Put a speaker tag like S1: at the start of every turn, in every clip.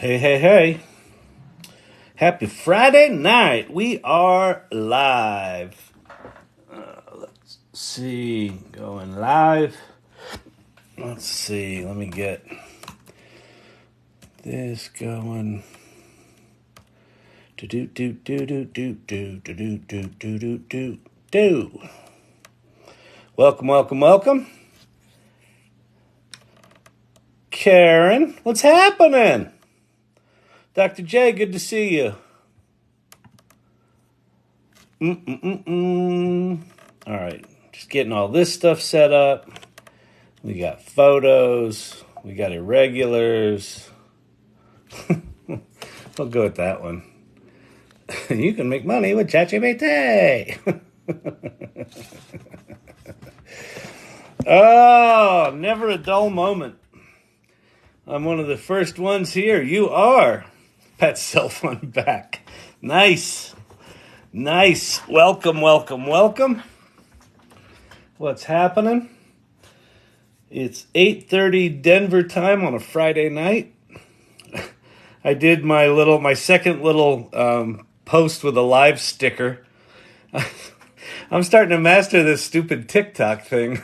S1: Hey, hey, hey. Happy Friday night. We are live. Let's see. Going live. Let's see. Let me get this going. Do. Welcome, welcome, welcome. Karen, what's happening? Dr. J, good to see you. All right, just getting all this stuff set up. We got photos. We got irregulars. We'll go with that one. You can make money with ChatGPT. Oh, never a dull moment. I'm one of the first ones here. You are. Pat cell phone back. Nice. Welcome. What's happening? It's 8:30 Denver time on a Friday night. I did my second little post with a live sticker. I'm starting to master this stupid TikTok thing.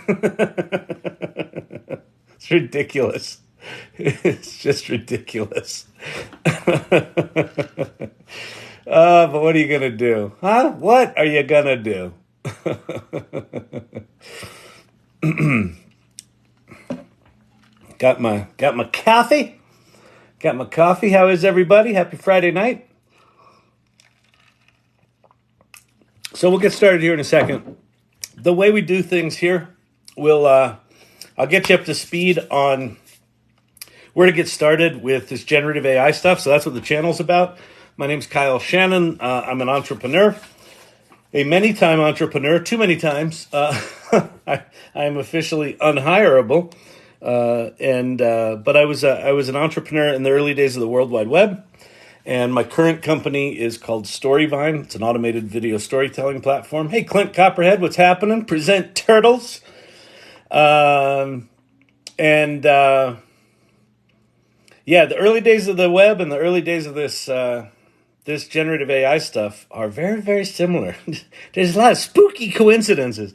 S1: It's ridiculous. It's just ridiculous. But what are you going to do? Huh? What are you going to do? Got my coffee. Got my coffee. How is everybody? Happy Friday night. So we'll get started here in a second. The way we do things here, I'll get you up to speed on where to get started with this generative AI stuff. So that's what the channel's about. My name's Kyle Shannon. I'm an entrepreneur, a many-time entrepreneur, too many times. I am officially unhireable. But I was an entrepreneur in the early days of the World Wide Web. And my current company is called Storyvine. It's an automated video storytelling platform. Hey, Clint Copperhead, what's happening? Present turtles. Yeah, the early days of the web and the early days of this generative AI stuff are very, very similar. There's a lot of spooky coincidences.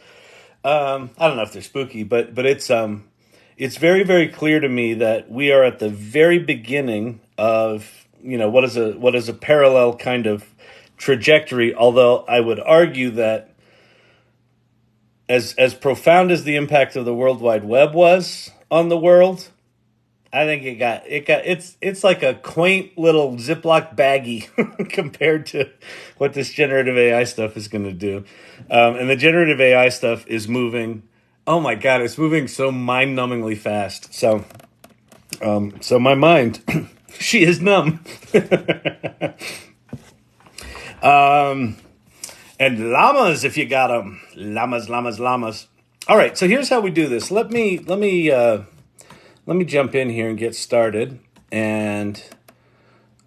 S1: I don't know if they're spooky, but it's very, very clear to me that we are at the very beginning of what is a parallel kind of trajectory. Although I would argue that as profound as the impact of the World Wide Web was on the world, I think it's like a quaint little Ziploc baggie compared to what this generative AI stuff is going to do. And the generative AI stuff is moving. Oh my God, it's moving so mind-numbingly fast. So my mind, she is numb. And llamas, if you got them, llamas. All right, so here's how we do this. Let me jump in here and get started. And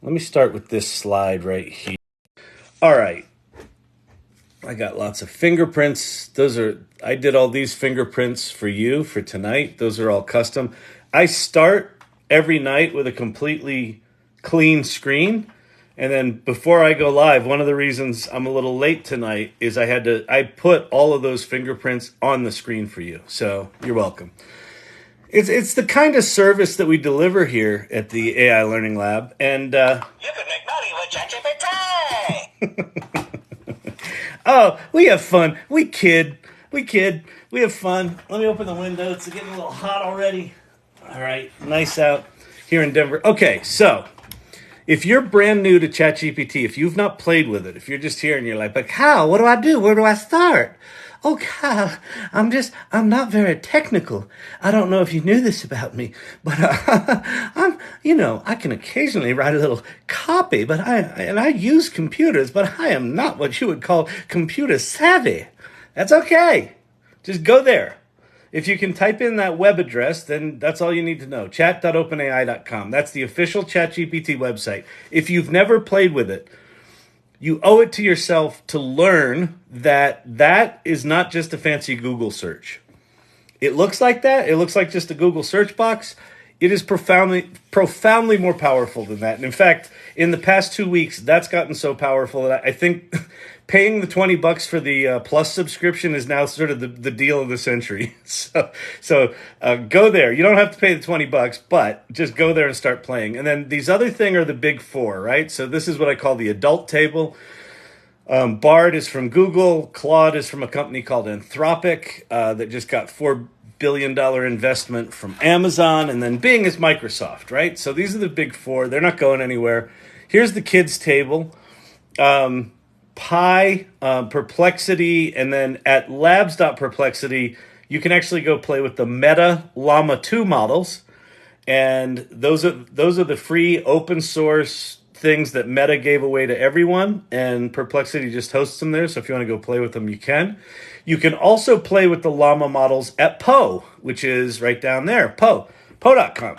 S1: let me start with this slide right here. All right. I got lots of fingerprints. I did all these fingerprints for you for tonight. Those are all custom. I start every night with a completely clean screen. And then before I go live, one of the reasons I'm a little late tonight is I put all of those fingerprints on the screen for you. So you're welcome. It's the kind of service that we deliver here at the AI Learning Lab, and you can make money with ChatGPT. Oh, we have fun. We kid. We have fun. Let me open the window. It's getting a little hot already. All right, nice out here in Denver. Okay, so if you're brand new to ChatGPT, if you've not played with it, if you're just here and you're like, but Kyle, what do I do? Where do I start? Oh, Kyle, I'm not very technical. I don't know if you knew this about me, but I can occasionally write a little copy, but I use computers, but I am not what you would call computer savvy. That's okay. Just go there. If you can type in that web address, then that's all you need to know. Chat.openai.com. That's the official ChatGPT website. If you've never played with it, you owe it to yourself to learn that is not just a fancy Google search. It looks like that. It looks like just a Google search box. It is profoundly more powerful than that. And in fact, in the past 2 weeks, that's gotten so powerful that I think paying the $20 for the Plus subscription is now sort of the deal of the century. So go there. You don't have to pay the $20, but just go there and start playing. And then these other thing are the big four, right? So this is what I call the adult table. Bard is from Google. Claude is from a company called Anthropic that just got $4 billion investment from Amazon. And then Bing is Microsoft, right? So these are the big four. They're not going anywhere. Here's the kids' table. Pi, Perplexity, and then at labs.perplexity, you can actually go play with the Meta Llama 2 models. And those are the free open source things that Meta gave away to everyone, and Perplexity just hosts them there. So if you want to go play with them, you can. You can also play with the Llama models at Poe, which is right down there, Poe.com.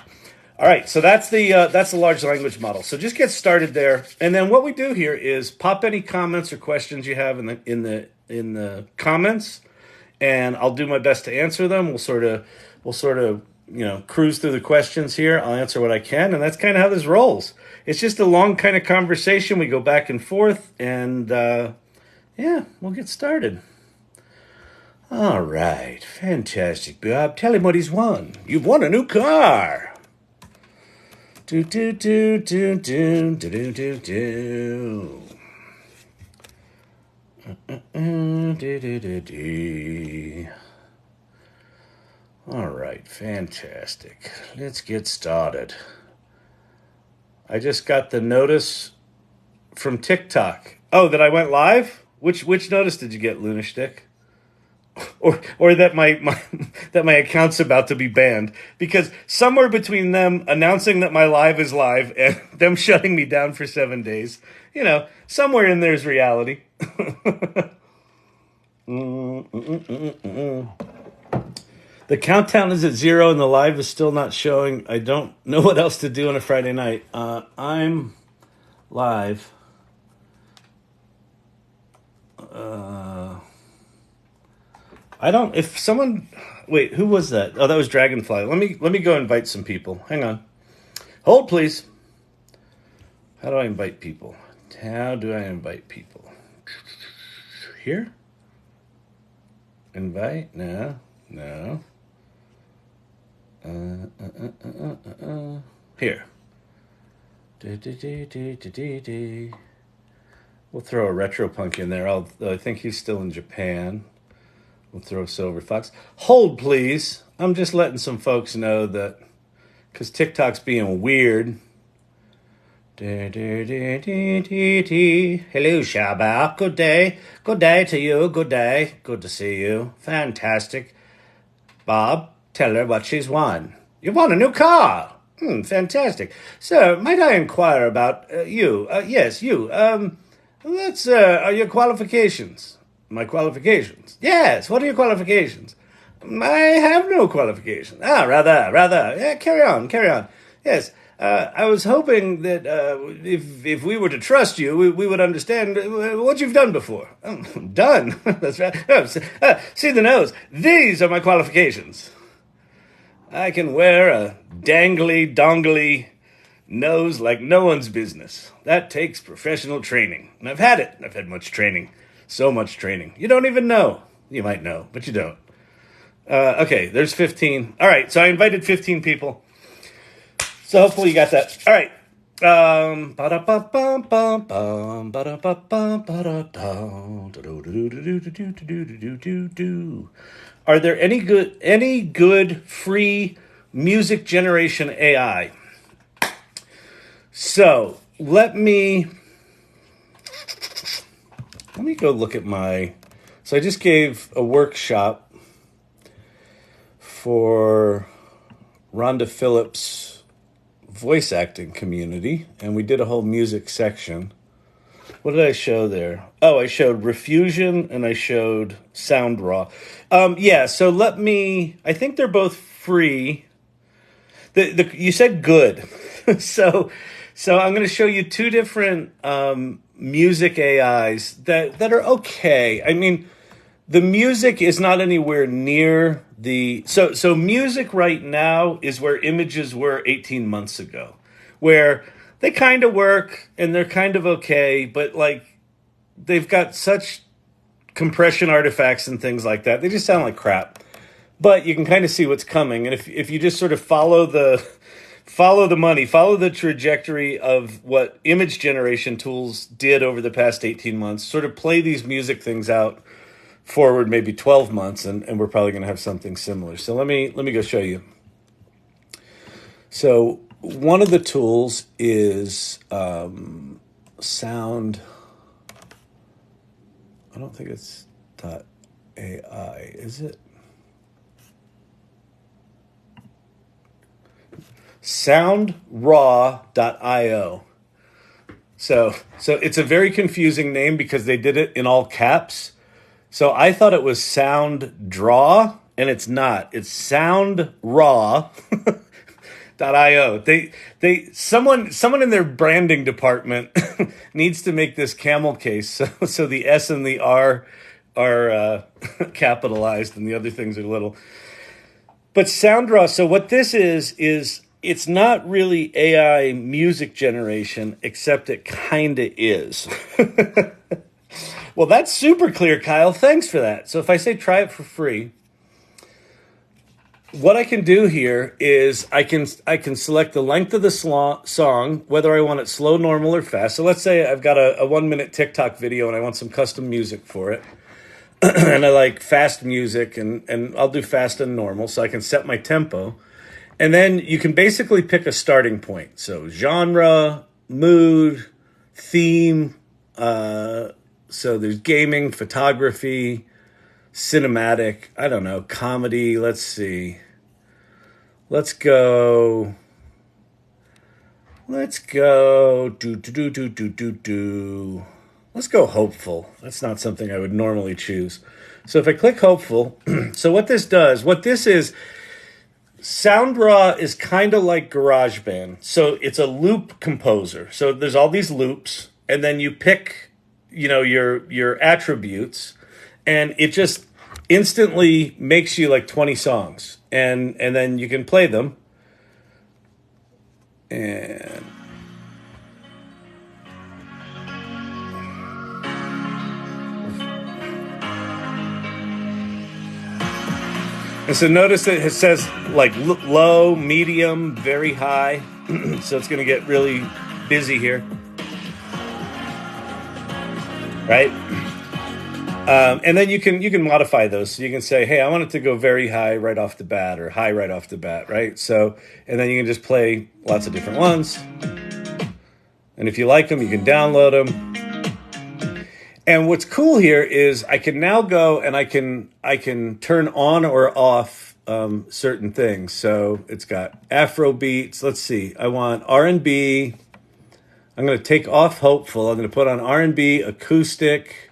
S1: All right, so that's the large language model. So just get started there, and then what we do here is pop any comments or questions you have in the comments, and I'll do my best to answer them. We'll sort of cruise through the questions here. I'll answer what I can, and that's kind of how this rolls. It's just a long kind of conversation. We go back and forth, and we'll get started. All right, fantastic, Bob. Tell him what he's won. You've won a new car. Do do do do do do do do. All right, fantastic. Let's get started. I just got the notice from TikTok. Oh, that I went live? Which notice did you get, Lunashtick? Or that my account's about to be banned? Because somewhere between them announcing that my live is live and them shutting me down for 7 days, somewhere in there's reality. The countdown is at 0 and the live is still not showing. I don't know what else to do on a Friday night. I'm live. If someone, wait, who was that? Oh, that was Dragonfly. Let me go invite some people. Hang on. Hold, please. How do I invite people? Here? Invite? No. Here. We'll throw a retro punk in there. I think he's still in Japan. We'll throw Silver Fox. Hold, please. I'm just letting some folks know that because TikTok's being weird. Hello, Shaba. Good day. Good day to you. Good day. Good to see you. Fantastic. Bob, tell her what she's won. You won a new car. Fantastic. Sir, might I inquire about you? Yes, you. What's are your qualifications? My qualifications? Yes, what are your qualifications? I have no qualifications. Rather. Yeah, carry on. Yes, I was hoping that if we were to trust you, we would understand what you've done before. Done? That's right. See the nose. These are my qualifications. I can wear a dongly nose like no one's business. That takes professional training. And I've had it. I've had much training. So much training. You don't even know. You might know, but you don't. Okay, there's 15. All right, so I invited 15 people. So hopefully you got that. All right. Are there any good free music generation AI? So let me go look at so I just gave a workshop for Rhonda Phillips' voice acting community, and we did a whole music section. What did I show there? Oh, I showed Refusion and I showed Sound Raw. So I think they're both free. You said good. So I'm going to show you two different music AIs that are okay. I mean, The music is not anywhere near the so music right now is where images were 18 months ago, where they kind of work and they're kind of okay, but like they've got such compression artifacts and things like that. They just sound like crap. But you can kind of see what's coming, and if you just sort of follow the money, follow the trajectory of what image generation tools did over the past 18 months, sort of play these music things out forward maybe 12 months, and we're probably going to have something similar. So let me go show you. So one of the tools is sound. I don't think it's .ai, is it? soundraw.io. So it's a very confusing name because they did it in all caps. So I thought it was sound draw, and it's not. It's soundraw.io. Someone in their branding department needs to make this camel case so the S and the R are capitalized and the other things are little. But SoundRaw, so what this is it's not really AI music generation, except it kind of is. Well, that's super clear, Kyle. Thanks for that. So if I say try it for free, what I can do here is I can select the length of the song, whether I want it slow, normal, or fast. So let's say I've got a 1 minute TikTok video and I want some custom music for it. And I like fast music, and I'll do fast and normal, so I can set my tempo. And then you can basically pick a starting point. So genre, mood, theme. So there's gaming, photography, cinematic, I don't know, comedy. Let's see. Let's go. Let's go hopeful. That's not something I would normally choose. So if I click hopeful, so what this is, SoundRaw is kind of like GarageBand. So it's a loop composer. So there's all these loops, and then you pick, your attributes, and it just instantly makes you like 20 songs, and then you can play them. And so notice that it says like low, medium, very high. So it's going to get really busy here. Right? And then you can modify those. So you can say, hey, I want it to go very high right off the bat, or high right off the bat, right? So, and then you can just play lots of different ones. And if you like them, you can download them. And what's cool here is I can now go and I can turn on or off certain things. So it's got Afro beats. Let's see. I want R&B. I'm going to take off hopeful. I'm going to put on R&B, acoustic,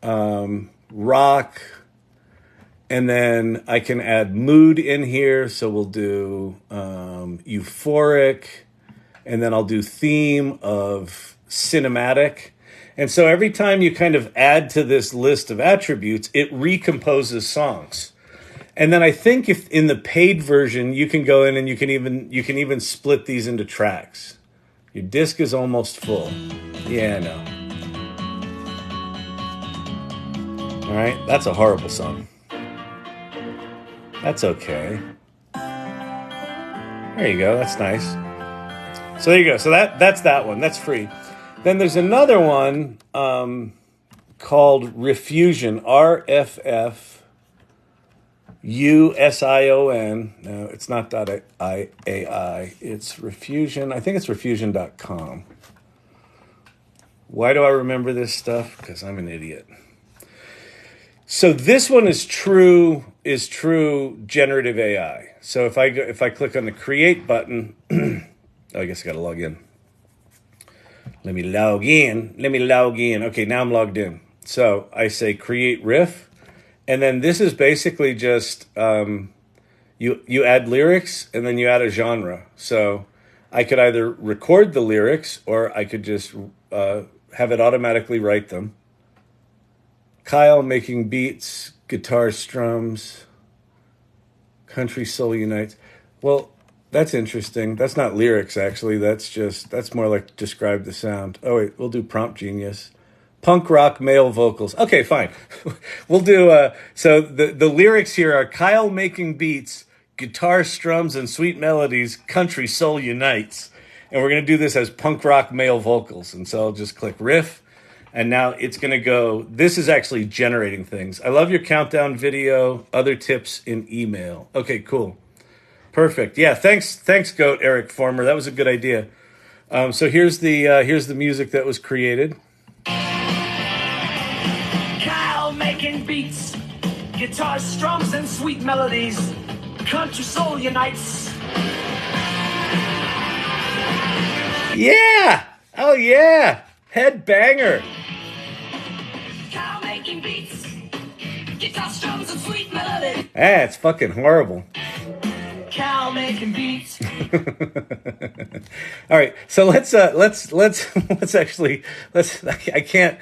S1: rock, and then I can add mood in here. So we'll do euphoric, and then I'll do theme of cinematic. And so every time you kind of add to this list of attributes, it recomposes songs. And then I think if in the paid version, you can go in and you can even split these into tracks. Your disc is almost full. Yeah, I know. All right, that's a horrible song. That's okay. There you go. That's nice. So there you go. So that's that one. That's free. Then there's another one called Refusion, RFFUSION. No, it's not .ai. It's Refusion. I think it's refusion.com. Why do I remember this stuff? Because I'm an idiot. So this one is true generative AI. So if I click on the create button, I guess I got to log in. Let me log in. Okay, now I'm logged in. So I say create riff, and then this is basically just you add lyrics and then you add a genre. So I could either record the lyrics or I could just have it automatically write them. Kyle making beats, guitar strums, country soul unites. Well, that's interesting. That's not lyrics, actually. That's more like describe the sound. Oh, wait, we'll do prompt genius. Punk rock male vocals. Okay, fine. We'll do, so the lyrics here are Kyle making beats, guitar strums and sweet melodies, country soul unites. And we're going to do this as punk rock male vocals. And so I'll just click riff. And now it's going to go, this is actually generating things. I love your countdown video, other tips in email. Okay, cool. Perfect. Yeah, thanks, Goat Eric Former. That was a good idea. So here's the music that was created.
S2: Kyle making beats, guitar strums and sweet melodies, country soul unites.
S1: Yeah! Oh yeah! Head banger.
S2: Kyle making beats, guitar strums and sweet melodies.
S1: Ah, it's fucking horrible.
S2: Kyle making beats.
S1: All right, so let's I can't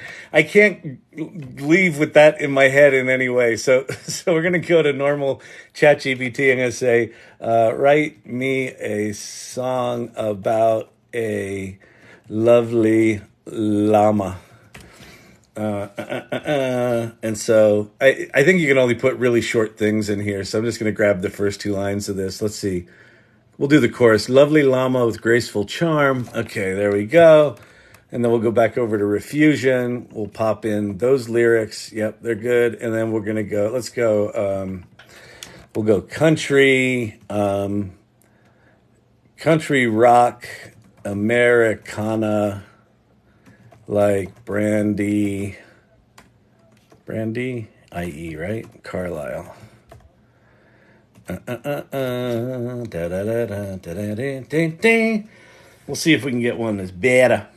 S1: leave with that in my head in any way. So we're gonna go to normal ChatGPT. I'm gonna say, write me a song about a lovely llama. And so I think you can only put really short things in here. So I'm just going to grab the first two lines of this. Let's see. We'll do the chorus. Lovely llama with graceful charm. Okay, there we go. And then we'll go back over to Refusion. We'll pop in those lyrics. Yep, they're good. And then we're going to go, let's go, we'll go country, country rock, Americana, like Brandy, IE, right? Carlisle. We'll see if we can get one that's better.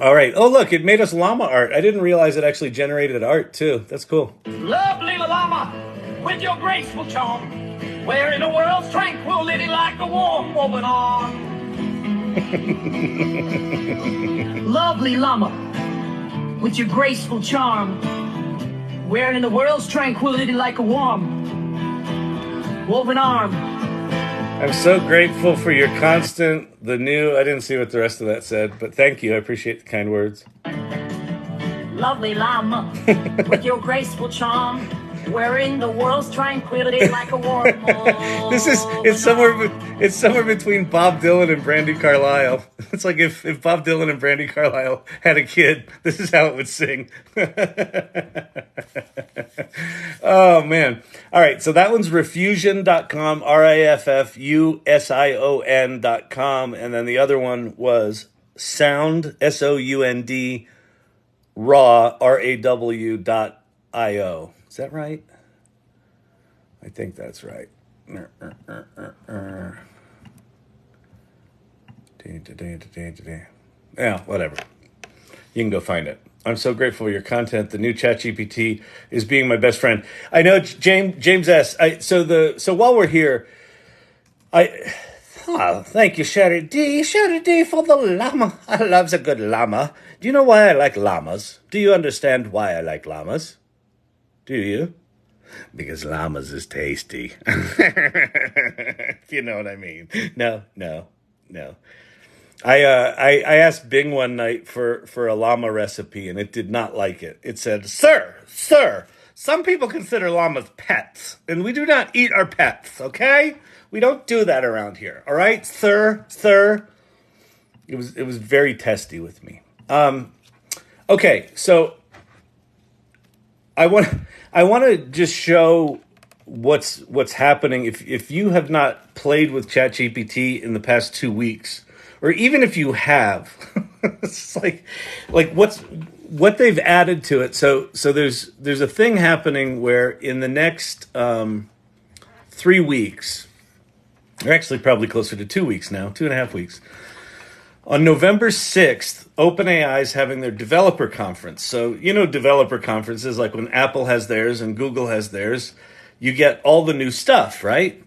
S1: All right. Oh, look, it made us llama art. I didn't realize it actually generated art, too. That's cool.
S2: Lovely llama, with your graceful charm, wearing the world's tranquility like a warm woven arm. Lovely llama, with your graceful charm, wearing the world's tranquility like a warm woven arm.
S1: I'm so grateful for your constant, I didn't see what the rest of that said, but thank you. I appreciate the kind words.
S2: Lovely llama, with your graceful charm, wearing the world's tranquility like a warm
S1: it's somewhere between Bob Dylan and Brandy Carlisle. It's like if Bob Dylan and Brandy Carlisle had a kid, this is how it would sing. Oh man. All right, so that one's Refusion.com, RIFFUSION.com, and then the other one was Sound, SOUND, raw, RAW.io. Is that right? I think that's right. Yeah, whatever. You can go find it. I'm so grateful for your content. The new ChatGPT is being my best friend. I know James S. So while we're here, thank you, Sherry D. Sherry D for the llama. I love a good llama. Do you know why I like llamas? Do you understand why I like llamas? Do you? Because llamas is tasty. If you know what I mean. No. I asked Bing one night for a llama recipe, and it did not like it. It said, Sir, some people consider llamas pets, and we do not eat our pets, okay? We don't do that around here, all right? Sir. It was very testy with me. Okay, so I want to just show what's happening. If you have not played with ChatGPT in the past 2 weeks, or even if you have, it's like what they've added to it. So there's a thing happening where in the next 3 weeks, or actually probably closer to 2 weeks now, 2.5 weeks. On November 6th, OpenAI is having their developer conference. So, developer conferences, like when Apple has theirs and Google has theirs, you get all the new stuff, right?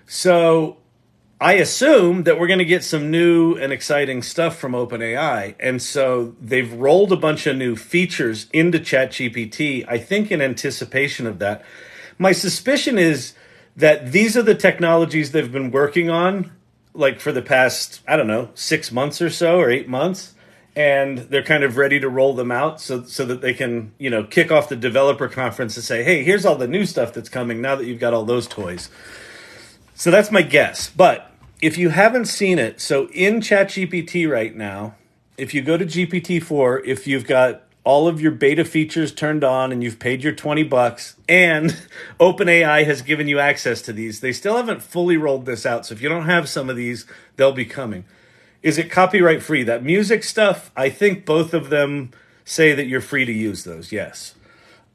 S1: So I assume that we're going to get some new and exciting stuff from OpenAI. And so they've rolled a bunch of new features into ChatGPT, I think in anticipation of that. My suspicion is that these are the technologies they've been working on like for the past, I don't know, 6 months or so, or 8 months. And they're kind of ready to roll them out so that they can, kick off the developer conference and say, hey, here's all the new stuff that's coming now that you've got all those toys. So that's my guess. But if you haven't seen it, so in ChatGPT right now, if you go to GPT-4, if you've got all of your beta features turned on and you've paid your $20 and OpenAI has given you access to these, they still haven't fully rolled this out. So if you don't have some of these, they'll be coming. Is it copyright free? That music stuff, I think both of them say that you're free to use those, yes.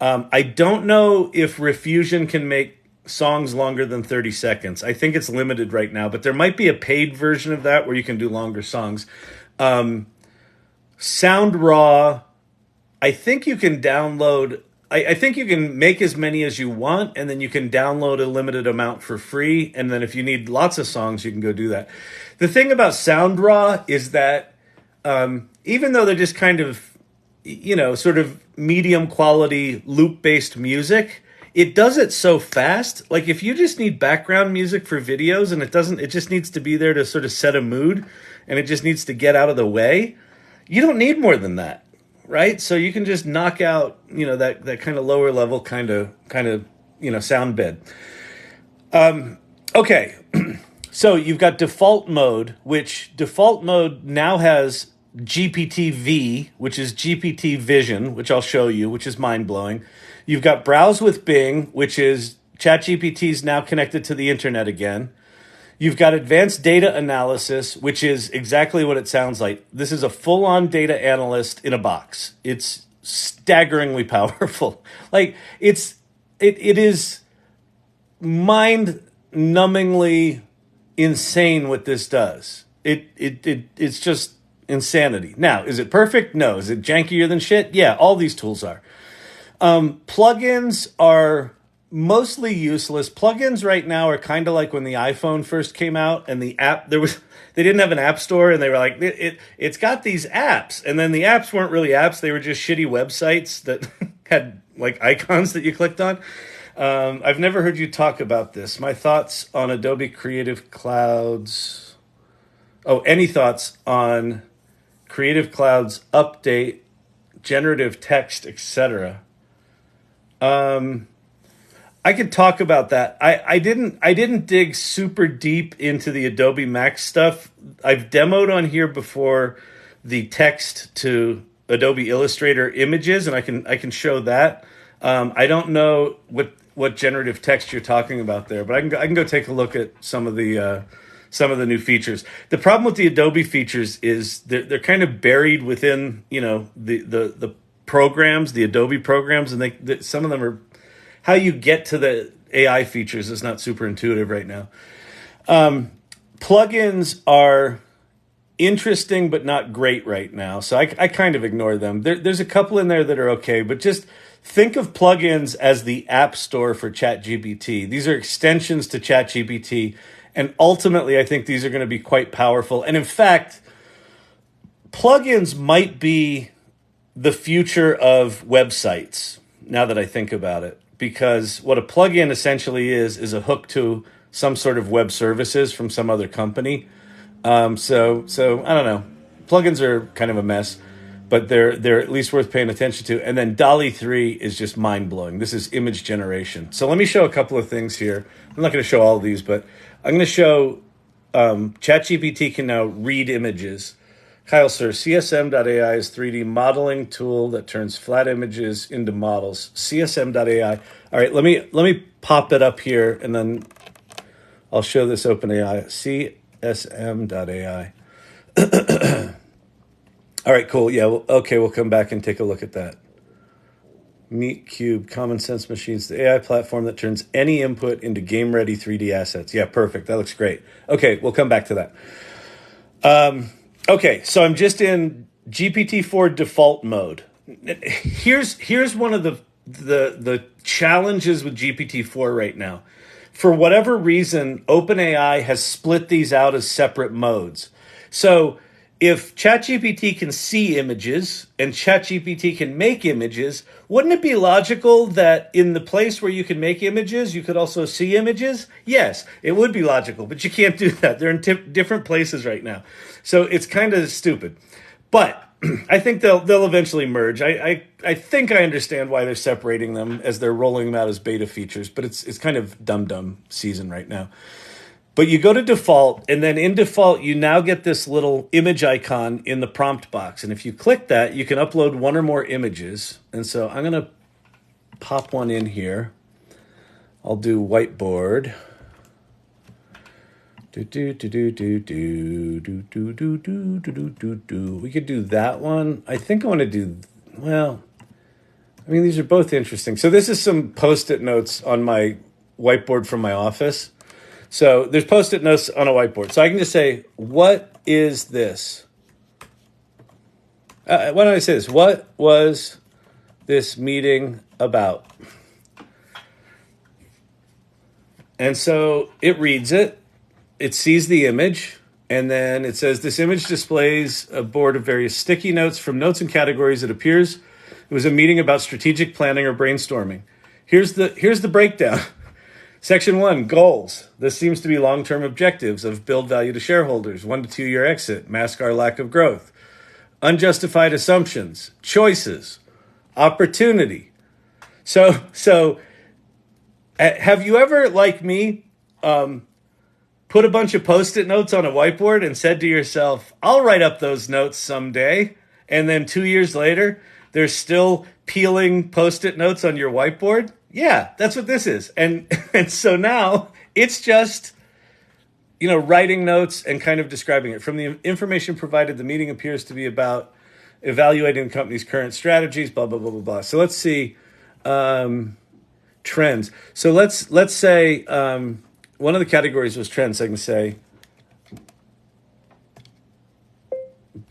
S1: I don't know if Refusion can make songs longer than 30 seconds. I think it's limited right now, but there might be a paid version of that where you can do longer songs. Sound Raw, I think you can download, I think you can make as many as you want, and then you can download a limited amount for free, and then if you need lots of songs, you can go do that. The thing about Sound Raw is that even though they're just kind of, sort of medium quality loop-based music, it does it so fast. Like if you just need background music for videos and it just needs to be there to sort of set a mood and it just needs to get out of the way, you don't need more than that, right? So you can just knock out, that kind of lower level kind of sound bed. Okay. So you've got default mode, which default mode now has GPT-V, which is GPT Vision, which I'll show you, which is mind-blowing. You've got Browse with Bing, which is ChatGPT is now connected to the internet again. You've got Advanced Data Analysis, which is exactly what it sounds like. This is a full-on data analyst in a box. It's staggeringly powerful. Like it is mind-numbingly insane what this does. It's just insanity. Now, is it perfect? No. Is it jankier than shit? Yeah, all these tools are. Plugins are mostly useless. Plugins right now are kind of like when the iPhone first came out and the app they didn't have an app store and they were like it's got these apps, and then the apps weren't really apps, they were just shitty websites that had like icons that you clicked on. I've never heard you talk about this. My thoughts on Adobe Creative Cloud's any thoughts on Creative Cloud's update, generative text, etc. I could talk about that. I didn't dig super deep into the Adobe Max stuff. I've demoed on here before the text to Adobe Illustrator images, and I can show that. I don't know what generative text you're talking about there, but I can go take a look at some of the new features. The problem with the Adobe features is they're kind of buried within the programs, the Adobe programs, and some of them are, how you get to the AI features is not super intuitive right now. Plugins are interesting but not great right now, so I kind of ignore them. There's a couple in there that are okay, but just think of plugins as the app store for ChatGPT. These are extensions to ChatGPT, and ultimately I think these are going to be quite powerful. And in fact, plugins might be the future of websites, now that I think about it. Because what a plugin essentially is a hook to some sort of web services from some other company. So I don't know. Plugins are kind of a mess, but they're at least worth paying attention to. And then DALL-E 3 is just mind-blowing. This is image generation. So let me show a couple of things here. I'm not going to show all of these, but I'm going to show ChatGPT can now read images. Kyle, sir, CSM.ai is 3D modeling tool that turns flat images into models. CSM.ai. All right, let me pop it up here, and then I'll show this OpenAI. CSM.ai. All right, cool. Yeah, we'll come back and take a look at that. Meet Cube, Common Sense Machines, the AI platform that turns any input into game-ready 3D assets. Yeah, perfect. That looks great. Okay, we'll come back to that. Okay, so I'm just in GPT-4 default mode. Here's one of the challenges with GPT-4 right now. for whatever reason, OpenAI has split these out as separate modes. So if ChatGPT can see images and ChatGPT can make images, wouldn't it be logical that in the place where you can make images, you could also see images? Yes, it would be logical, but you can't do that. They're in different places right now. So it's kind of stupid. But I think they'll eventually merge. I think I understand why they're separating them as they're rolling them out as beta features, but it's kind of dumb season right now. But you go to default, and then in default, you now get this little image icon in the prompt box. And if you click that, you can upload one or more images. And so I'm going to pop one in here. I'll do whiteboard. We could do that one. I think I want to do, well, I mean, these are both interesting. So this is some Post-it notes on my whiteboard from my office. So there's Post-it notes on a whiteboard. So I can just say, what is this? Why don't I say this? What was this meeting about? And so it reads it. It sees the image. And then it says, this image displays a board of various sticky notes. From notes and categories, it appears it was a meeting about strategic planning or brainstorming. Here's the breakdown. Section 1, goals. This seems to be long-term objectives of build value to shareholders, 1 to 2 year exit, mask our lack of growth. Unjustified assumptions, choices, opportunity. So have you ever, like me, put a bunch of Post-it notes on a whiteboard and said to yourself, I'll write up those notes someday, and then 2 years later, they're still peeling Post-it notes on your whiteboard? Yeah, that's what this is. And so now it's just, writing notes and kind of describing it. From the information provided, the meeting appears to be about evaluating the company's current strategies, blah, blah, blah, blah, blah. So let's see, trends. So let's say one of the categories was trends. I can say,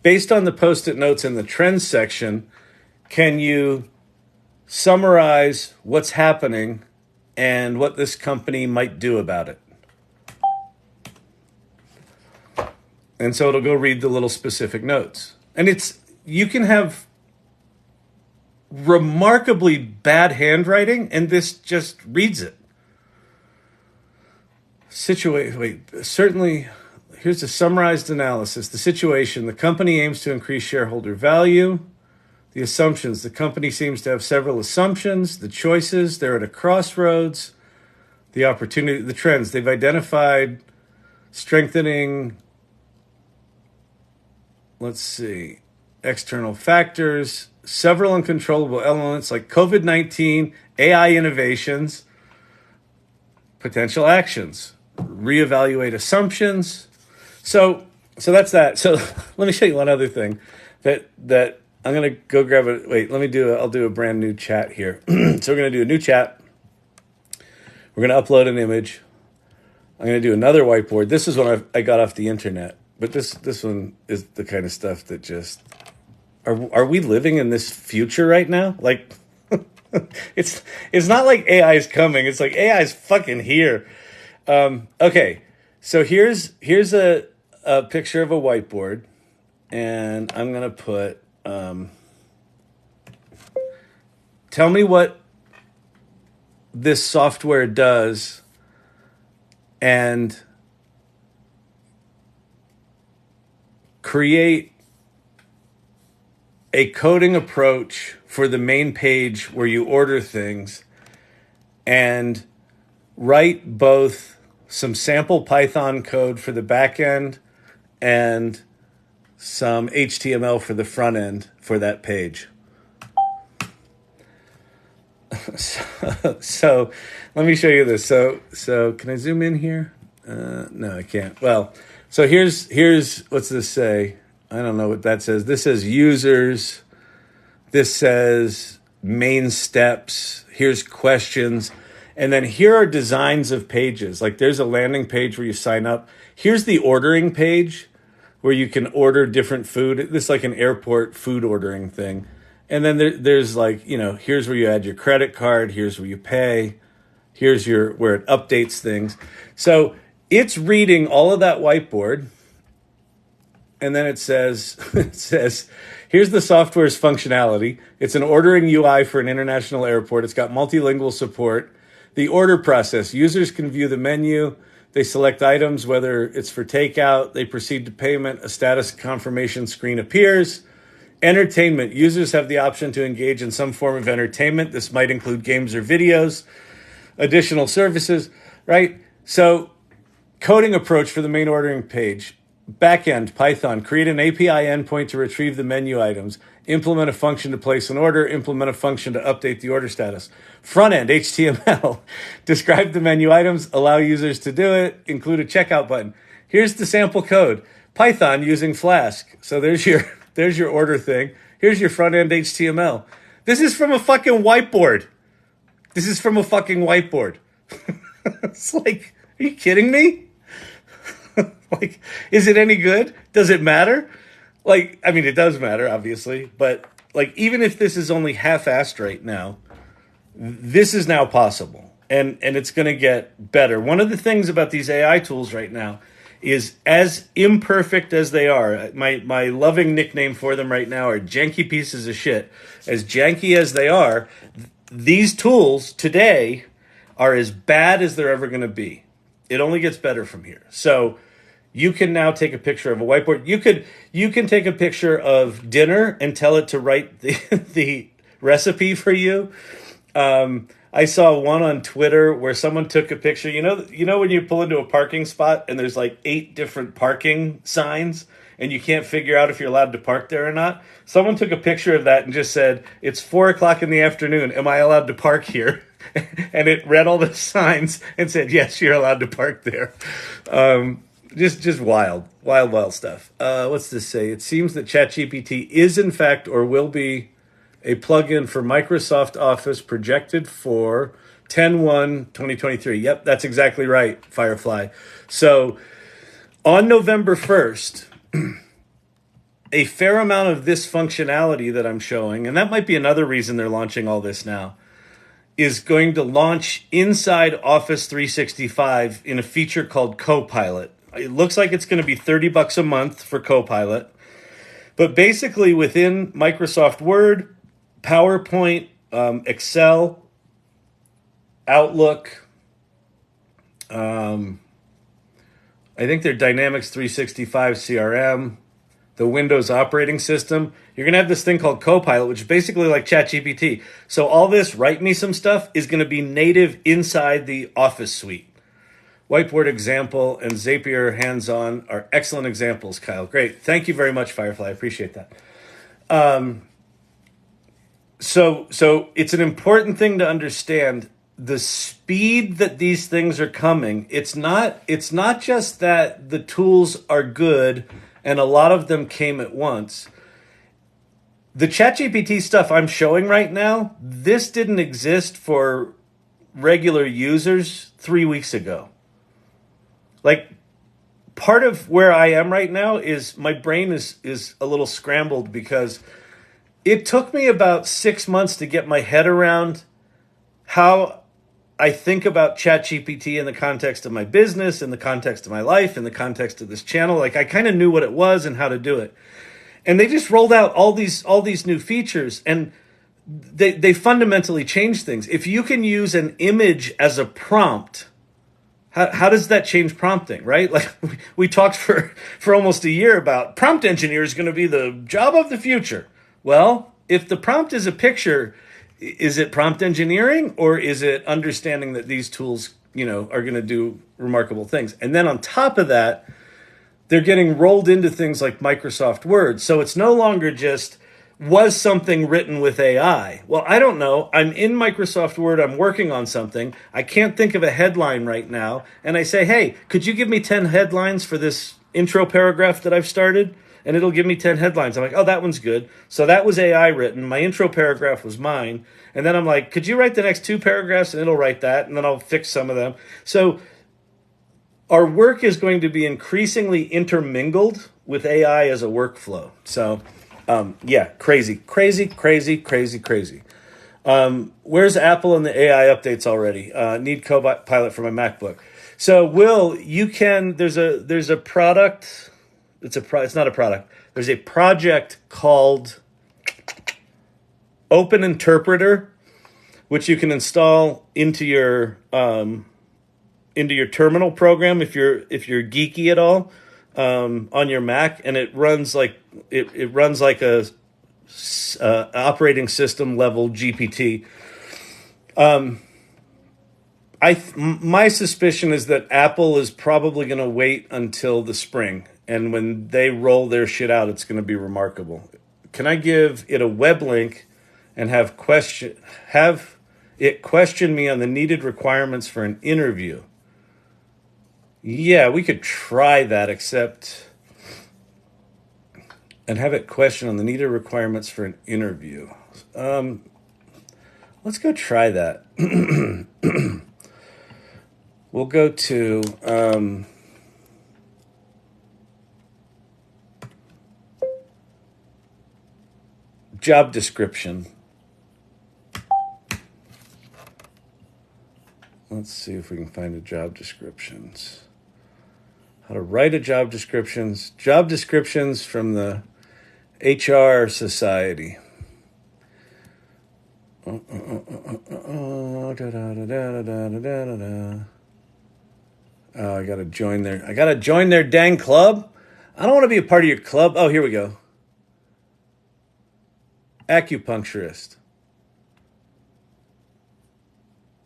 S1: based on the Post-it notes in the trends section, can you summarize what's happening and what this company might do about it? And so it'll go read the little specific notes. And you can have remarkably bad handwriting, and this just reads it. Certainly, here's a summarized analysis. The situation, the company aims to increase shareholder value. The assumptions, the company seems to have several assumptions. The choices, they're at a crossroads. The opportunity, the trends, they've identified strengthening, external factors, several uncontrollable elements like COVID-19, AI innovations, potential actions, reevaluate assumptions. So that's that. So let me show you one other thing that I'm going to go grab it. Wait, I'll do a brand new chat here. So we're going to do a new chat. We're going to upload an image. I'm going to do another whiteboard. This is one I got off the internet, but this one is the kind of stuff that just, are we living in this future right now? Like, it's not like AI is coming. It's like AI is fucking here. Okay. So here's a picture of a whiteboard, and I'm going to put, tell me what this software does and create a coding approach for the main page where you order things and write both some sample Python code for the back end and some HTML for the front end for that page. So let me show you this. So can I zoom in here? No, I can't. Well, so here's what's this say? I don't know what that says. This says users. This says main steps. Here's questions. And then here are designs of pages. Like there's a landing page where you sign up. Here's the ordering page where you can order different food. This is like an airport food ordering thing. And then there's like, here's where you add your credit card. Here's where you pay. Here's where it updates things. So it's reading all of that whiteboard. And then it says, here's the software's functionality. It's an ordering UI for an international airport. It's got multilingual support. The order process. Users can view the menu. They select items, whether it's for takeout. They proceed to payment. A status confirmation screen appears. Entertainment. Users have the option to engage in some form of entertainment. This might include games or videos, additional services, right? So coding approach for the main ordering page. Backend, Python, create an API endpoint to retrieve the menu items, implement a function to place an order, implement a function to update the order status. Front end, HTML, describe the menu items, allow users to do it, include a checkout button. Here's the sample code. Python using Flask. So there's your order thing. Here's your front end HTML. This is from a fucking whiteboard. It's like, are you kidding me? Like, is it any good? Does it matter? Like, I mean, it does matter, obviously. But, like, even if this is only half-assed right now, this is now possible. And it's going to get better. One of the things about these AI tools right now is as imperfect as they are, my loving nickname for them right now are janky pieces of shit. As janky as they are, these tools today are as bad as they're ever going to be. It only gets better from here. So you can now take a picture of a whiteboard. You can take a picture of dinner and tell it to write the recipe for you. I saw one on Twitter where someone took a picture. You know when you pull into a parking spot and there's like 8 different parking signs and you can't figure out if you're allowed to park there or not? Someone took a picture of that and just said, "It's 4:00 in the afternoon. Am I allowed to park here?" And it read all the signs and said, "Yes, you're allowed to park there." Just wild stuff. What's this say? It seems that ChatGPT is in fact or will be a plugin for Microsoft Office projected for 10/1/2023. Yep, that's exactly right, Firefly. So on November 1st, a fair amount of this functionality that I'm showing, and that might be another reason they're launching all this now, is going to launch inside Office 365 in a feature called Copilot. It looks like it's going to be $30 a month for Copilot. But basically within Microsoft Word, PowerPoint, Excel, Outlook, I think their Dynamics 365 CRM, the Windows operating system, you're going to have this thing called Copilot, which is basically like ChatGPT. So all this write me some stuff is going to be native inside the Office suite. Whiteboard example and Zapier hands-on are excellent examples, Kyle. Great. Thank you very much, Firefly. I appreciate that. So it's an important thing to understand the speed that these things are coming. It's not just that the tools are good and a lot of them came at once. The ChatGPT stuff I'm showing right now, this didn't exist for regular users 3 weeks ago. Like, part of where I am right now is my brain is a little scrambled because it took me about 6 months to get my head around how I think about ChatGPT in the context of my business, in the context of my life, in the context of this channel. Like, I kind of knew what it was and how to do it. And they just rolled out all these new features, and they fundamentally changed things. If you can use an image as a prompt, how does that change prompting, right? Like, we talked for almost a year about prompt engineer is going to be the job of the future. Well, if the prompt is a picture, is it prompt engineering or is it understanding that these tools, are going to do remarkable things? And then on top of that, they're getting rolled into things like Microsoft Word. So it's no longer just, was something written with AI? Well, I don't know. I'm in Microsoft Word. I'm working on something. I can't think of a headline right now. And I say, hey, could you give me 10 headlines for this intro paragraph that I've started? And it'll give me 10 headlines. I'm like, oh, that one's good. So that was AI written. My intro paragraph was mine. And then I'm like, could you write the next 2 paragraphs? And it'll write that. And then I'll fix some of them. So our work is going to be increasingly intermingled with AI as a workflow. So, yeah, crazy. Where's Apple and the AI updates already? Need Copilot for my MacBook. So Will, you can. There's a product. It's not a product. There's a project called Open Interpreter, which you can install into your terminal program if you're geeky at all on your Mac, and it runs like a operating system level GPT. My suspicion is that Apple is probably going to wait until the spring, and when they roll their shit out, it's going to be remarkable. Can I give it a web link and have it question me on the needed requirements for an interview? Yeah, we could try that, and have it question on the needed requirements for an interview. Let's go try that. We'll go to job description. Let's see if we can find a job descriptions. How to write a job descriptions. Job descriptions from the HR Society. Oh, I gotta join their dang club. I don't want to be a part of your club. Oh, here we go. Acupuncturist.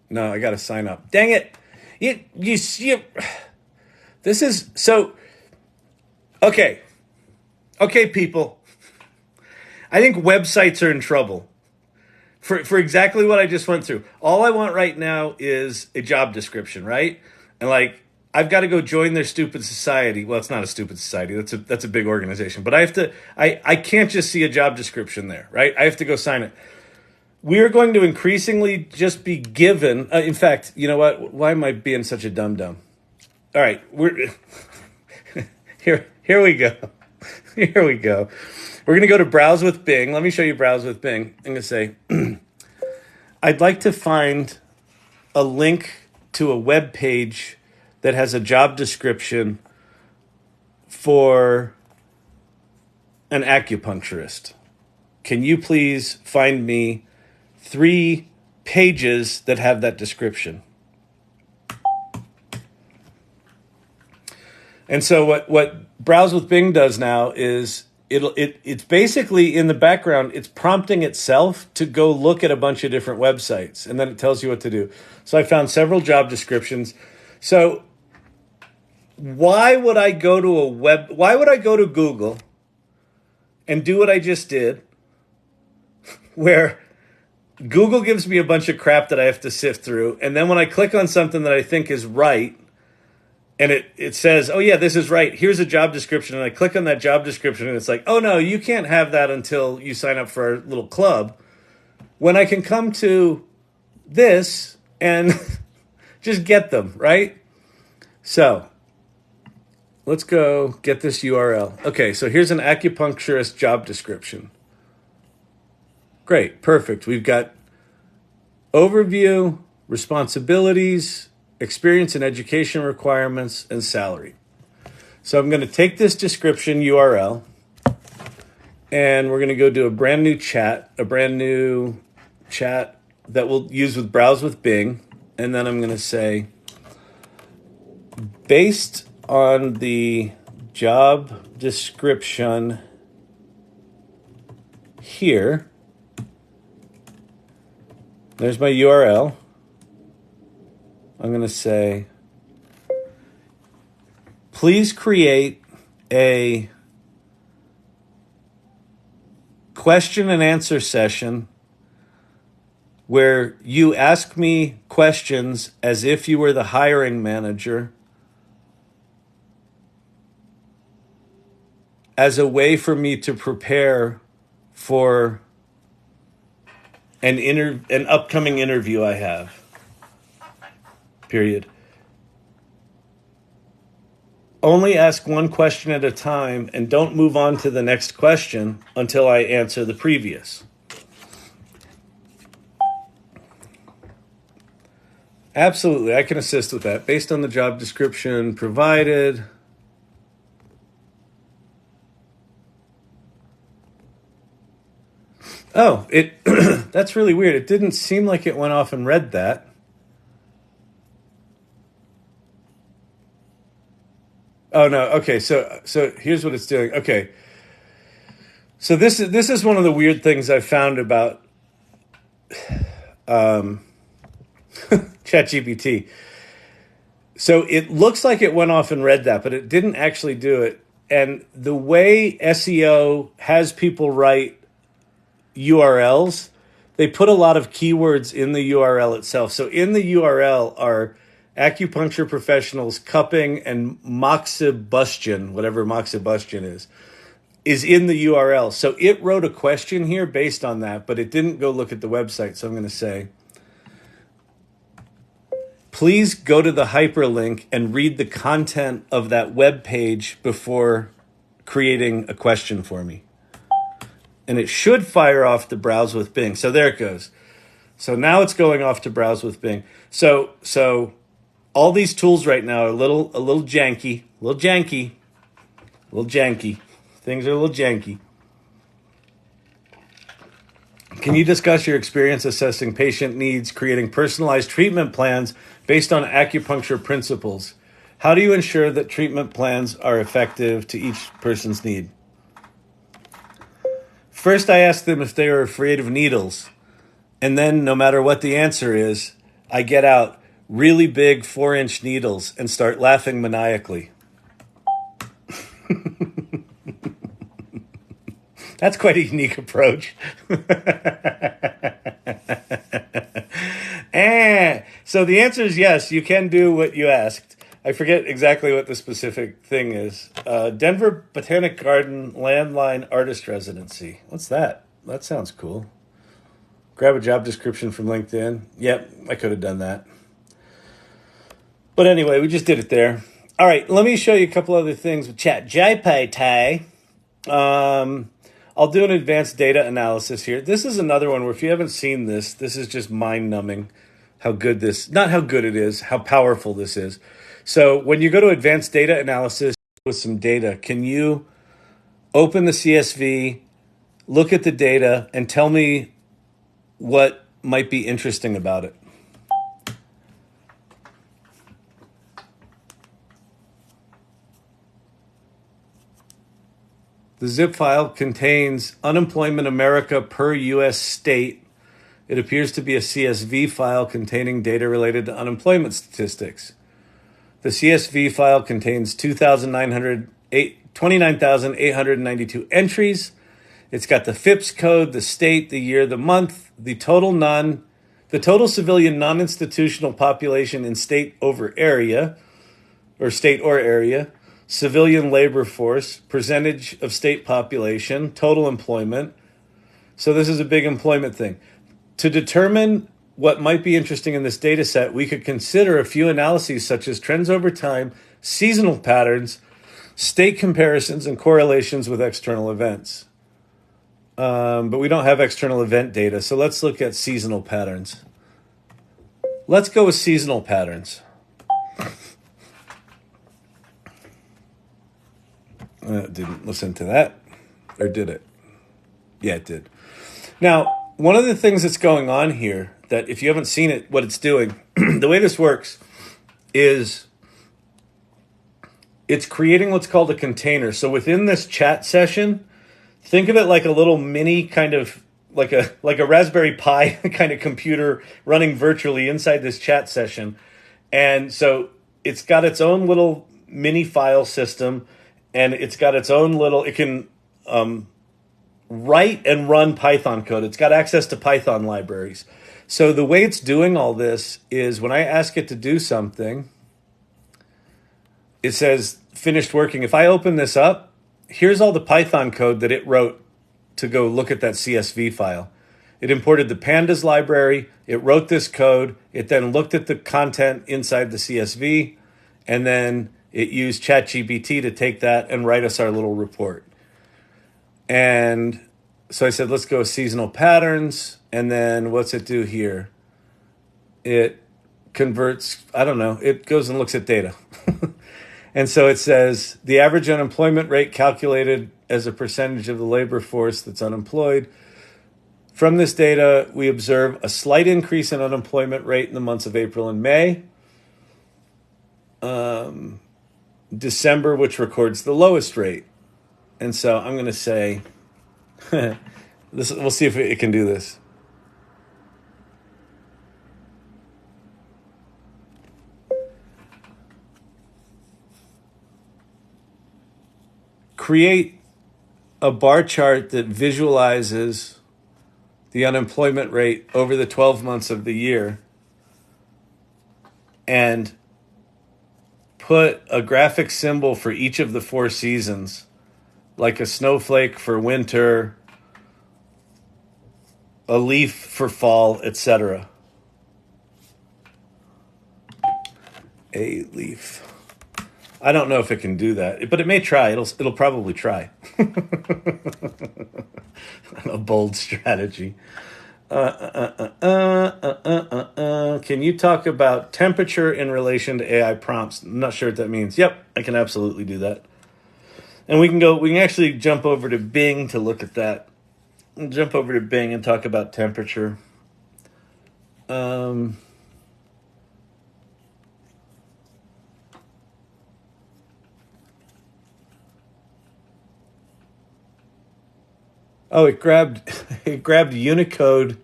S1: No, I gotta sign up. Dang it! You. This is so. Okay, people. I think websites are in trouble for exactly what I just went through. All I want right now is a job description, right? And like, I've got to go join their stupid society. Well, it's not a stupid society. That's a big organization. But I can't just see a job description there, right? I have to go sign it. We are going to increasingly just be given. In fact, you know what? Why am I being such a dum-dum? All right, we're here we go. Here we go. We're going to go to Browse with Bing. Let me show you Browse with Bing. I'm going to say, I'd like to find a link to a web page that has a job description for an acupuncturist. Can you please find me 3 pages that have that description? And so what Browse with Bing does now is it's basically in the background, it's prompting itself to go look at a bunch of different websites, and then it tells you what to do. So I found several job descriptions. So why would I go to Google and do what I just did, where Google gives me a bunch of crap that I have to sift through, and then when I click on something that I think is right, and it says, oh, yeah, this is right. Here's a job description. And I click on that job description, and it's like, oh, no, you can't have that until you sign up for our little club. When I can come to this and just get them, right? So let's go get this URL. Okay, so here's an acupuncturist job description. Great, perfect. We've got overview, responsibilities, experience and education requirements, and salary. So I'm going to take this description URL, and we're going to go do a brand new chat that we'll use with Browse with Bing. And then I'm going to say, based on the job description here, there's my URL. I'm going to say, please create a question and answer session where you ask me questions as if you were the hiring manager, as a way for me to prepare for an upcoming interview I have. Period. Only ask one question at a time, and don't move on to the next question until I answer the previous. Absolutely, I can assist with that. Based on the job description provided. Oh, it that's really weird. It didn't seem like it went off and read that. Oh no. Okay, so here's what it's doing. Okay. So this is one of the weird things I've found about ChatGPT. So it looks like it went off and read that, but it didn't actually do it. And the way SEO has people write URLs, they put a lot of keywords in the URL itself. So in the URL are acupuncture professionals, cupping, and moxibustion, whatever moxibustion is in the URL. So it wrote a question here based on that, but it didn't go look at the website. So I'm going to say, please go to the hyperlink and read the content of that web page before creating a question for me. And it should fire off to browse with Bing. So there it goes. So now it's going off to browse with Bing. So all these tools right now are a little janky. Things are a little janky. Can you discuss your experience assessing patient needs, creating personalized treatment plans based on acupuncture principles? How do you ensure that treatment plans are effective to each person's need? First, I ask them if they are afraid of needles. And then, no matter what the answer is, I get out really big 4-inch needles and start laughing maniacally. That's quite a unique approach. So the answer is yes, you can do what you asked. I forget exactly what the specific thing is. Denver Botanic Garden Landline Artist Residency. What's that? That sounds cool. Grab a job description from LinkedIn. Yep, I could have done that. But anyway, we just did it there. All right, let me show you a couple other things with ChatGPT. I'll do an advanced data analysis here. This is another one where if you haven't seen this, this is just mind-numbing how good this, not how good it is, how powerful this is. So when you go to advanced data analysis with some data, can you open the CSV, look at the data, and tell me what might be interesting about it? The zip file contains Unemployment America per U.S. state. It appears to be a CSV file containing data related to unemployment statistics. The CSV file contains 29,892 entries. It's got the FIPS code, the state, the year, the month, the total civilian non-institutional population in state or area, civilian labor force, percentage of state population, total employment. So this is a big employment thing. To determine what might be interesting in this data set, we could consider a few analyses such as trends over time, seasonal patterns, state comparisons, and correlations with external events. But we don't have external event data, so let's look at seasonal patterns. Let's go with seasonal patterns. Didn't listen to that, or did it? Yeah, it did. Now, one of the things that's going on here, that if you haven't seen it, what it's doing, the way this works is it's creating what's called a container. So within this chat session, think of it like a little mini kind of, like a Raspberry Pi kind of computer running virtually inside this chat session. And so it's got its own little mini file system, and it's got its own little, it can write and run Python code. It's got access to Python libraries. So the way it's doing all this is when I ask it to do something, it says finished working. If I open this up, here's all the Python code that it wrote to go look at that CSV file. It imported the pandas library. It wrote this code. It then looked at the content inside the CSV, and then it used ChatGPT to take that and write us our little report. And so I said, let's go seasonal patterns. And then what's it do here? It converts, I don't know, it goes and looks at data. And so it says the average unemployment rate calculated as a percentage of the labor force that's unemployed. From this data, we observe a slight increase in unemployment rate in the months of April and May. December, which records the lowest rate. And so I'm going to say, this. We'll see if it can do this. Create a bar chart that visualizes the unemployment rate over the 12 months of the year and put a graphic symbol for each of the 4 seasons, like a snowflake for winter, a leaf for fall, etc. A leaf. I don't know if it can do that, but it may try. It'll probably try. A bold strategy. Can you talk about temperature in relation to AI prompts? I'm not sure what that means. Yep, I can absolutely do that. And we can actually jump over to Bing to look at that. We'll jump over to Bing and talk about temperature. Oh, it grabbed Unicode.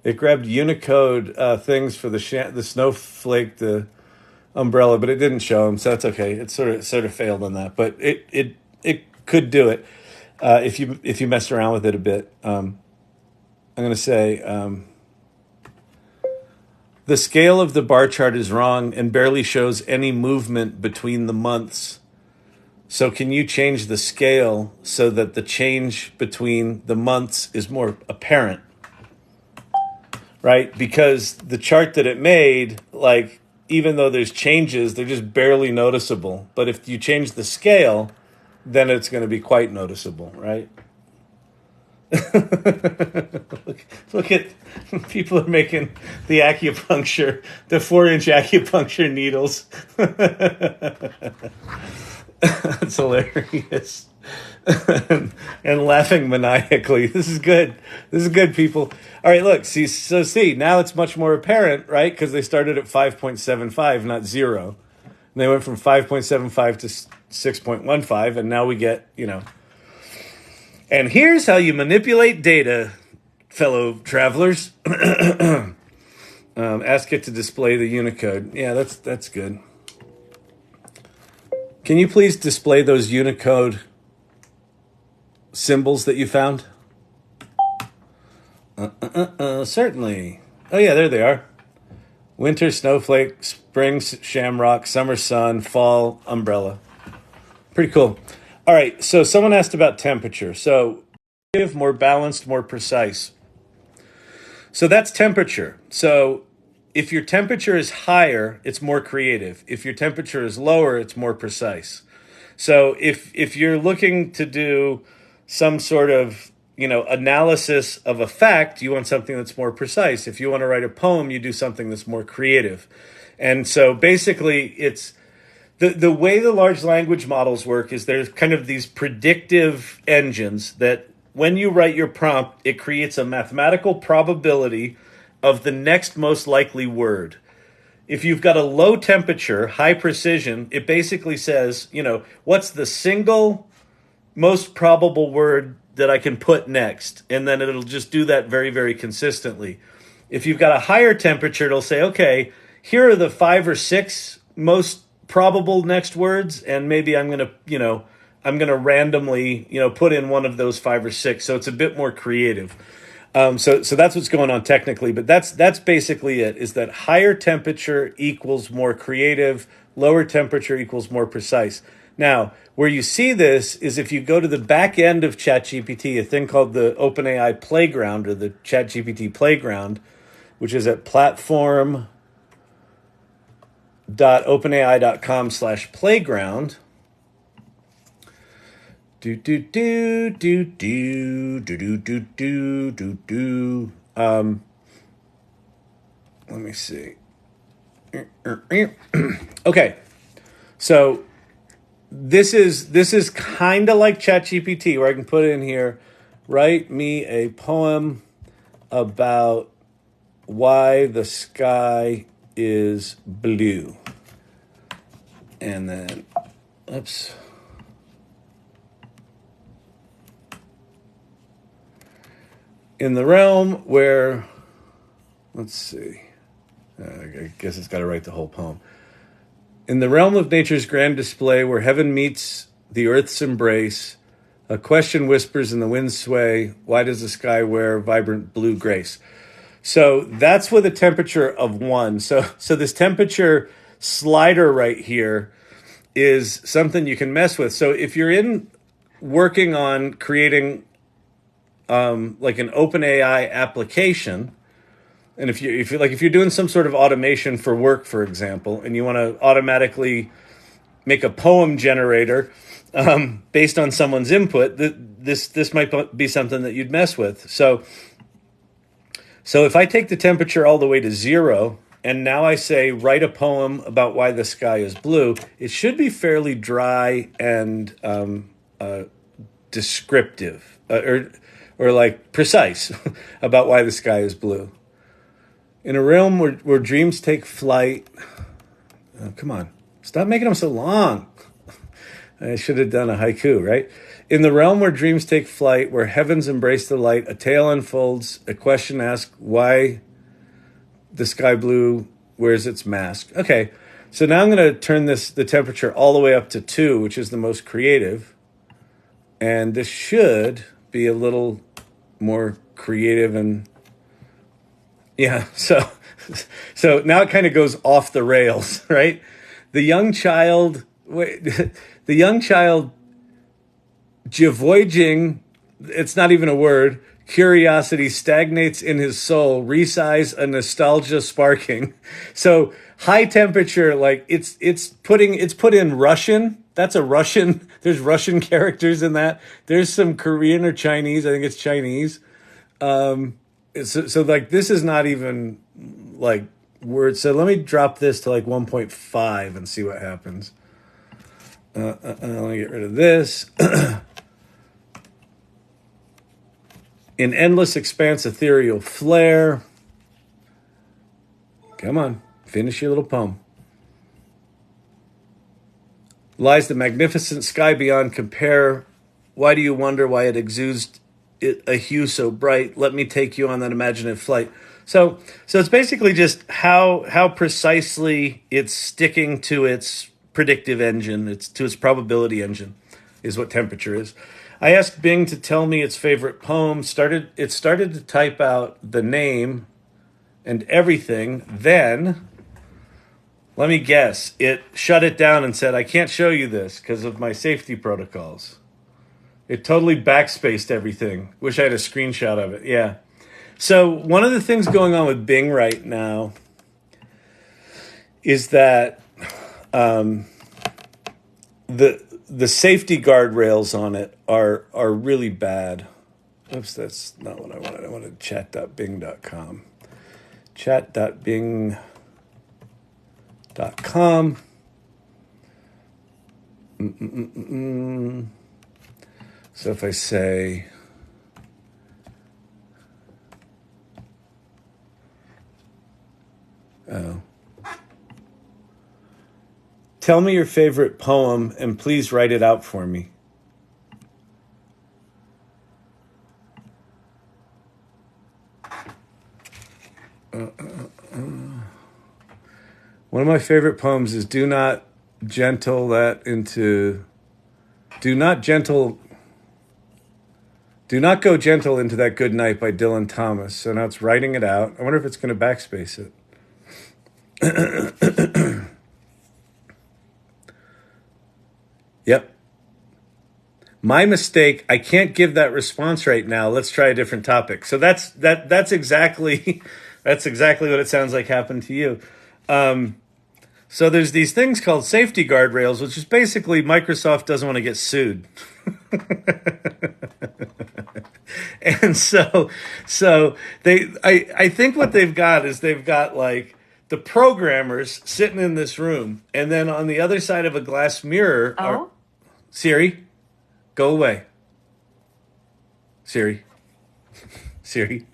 S1: It grabbed Unicode things for the snowflake, the umbrella, but it didn't show them, so that's okay. It sort of failed on that, but it could do it if you messed around with it a bit. I'm going to say the scale of the bar chart is wrong and barely shows any movement between the months. So can you change the scale so that the change between the months is more apparent? Right? Because the chart that it made, like, even though there's changes, they're just barely noticeable. But if you change the scale, then it's going to be quite noticeable, right? look at people are making the 4-inch acupuncture needles. That's hilarious. and laughing maniacally. This is good, people. All right, look, see, now it's much more apparent, right? Because they started at 5.75, not 0. And they went from 5.75 to 6.15, and now we get, And here's how you manipulate data, fellow travelers. Ask it to display the Unicode. Yeah, that's good. Can you please display those Unicode symbols that you found? Certainly. Oh yeah, there they are. Winter, snowflake, spring, shamrock, summer, sun, fall, umbrella. Pretty cool. All right, so someone asked about temperature. So, more balanced, more precise. So that's temperature. So if your temperature is higher, it's more creative. If your temperature is lower, it's more precise. So if you're looking to do some sort of, analysis of a fact, you want something that's more precise. If you want to write a poem, you do something that's more creative. And so basically it's the way the large language models work is there's kind of these predictive engines that when you write your prompt, it creates a mathematical probability of the next most likely word. If you've got a low temperature, high precision, it basically says, what's the single most probable word that I can put next? And then it'll just do that very, very consistently. If you've got a higher temperature, it'll say, okay, here are the 5 or 6 most probable next words, and maybe I'm going to randomly, put in one of those 5 or 6. So it's a bit more creative. So that's what's going on technically, but that's basically it, is that higher temperature equals more creative, lower temperature equals more precise. Now, where you see this is if you go to the back end of ChatGPT, a thing called the OpenAI Playground or the ChatGPT Playground, which is at platform.openai.com/playground. let me see. Okay, so this is kind of like ChatGPT, where I can put in here, write me a poem about why the sky is blue. And then, oops. In the realm where, let's see, I guess it's got to write the whole poem. In the realm of nature's grand display, where heaven meets the earth's embrace, a question whispers in the wind's sway, why does the sky wear vibrant blue grace? So that's with a temperature of 1. So this temperature slider right here is something you can mess with. So if you're working on creating like an OpenAI application, and if you're doing some sort of automation for work, for example, and you want to automatically make a poem generator based on someone's input, this might be something that you'd mess with. So if I take the temperature all the way to 0, and now I say, write a poem about why the sky is blue, it should be fairly dry and descriptive, or like precise about why the sky is blue. In a realm where dreams take flight, come on, stop making them so long. I should have done a haiku, right? In the realm where dreams take flight, where heavens embrace the light, a tale unfolds, a question asks, why the sky blue wears its mask. Okay, so now I'm going to turn the temperature all the way up to 2, which is the most creative. And this should be a little more creative and, yeah, so now it kind of goes off the rails, right? The young child Jevoying, it's not even a word, curiosity stagnates in his soul, resighs a nostalgia sparking. So high temperature, like it's put in Russian. That's a Russian. There's Russian characters in that. There's some Korean or Chinese. I think it's Chinese. So like this is not even like words. So let me drop this to like 1.5 and see what happens. Let me get rid of this. In endless expanse, ethereal flare. Come on, finish your little poem. Lies the magnificent sky beyond compare. Why do you wonder why it exudes a hue so bright? Let me take you on that imaginative flight. So it's basically just how precisely it's sticking to its predictive engine, to its probability engine, is what temperature is. I asked Bing to tell me its favorite poem. It started to type out the name and everything. Then, let me guess, it shut it down and said, I can't show you this because of my safety protocols. It totally backspaced everything. Wish I had a screenshot of it. Yeah. So one of the things going on with Bing right now is that the safety guardrails on it are really bad. Oops, that's not what I wanted. I wanted chat.bing.com. Chat.bing.com. So if I say, tell me your favorite poem and please write it out for me. One of my favorite poems is Do not go gentle into that good night by Dylan Thomas. So now it's writing it out. I wonder if it's going to backspace it. Yep. My mistake. I can't give that response right now. Let's try a different topic. So that's exactly what it sounds like happened to you. So there's these things called safety guardrails, which is basically Microsoft doesn't want to get sued. And so I think what they've got is they've got like the programmers sitting in this room, and then on the other side of a glass mirror are Siri, go away. Siri. Siri.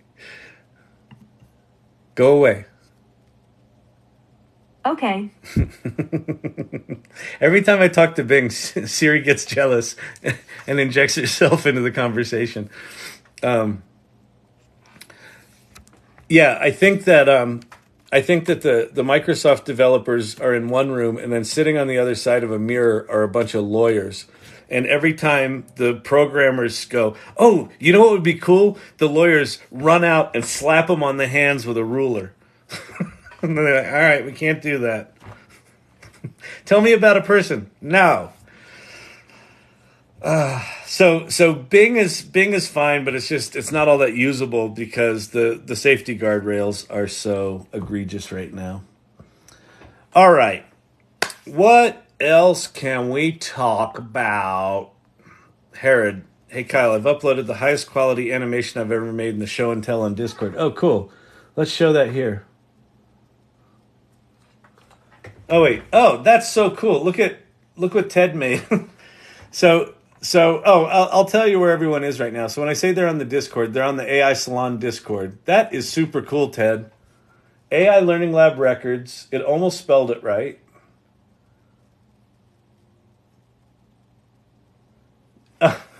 S1: Go away.
S2: Okay.
S1: Every time I talk to Bing, Siri gets jealous and injects herself into the conversation. Yeah, I think that the Microsoft developers are in one room, and then sitting on the other side of a mirror are a bunch of lawyers. And every time the programmers go, "Oh, you know what would be cool?" The lawyers run out and slap them on the hands with a ruler. And they're like, "All right, we can't do that." Tell me about a person. No. So Bing is fine, but it's not all that usable because the safety guardrails are so egregious right now. All right. What else can we talk about? Herod. Hey Kyle, I've uploaded the highest quality animation I've ever made in the show and tell on Discord. Oh, cool. Let's show that here. Oh wait. Oh, that's so cool. Look what Ted made. I'll tell you where everyone is right now. So when I say they're on the Discord, they're on the AI Salon Discord. That is super cool, Ted. AI Learning Lab Records. It almost spelled it right.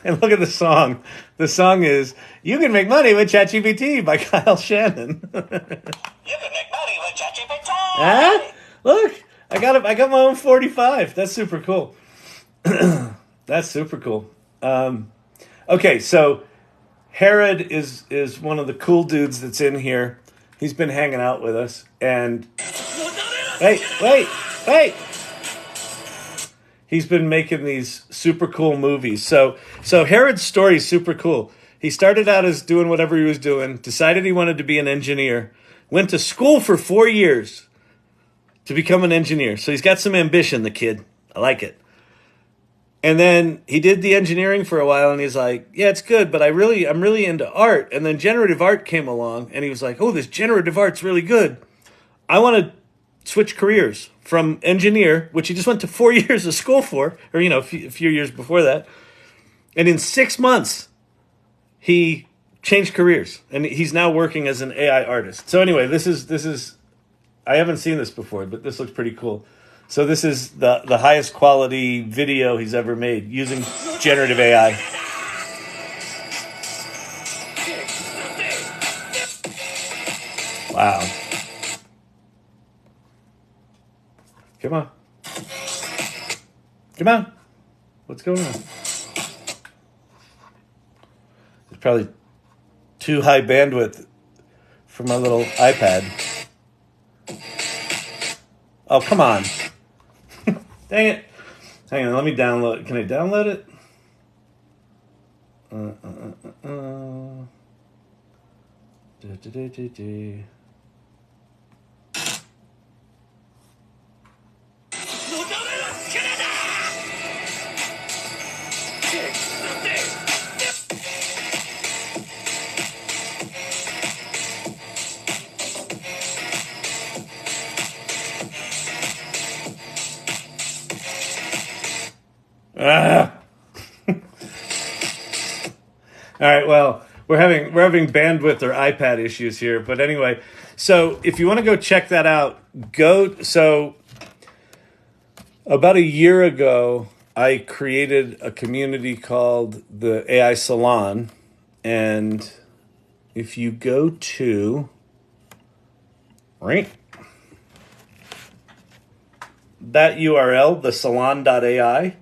S1: And look at the song. The song is "You Can Make Money with ChatGPT" by Kyle Shannon.
S2: You can make money with ChatGPT.
S1: Huh? Look, I got my own 45. That's super cool. That's super cool. Okay, so Herod is one of the cool dudes that's in here. He's been hanging out with us, and wait. He's been making these super cool movies. So Herod's story is super cool. He started out as doing whatever he was doing, decided he wanted to be an engineer, went to school for 4 years to become an engineer. So he's got some ambition, the kid. I like it. And then he did the engineering for a while, and he's like, yeah, it's good, but I'm really into art. And then generative art came along, and he was like, oh, this generative art's really good. I want to switch careers from engineer, which he just went to 4 years of school for, or, a few years before that. And in 6 months, he changed careers, and he's now working as an AI artist. So anyway, this is I haven't seen this before, but this looks pretty cool. So this is the highest quality video he's ever made using generative AI. Wow. Come on. Come on. What's going on? It's probably too high bandwidth for my little iPad. Oh, come on. Dang it. Hang on, let me download it. Can I download it? All right, well, we're having bandwidth or iPad issues here, but anyway, so if you want to go check that out, so about a year ago, I created a community called the AI Salon, and if you go to that URL, the salon.ai,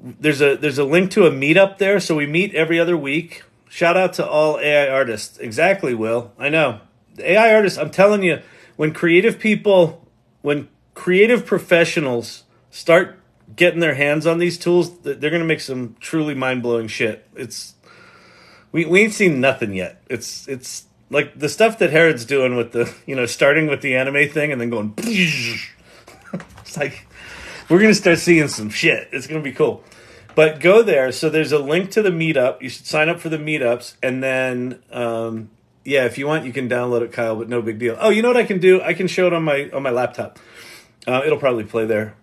S1: there's a link to a meetup there, so we meet every other week. Shout out to all AI artists. Exactly, Will. I know. The AI artists, I'm telling you, when creative professionals start getting their hands on these tools, they're going to make some truly mind-blowing shit. We ain't seen nothing yet. It's like the stuff that Herod's doing with the, starting with the anime thing and then going, it's like, we're going to start seeing some shit. It's going to be cool. But go there. So there's a link to the meetup. You should sign up for the meetups, and then yeah, if you want, you can download it, Kyle. But no big deal. Oh, you know what I can do? I can show it on my laptop. It'll probably play there.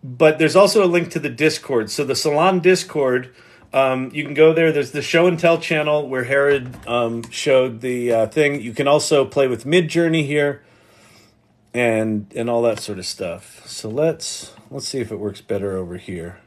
S1: But there's also a link to the Discord. So the Salon Discord, you can go there. There's the Show and Tell channel where Herod showed the thing. You can also play with Midjourney here, and all that sort of stuff. So let's see if it works better over here.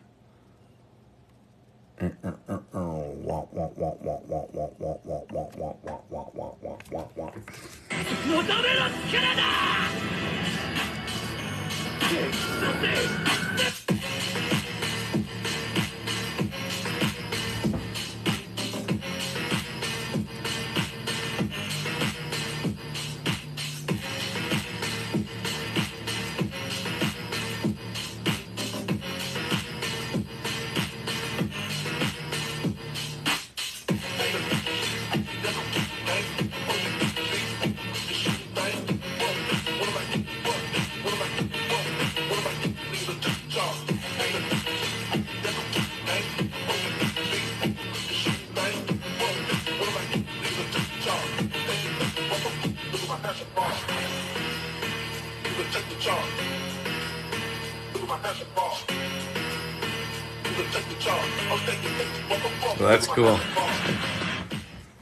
S1: Well, that's cool.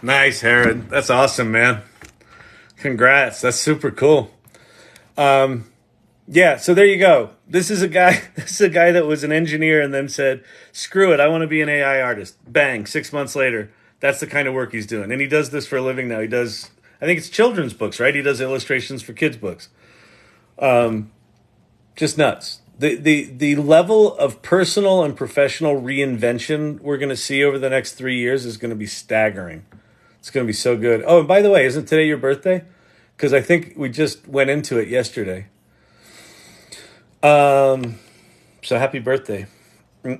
S1: Nice, Herod. That's awesome, man. Congrats. That's super cool. Yeah, so there you go. This is a guy that was an engineer and then said, screw it, I want to be an AI artist. Bang, 6 months later. That's the kind of work he's doing. And he does this for a living now. He does, I think it's children's books, right? He does illustrations for kids' books. Just nuts. The level of personal and professional reinvention we're going to see over the next 3 years is going to be staggering. It's going to be so good. Oh, and by the way, isn't today your birthday? Because I think we just went into it yesterday. So happy birthday. You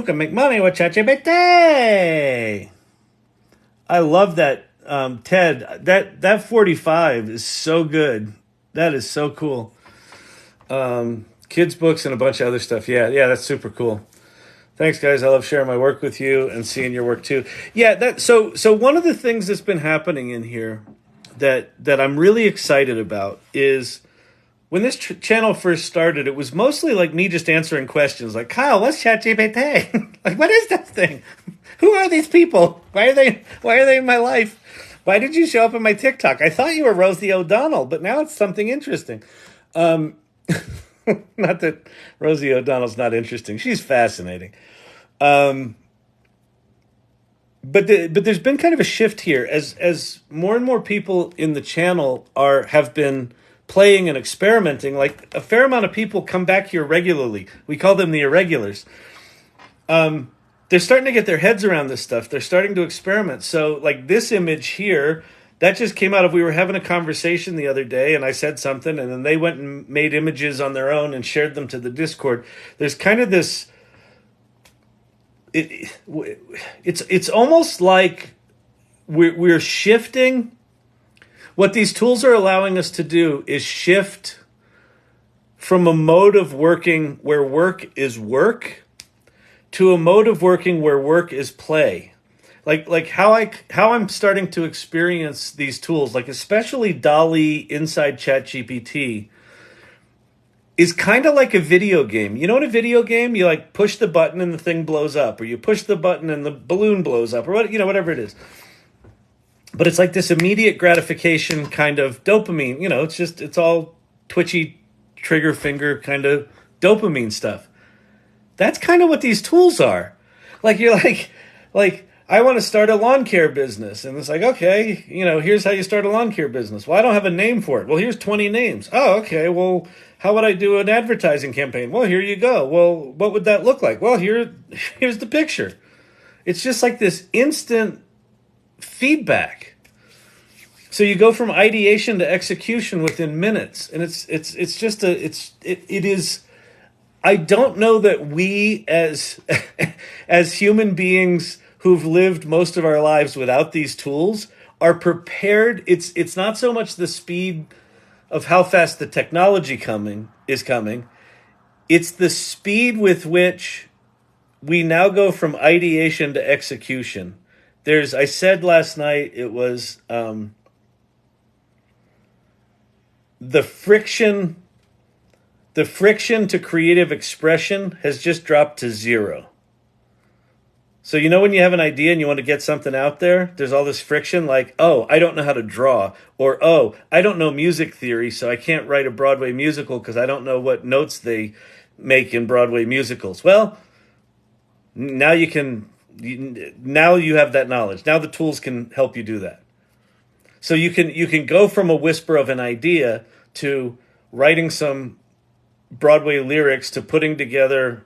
S1: can make money with ChatGPT. I love that, Ted. That 45 is so good. That is so cool. Kids books and a bunch of other stuff. Yeah, that's super cool. Thanks, guys. I love sharing my work with you and seeing your work too. Yeah, so one of the things that's been happening in here that I'm really excited about is when this channel first started, it was mostly like me just answering questions like, Kyle, what's ChatGPT? Like, what is that thing? Who are these people? Why are they in my life? Why did you show up on my TikTok? I thought you were Rosie O'Donnell, but now it's something interesting. Not that Rosie O'Donnell's not interesting. She's fascinating. But there's been kind of a shift here as more and more people in the channel have been playing and experimenting. Like a fair amount of people come back here regularly. We call them the irregulars. They're starting to get their heads around this stuff. They're starting to experiment. So like this image here, that just came out of, we were having a conversation the other day and I said something and then they went and made images on their own and shared them to the Discord. There's kind of this, it's almost like we're shifting. What these tools are allowing us to do is shift from a mode of working where work is work to a mode of working where work is play. Like how I'm starting to experience these tools, like especially DALL-E inside ChatGPT, is kind of like a video game. You know, in a video game, you like push the button and the thing blows up, or you push the button and the balloon blows up, or whatever it is. But it's like this immediate gratification kind of dopamine. You know, it's all twitchy trigger finger kind of dopamine stuff. That's kind of what these tools are. Like you're like I want to start a lawn care business. And it's like, okay, here's how you start a lawn care business. Well, I don't have a name for it. Well, here's 20 names. Oh, okay. Well, how would I do an advertising campaign? Well, here you go. Well, what would that look like? Well, here's the picture. It's just like this instant feedback. So you go from ideation to execution within minutes. And it is, I don't know that we as human beings who've lived most of our lives without these tools are prepared. It's not so much the speed of how fast the technology is coming. It's the speed with which we now go from ideation to execution. I said last night, it was the friction to creative expression has just dropped to zero. So when you have an idea and you want to get something out there, there's all this friction like, oh, I don't know how to draw, or oh, I don't know music theory, so I can't write a Broadway musical because I don't know what notes they make in Broadway musicals. Well, now you have that knowledge. Now the tools can help you do that. So you can go from a whisper of an idea to writing some Broadway lyrics to putting together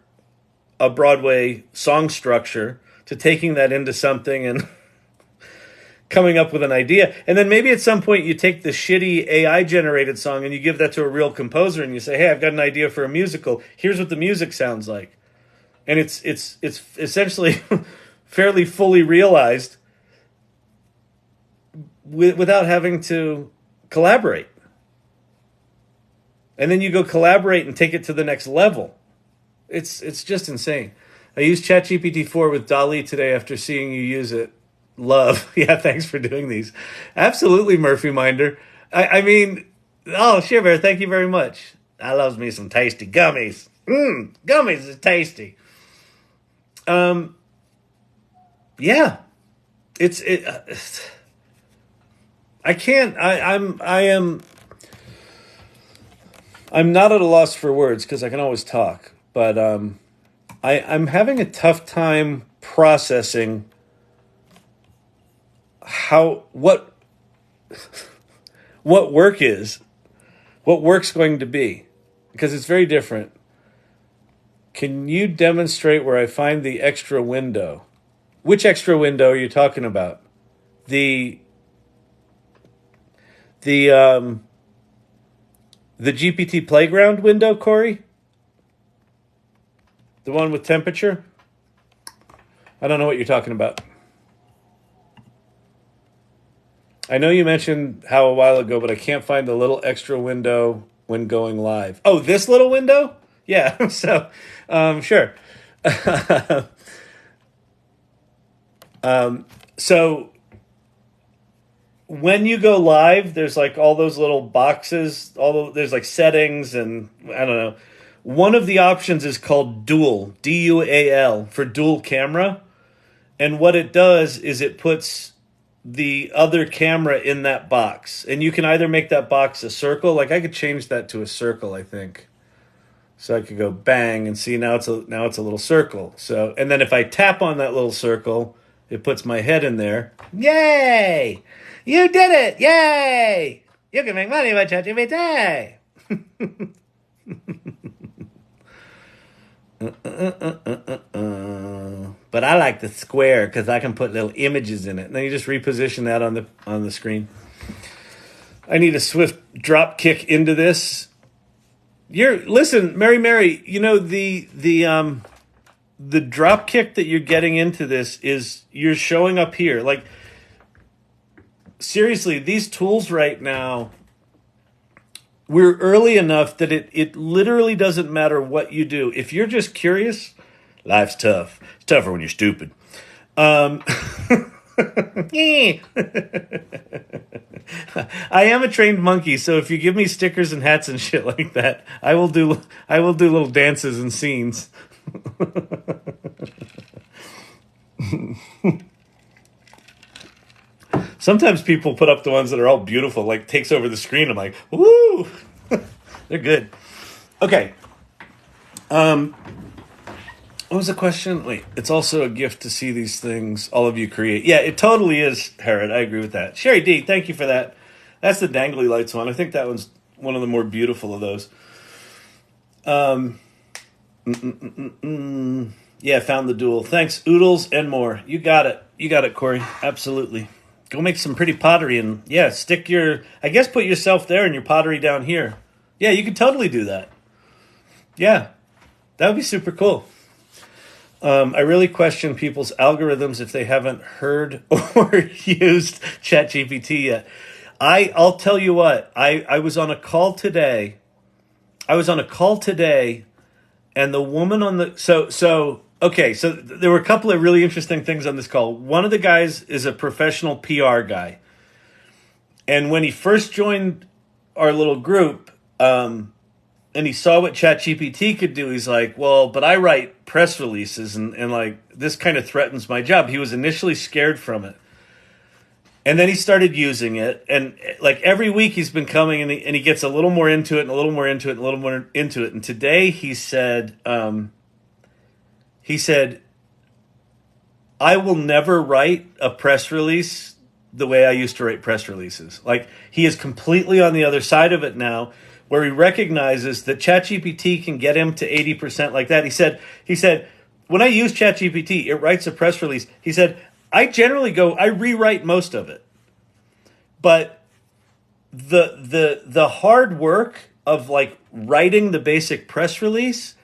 S1: a Broadway song structure to taking that into something and coming up with an idea. And then maybe at some point you take the shitty AI generated song and you give that to a real composer and you say, hey, I've got an idea for a musical. Here's what the music sounds like. And it's essentially fairly fully realized without having to collaborate. And then you go collaborate and take it to the next level. It's just insane. I used ChatGPT 4 with DALL-E today after seeing you use it. Love. Yeah, thanks for doing these. Absolutely, Murphy Minder. I mean, oh, sure, Bear, thank you very much. I loves me some tasty gummies. Gummies is tasty. Yeah. I'm not at a loss for words because I can always talk, but I'm having a tough time processing what work's going to be, because it's very different. Can you demonstrate where I find the extra window? Which extra window are you talking about? The GPT playground window, Corey? The one with temperature? I don't know what you're talking about. I know you mentioned how a while ago, but I can't find the little extra window when going live. Oh, this little window? Yeah, so, sure. So when you go live, there's like all those little boxes, there's like settings and I don't know. One of the options is called dual, D-U-A-L, for dual camera. And what it does is it puts the other camera in that box. And you can either make that box a circle, like I could change that to a circle, I think. So I could go bang and see now it's a little circle. So, and then if I tap on that little circle, it puts my head in there. Yay! You did it! Yay! You can make money by ChatGPT. But I like the square because I can put little images in it. And then you just reposition that on the screen. I need a swift drop kick into this. Listen, Mary, you know the drop kick that you're getting into this is you're showing up here. Like, seriously, these tools right now, we're early enough that it literally doesn't matter what you do. If you're just curious, life's tough. It's tougher when you're stupid. I am a trained monkey, so if you give me stickers and hats and shit like that, I will do little dances and scenes. Sometimes people put up the ones that are all beautiful, like takes over the screen. I'm like, woo! They're good. Okay. What was the question? Wait, it's also a gift to see these things all of you create. Yeah, it totally is, Herod. I agree with that. Sherry D, thank you for that. That's the dangly lights one. I think that one's one of the more beautiful of those. Yeah, found the duel. Thanks, Oodles and more. You got it, Corey. Absolutely. Go make some pretty pottery and, yeah, put yourself there and your pottery down here. Yeah, you could totally do that. Yeah, that would be super cool. I really question people's algorithms if they haven't heard or used ChatGPT yet. I'll tell you what. I was on a call today. And the woman on the so there were a couple of really interesting things on this call. One of the guys is a professional PR guy, and when he first joined our little group, and he saw what ChatGPT could do, he's like, well, but I write press releases, and like this kind of threatens my job. He was initially scared from it. And then he started using it, and like every week he's been coming, and he gets a little more into it, and a little more into it, and a little more into it. And today he said, "I will never write a press release the way I used to write press releases." Like he is completely on the other side of it now, where he recognizes that ChatGPT can get him to 80% like that. He said, when I use ChatGPT, it writes a press release. He said, I rewrite most of it. But the hard work of like writing the basic press release,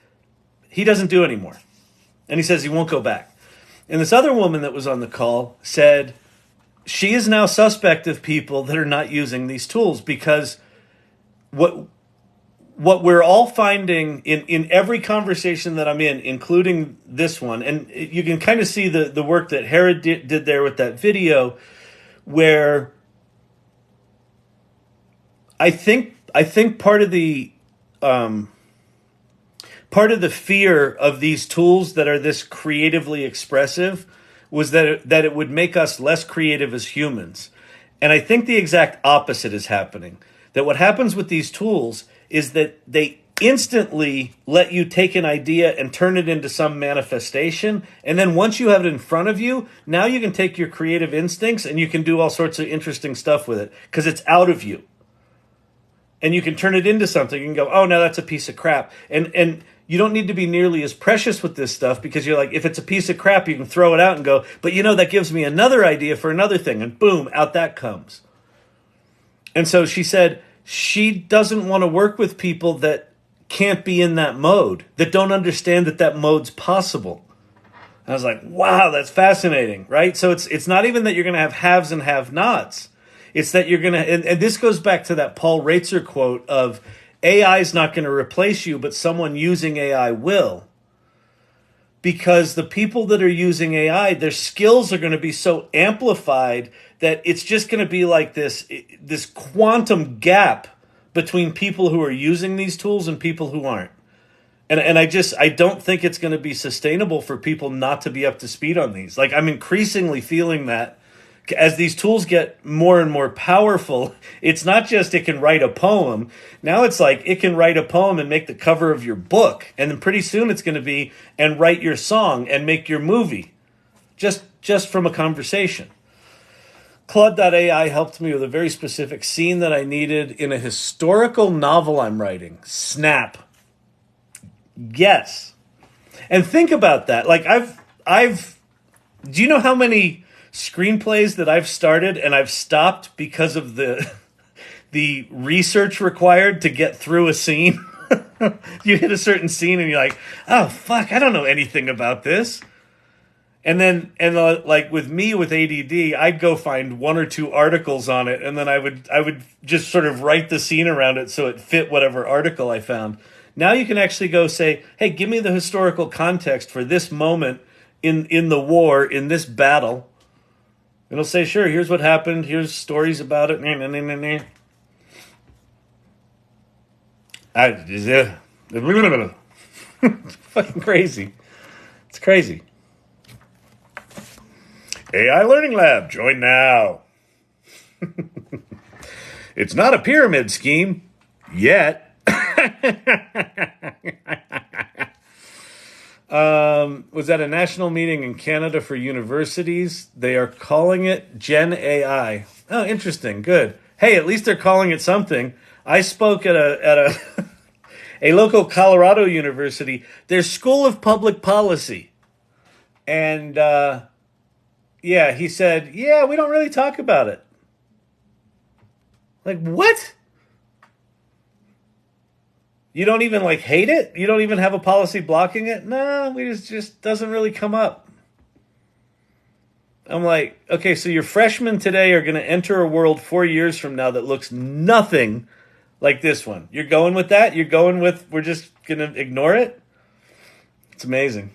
S1: he doesn't do anymore. And he says he won't go back. And this other woman that was on the call said she is now suspect of people that are not using these tools, because what we're all finding in every conversation that I'm in, including this one, and you can kind of see the work that Herod did there with that video, where I think part of the fear of these tools that are this creatively expressive was that it would make us less creative as humans. And I think the exact opposite is happening. That what happens with these tools is that they instantly let you take an idea and turn it into some manifestation. And then once you have it in front of you, now you can take your creative instincts and you can do all sorts of interesting stuff with it because it's out of you. And you can turn it into something. You can go, oh, no, that's a piece of crap. And you don't need to be nearly as precious with this stuff, because you're like, if it's a piece of crap, you can throw it out and go, but that gives me another idea for another thing. And boom, out that comes. And so she said, she doesn't want to work with people that can't be in that mode, that don't understand that mode's possible. And I was like, wow, that's fascinating, right? So it's not even that you're going to have haves and have-nots. It's that you're going to, and this goes back to that Paul Reitzer quote of AI is not going to replace you, but someone using AI will. Because the people that are using AI, their skills are going to be so amplified that it's just going to be like this quantum gap between people who are using these tools and people who aren't. And I don't think it's going to be sustainable for people not to be up to speed on these. Like, I'm increasingly feeling that as these tools get more and more powerful, it's not just it can write a poem. Now it's like it can write a poem and make the cover of your book. And then pretty soon it's going to be and write your song and make your movie just from a conversation. Claude.ai helped me with a very specific scene that I needed in a historical novel I'm writing. Snap. Yes. And think about that. Like do you know how many screenplays that I've started and I've stopped because of the research required to get through a scene? You hit a certain scene and you're like, oh fuck, I don't know anything about this. And then like with me with ADD, I'd go find one or two articles on it, and then I would just sort of write the scene around it so it fit whatever article I found. Now you can actually go say, hey, give me the historical context for this moment in the war, in this battle. It'll say, sure, here's what happened. Here's stories about it. It's fucking crazy. It's crazy. AI Learning Lab, join now. It's not a pyramid scheme yet. Was at a national meeting in Canada for universities. They are calling it Gen AI. Oh, interesting. Good. Hey, at least they're calling it something. I spoke at a a local Colorado university, their School of Public Policy. And he said, yeah, we don't really talk about it. Like, what? You don't even like hate it? You don't even have a policy blocking it? No, we just doesn't really come up. I'm like, okay, so your freshmen today are going to enter a world 4 years from now that looks nothing like this one. You're going with that? You're going with we're just going to ignore it? It's amazing.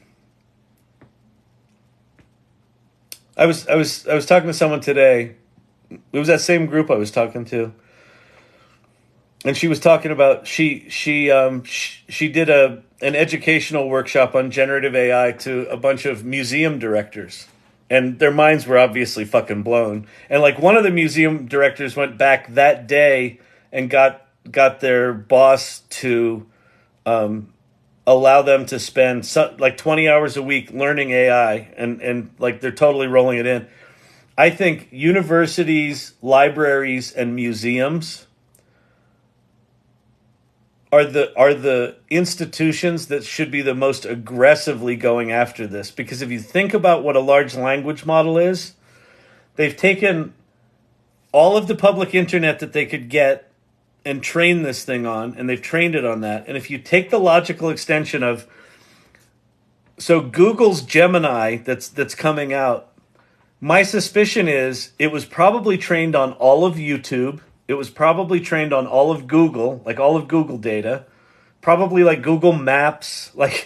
S1: I was talking to someone today. It was that same group I was talking to. And she was talking about she did an educational workshop on generative AI to a bunch of museum directors. And their minds were obviously fucking blown. And like one of the museum directors went back that day and got their boss to allow them to spend like 20 hours a week learning AI, and like they're totally rolling it in. I think universities, libraries, and museums are the institutions that should be the most aggressively going after this. Because if you think about what a large language model is, they've taken all of the public internet that they could get and train this thing on, and they've trained it on that. And if you take the logical extension of, so Google's Gemini that's coming out, my suspicion is it was probably trained on all of YouTube. It was probably trained on all of Google, like all of Google data, probably like Google Maps. Like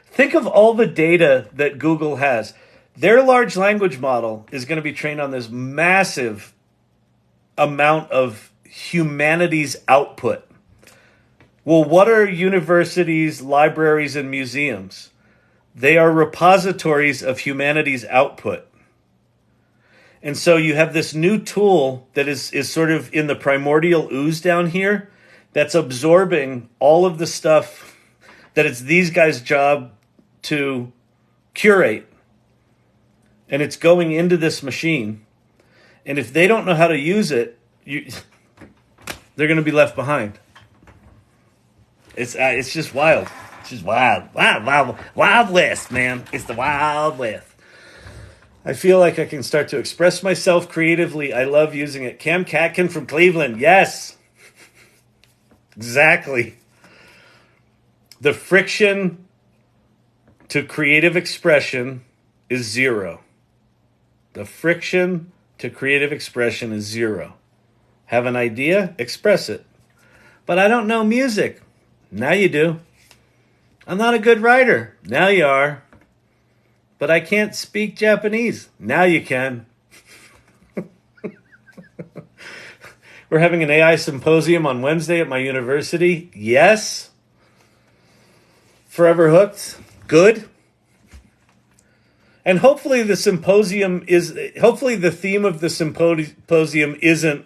S1: think of all the data that Google has. Their large language model is going to be trained on this massive amount of humanities output. Well, what are universities, libraries, and museums? They are repositories of humanities output. And so you have this new tool that is sort of in the primordial ooze down here that's absorbing all of the stuff that it's these guys' job to curate. And it's going into this machine. And if they don't know how to use it, they're going to be left behind. It's just wild. It's just wild. Wild West, man. It's the Wild West. I feel like I can start to express myself creatively. I love using it. Cam Catkin from Cleveland. Yes. Exactly. The friction to creative expression is zero. The friction to creative expression is zero. Have an idea? Express it. But I don't know music. Now you do. I'm not a good writer. Now you are. But I can't speak Japanese. Now you can. We're having an AI symposium on Wednesday at my university. Yes. Forever hooked. Good. And hopefully the theme of the symposium isn't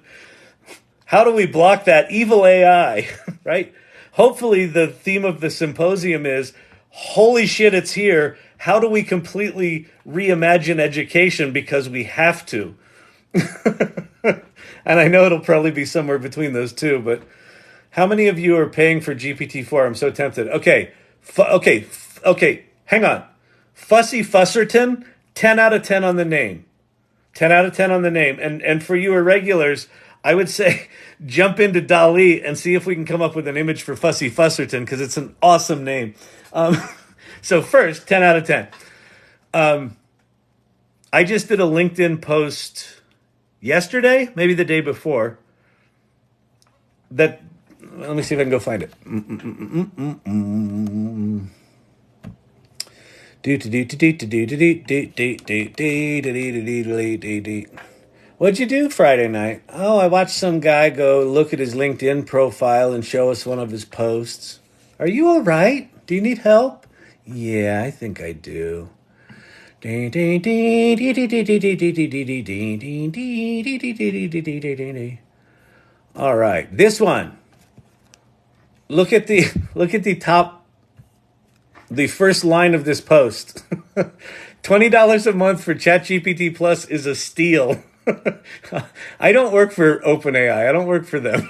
S1: how do we block that evil AI, right? Hopefully the theme of the symposium is holy shit, it's here. How do we completely reimagine education because we have to? And I know it'll probably be somewhere between those two, but how many of you are paying for GPT-4? I'm so tempted. Okay, hang on. Fussy Fusserton, 10 out of 10 on the name. 10 out of 10 on the name. And for you irregulars, I would say jump into DALL-E and see if we can come up with an image for Fussy Fusserton, because it's an awesome name. So first, 10 out of 10. I just did a LinkedIn post yesterday, maybe the day before, that, let me see if I can go find it. What'd you do Friday night? Oh, I watched some guy go look at his LinkedIn profile and show us one of his posts. Are you all right? Do you need help? Yeah, I think I do. All right, this one. Look at the top, the first line of this post. $20 a month for ChatGPT Plus is a steal. I don't work for OpenAI. I don't work for them.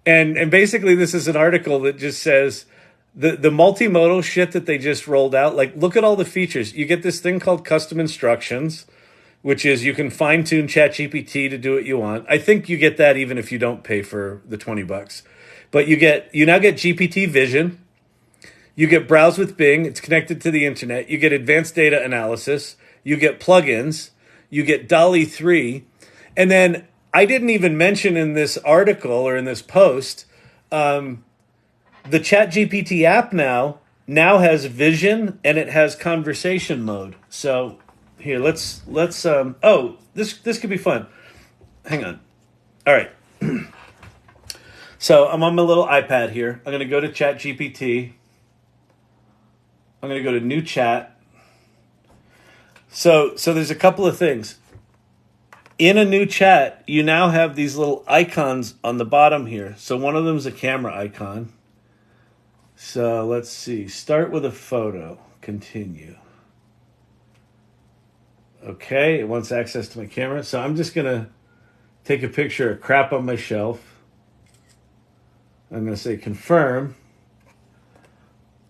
S1: And basically this is an article that just says the multimodal shit that they just rolled out. Like, look at all the features. You get this thing called custom instructions, which is you can fine tune ChatGPT to do what you want. I think you get that even if you don't pay for the $20. But you now get GPT Vision. You get Browse with Bing. It's connected to the internet. You get advanced data analysis. You get plugins. You get DALL-E 3. And then I didn't even mention in this article or in this post, the ChatGPT app now has vision and it has conversation mode. So here, let's this could be fun. Hang on. All right. So I'm on my little iPad here. I'm going to go to ChatGPT. I'm going to go to new chat. So there's a couple of things. In a new chat, you now have these little icons on the bottom here. So one of them is a camera icon. So let's see. Start with a photo. Continue. Okay, it wants access to my camera. So I'm just going to take a picture of crap on my shelf. I'm going to say confirm.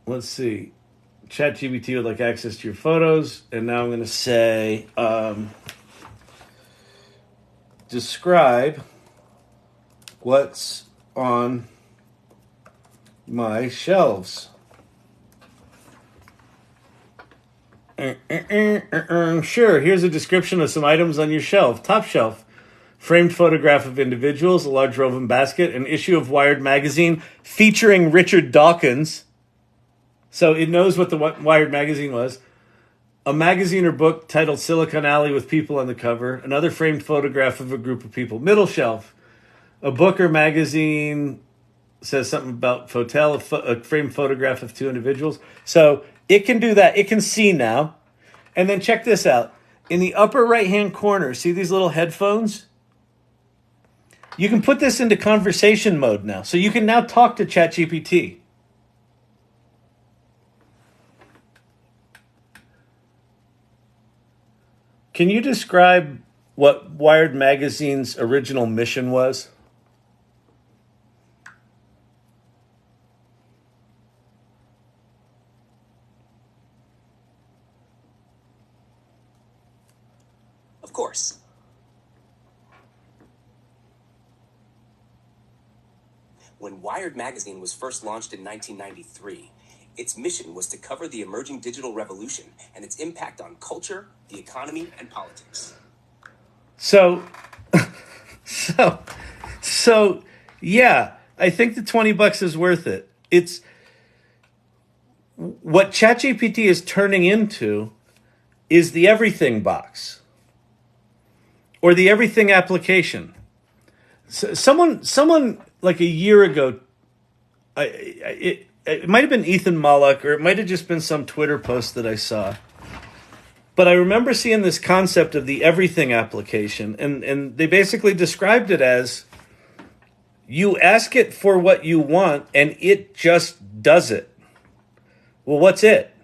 S1: Let's see. ChatGPT would like access to your photos. And now I'm going to say describe what's on my shelves. Sure, here's a description of some items on your shelf. Top shelf. Framed photograph of individuals, a large woven basket, an issue of Wired magazine featuring Richard Dawkins. So it knows what the Wired magazine was. A magazine or book titled Silicon Alley with people on the cover. Another framed photograph of a group of people. Middle shelf. A book or magazine says something about hotel, a framed photograph of two individuals. So it can do that. It can see now. And then check this out. In the upper right-hand corner, see these little headphones? You can put this into conversation mode now. So you can now talk to ChatGPT. Can you describe what Wired Magazine's original mission was?
S3: Of course. When Wired magazine was first launched in 1993, its mission was to cover the emerging digital revolution and its impact on culture, the economy, and politics.
S1: So yeah, I think the $20 is worth it. It's what ChatGPT is turning into is the everything box or the everything application. So someone like a year ago, it might have been Ethan Mollick, or it might have just been some Twitter post that I saw. But I remember seeing this concept of the everything application, and they basically described it as you ask it for what you want, and it just does it. Well, what's it?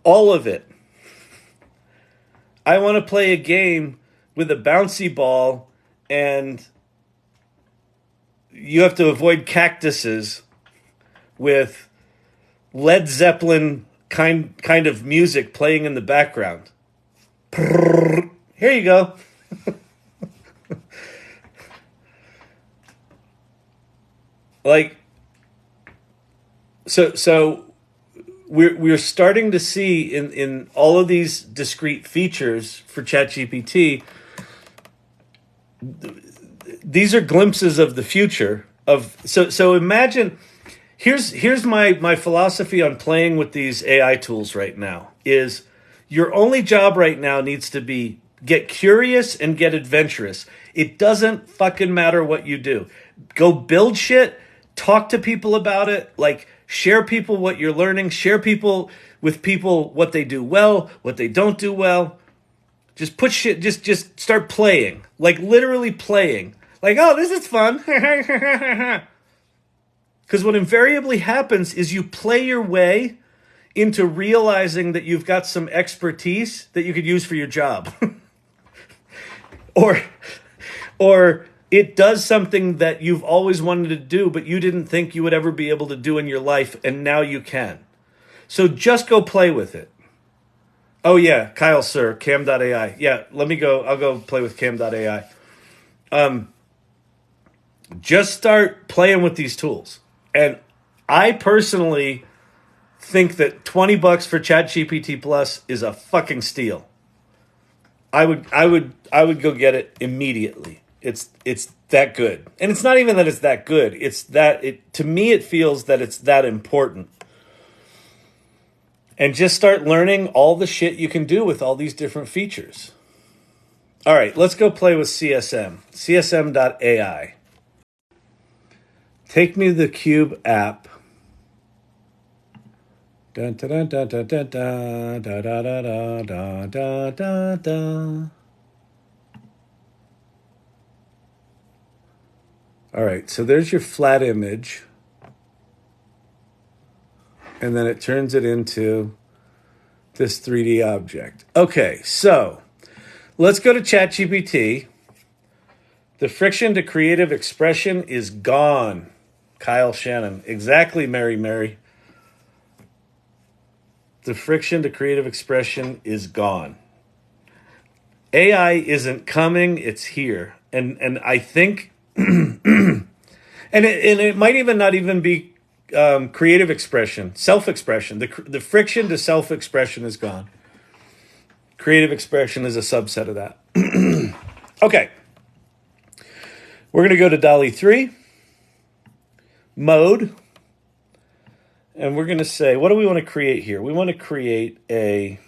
S1: All of it. I want to play a game with a bouncy ball, and you have to avoid cactuses with Led Zeppelin kind of music playing in the background. Here you go. Like, so we're starting to see in all of these discrete features for ChatGPT, these are glimpses of the future of so imagine. Here's my philosophy on playing with these AI tools right now is your only job right now needs to be get curious and get adventurous. It doesn't fucking matter what you do. Go build shit, talk to people about it, like share people what you're learning, share people with people what they do well, what they don't do well. Just put shit, just start playing. Like literally playing. Like, oh, this is fun. Because what invariably happens is you play your way into realizing that you've got some expertise that you could use for your job. or it does something that you've always wanted to do, but you didn't think you would ever be able to do in your life, and now you can. So just go play with it. Oh, yeah, Kyle, sir, cam.ai. Yeah, let me go. I'll go play with cam.ai. Just start playing with these tools. And I personally think that $20 for ChatGPT Plus is a fucking steal. I would go get it immediately. It's that good. And it's not even that it's that good. It's that to me it feels that it's that important. And just start learning all the shit you can do with all these different features. All right, let's go play with CSM. CSM.ai. Take me to the Cube app. Dun, dun, dun, dun, dun, dun, da, da, da, da, da, da, da. All right, so there's your flat image. And then it turns it into this 3D object. Okay, so let's go to ChatGPT. The friction to creative expression is gone. Kyle Shannon. Exactly, Mary. The friction to creative expression is gone. AI isn't coming, it's here. And I think, and it might even not even be creative expression, self-expression. The friction to self-expression is gone. Creative expression is a subset of that. Okay. We're going to go to DALL-E 3. Mode. And we're going to say, what do we want to create here? We want to create a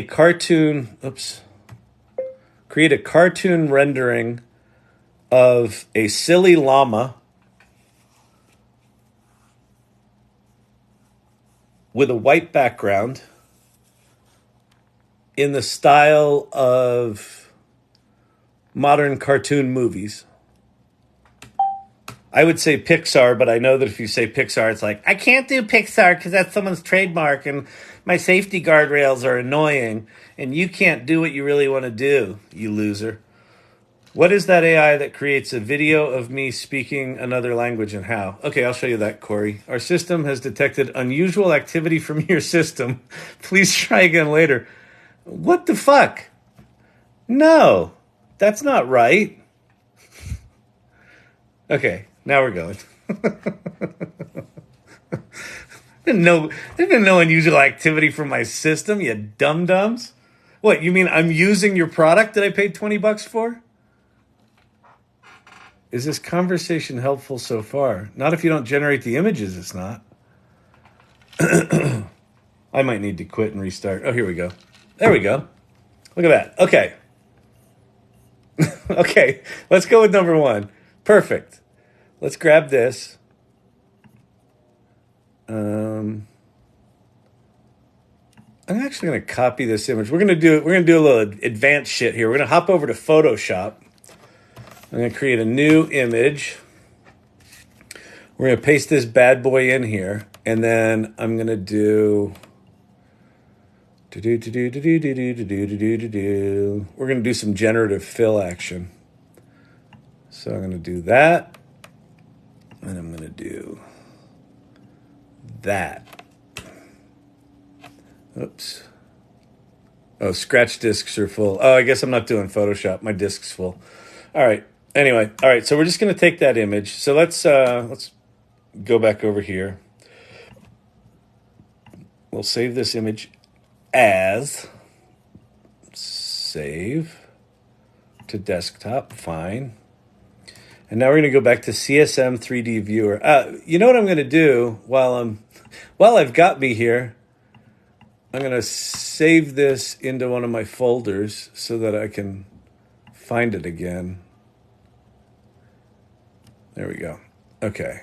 S1: cartoon, create a cartoon rendering of a silly llama with a white background in the style of modern cartoon movies. I would say Pixar, but I know that if you say Pixar, it's like, I can't do Pixar because that's someone's trademark and my safety guardrails are annoying and you can't do what you really want to do, you loser. What is that AI that creates a video of me speaking another language and how? Okay, I'll show you that, Corey. Our system has detected unusual activity from your system. Please try again later. What the fuck? No, that's not right. Okay, now we're going. There's been no unusual activity from my system, you dum-dums. What, you mean I'm using your product that I paid $20 for? Is this conversation helpful so far? Not if you don't generate the images, it's not. I might need to quit and restart. Oh, here we go. There we go. Look at that. Okay. Okay, let's go with number 1. Perfect. Let's grab this. I'm actually going to copy this image. We're going to do a little advanced shit here. We're going to hop over to Photoshop. I'm going to create a new image. We're going to paste this bad boy in here, and then I'm going to do we're going to do some generative fill action. So I'm going to do that, and I'm going to do that. Oops. Oh, scratch disks are full. Oh, I guess I'm not doing Photoshop. My disk's full. All right. Anyway, all right. So we're just going to take that image. So let's go back over here. We'll save this image as save to desktop. Fine. And now we're going to go back to CSM 3D Viewer. You know what I'm going to do while I've got me here? I'm going to save this into one of my folders so that I can find it again. There we go. Okay.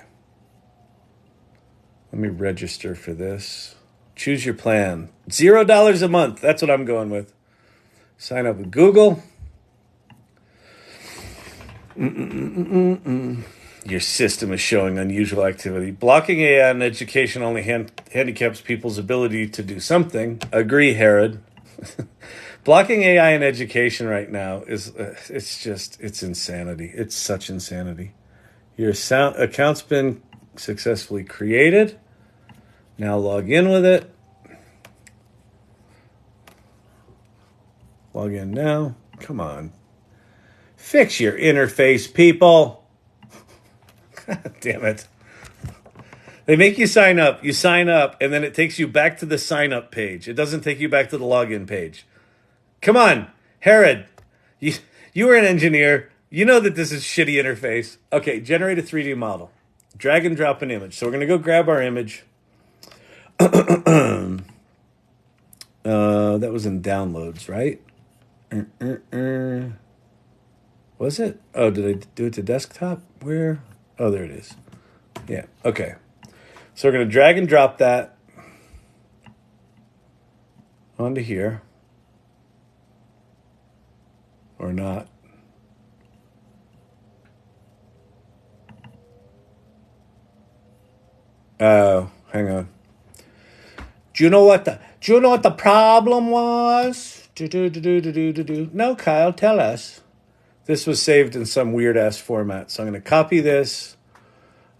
S1: Let me register for this. Choose your plan. $0 a month. That's what I'm going with. Sign up with Google. Your system is showing unusual activity. Blocking AI in education only handicaps people's ability to do something. Agree, Herod. Blocking AI in education right now is, it's insanity. It's such insanity. Your account's been successfully created. Now log in with it. Log in now. Come on. Fix your interface, people. God damn it. They make you sign up. You sign up, and then it takes you back to the sign up page. It doesn't take you back to the login page. Come on, Herod. You were an engineer. You know that this is shitty interface. Okay, generate a 3D model. Drag and drop an image. So we're going to go grab our image. That was in downloads, right? Was it? Oh, did I do it to desktop? Where? Oh, there it is. Yeah, okay. So we're going to drag and drop that onto here. Or not. Oh, hang on. Do you know what the problem was? No, Kyle, tell us. This was saved in some weird ass format. So I'm going to copy this.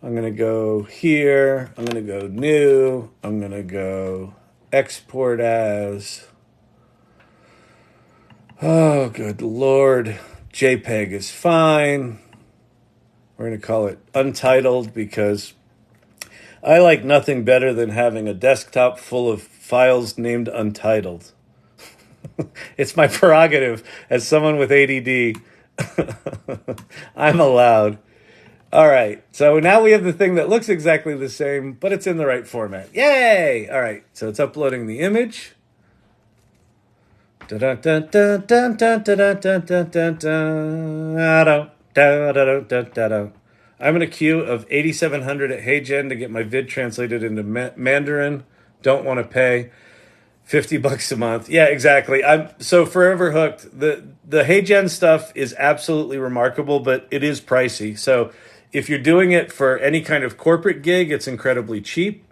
S1: I'm going to go here. I'm going to go new. I'm going to go export as. Oh, good Lord. JPEG is fine. We're going to call it Untitled because I like nothing better than having a desktop full of files named Untitled. It's my prerogative as someone with ADD. I'm allowed. All right. So now we have the thing that looks exactly the same, but it's in the right format. Yay! All right. So it's uploading the image. I'm going in a queue of 8,700 at HeyGen to get my vid translated into Mandarin. Don't want to pay $50 a month. Yeah, exactly. I'm so forever hooked. The HeyGen stuff is absolutely remarkable, but it is pricey. So if you're doing it for any kind of corporate gig, it's incredibly cheap.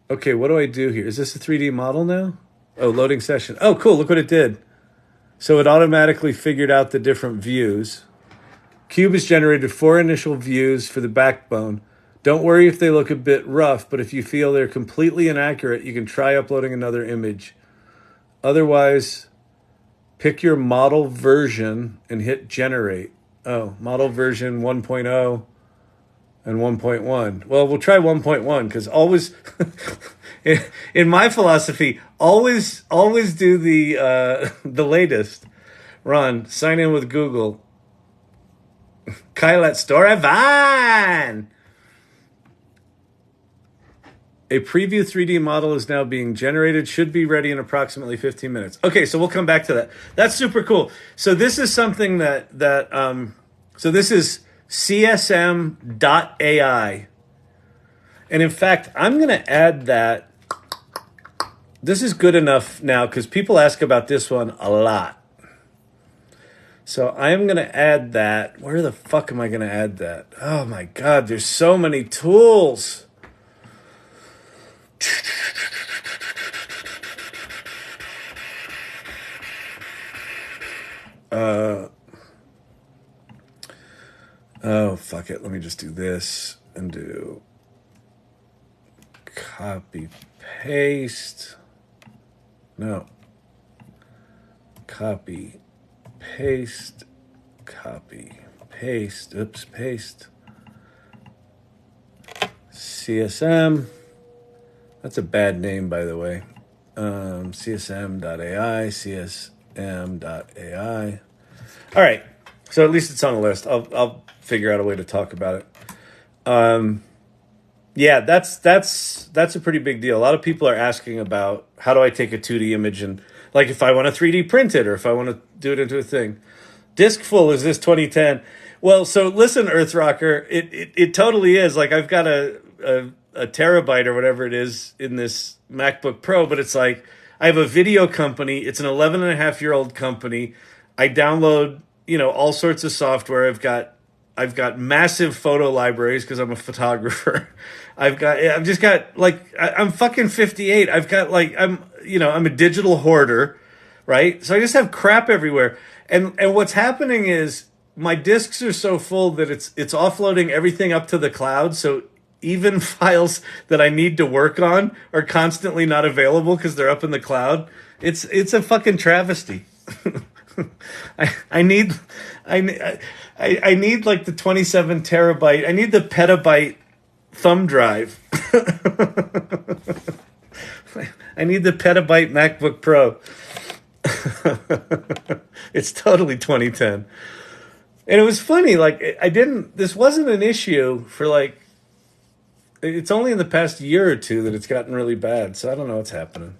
S1: Okay, what do I do here? Is this a 3D model now? Oh, loading session. Oh, cool. Look what it did. So it automatically figured out the different views. Cube has generated 4 initial views for the backbone. Don't worry if they look a bit rough, but if you feel they're completely inaccurate, you can try uploading another image. Otherwise, pick your model version and hit generate. Oh, model version 1.0 and 1.1. Well, we'll try 1.1 because always, in my philosophy, always do the latest. Ron, sign in with Google. Kyle at Storavan. A preview 3D model is now being generated. Should be ready in approximately 15 minutes. Okay, so we'll come back to that. That's super cool. So this is something so this is CSM.ai. And in fact, I'm going to add that. This is good enough now because people ask about this one a lot. So I am going to add that. Where the fuck am I going to add that? Oh my God, there's so many tools. Oh, fuck it. Let me just do this and do copy, paste. No. Copy, paste, copy, paste. Oops, paste. CSM. That's a bad name, by the way. CSM.ai, CSM.ai. All right. So at least it's on the list. I'll figure out a way to talk about it. Yeah, that's a pretty big deal. A lot of people are asking about how do I take a 2D image and like if I want to 3D print it or if I want to do it into a thing. Disk full, is this 2010? Well, so listen, Earth Rocker, it totally is. Like I've got a terabyte or whatever it is in this MacBook Pro, but it's like I have a video company. It's an 11-and-a-half-year-old company. I download, all sorts of software. I've got massive photo libraries because I'm a photographer. I'm fucking 58. I'm a digital hoarder, right? So I just have crap everywhere. And what's happening is my disks are so full that it's offloading everything up to the cloud. So even files that I need to work on are constantly not available because they're up in the cloud. It's a fucking travesty. I need like the 27 terabyte. I need the petabyte thumb drive. I need the petabyte MacBook Pro. It's totally 2010. And it was funny, like, this wasn't an issue for like, it's only in the past year or two that it's gotten really bad. So I don't know what's happening.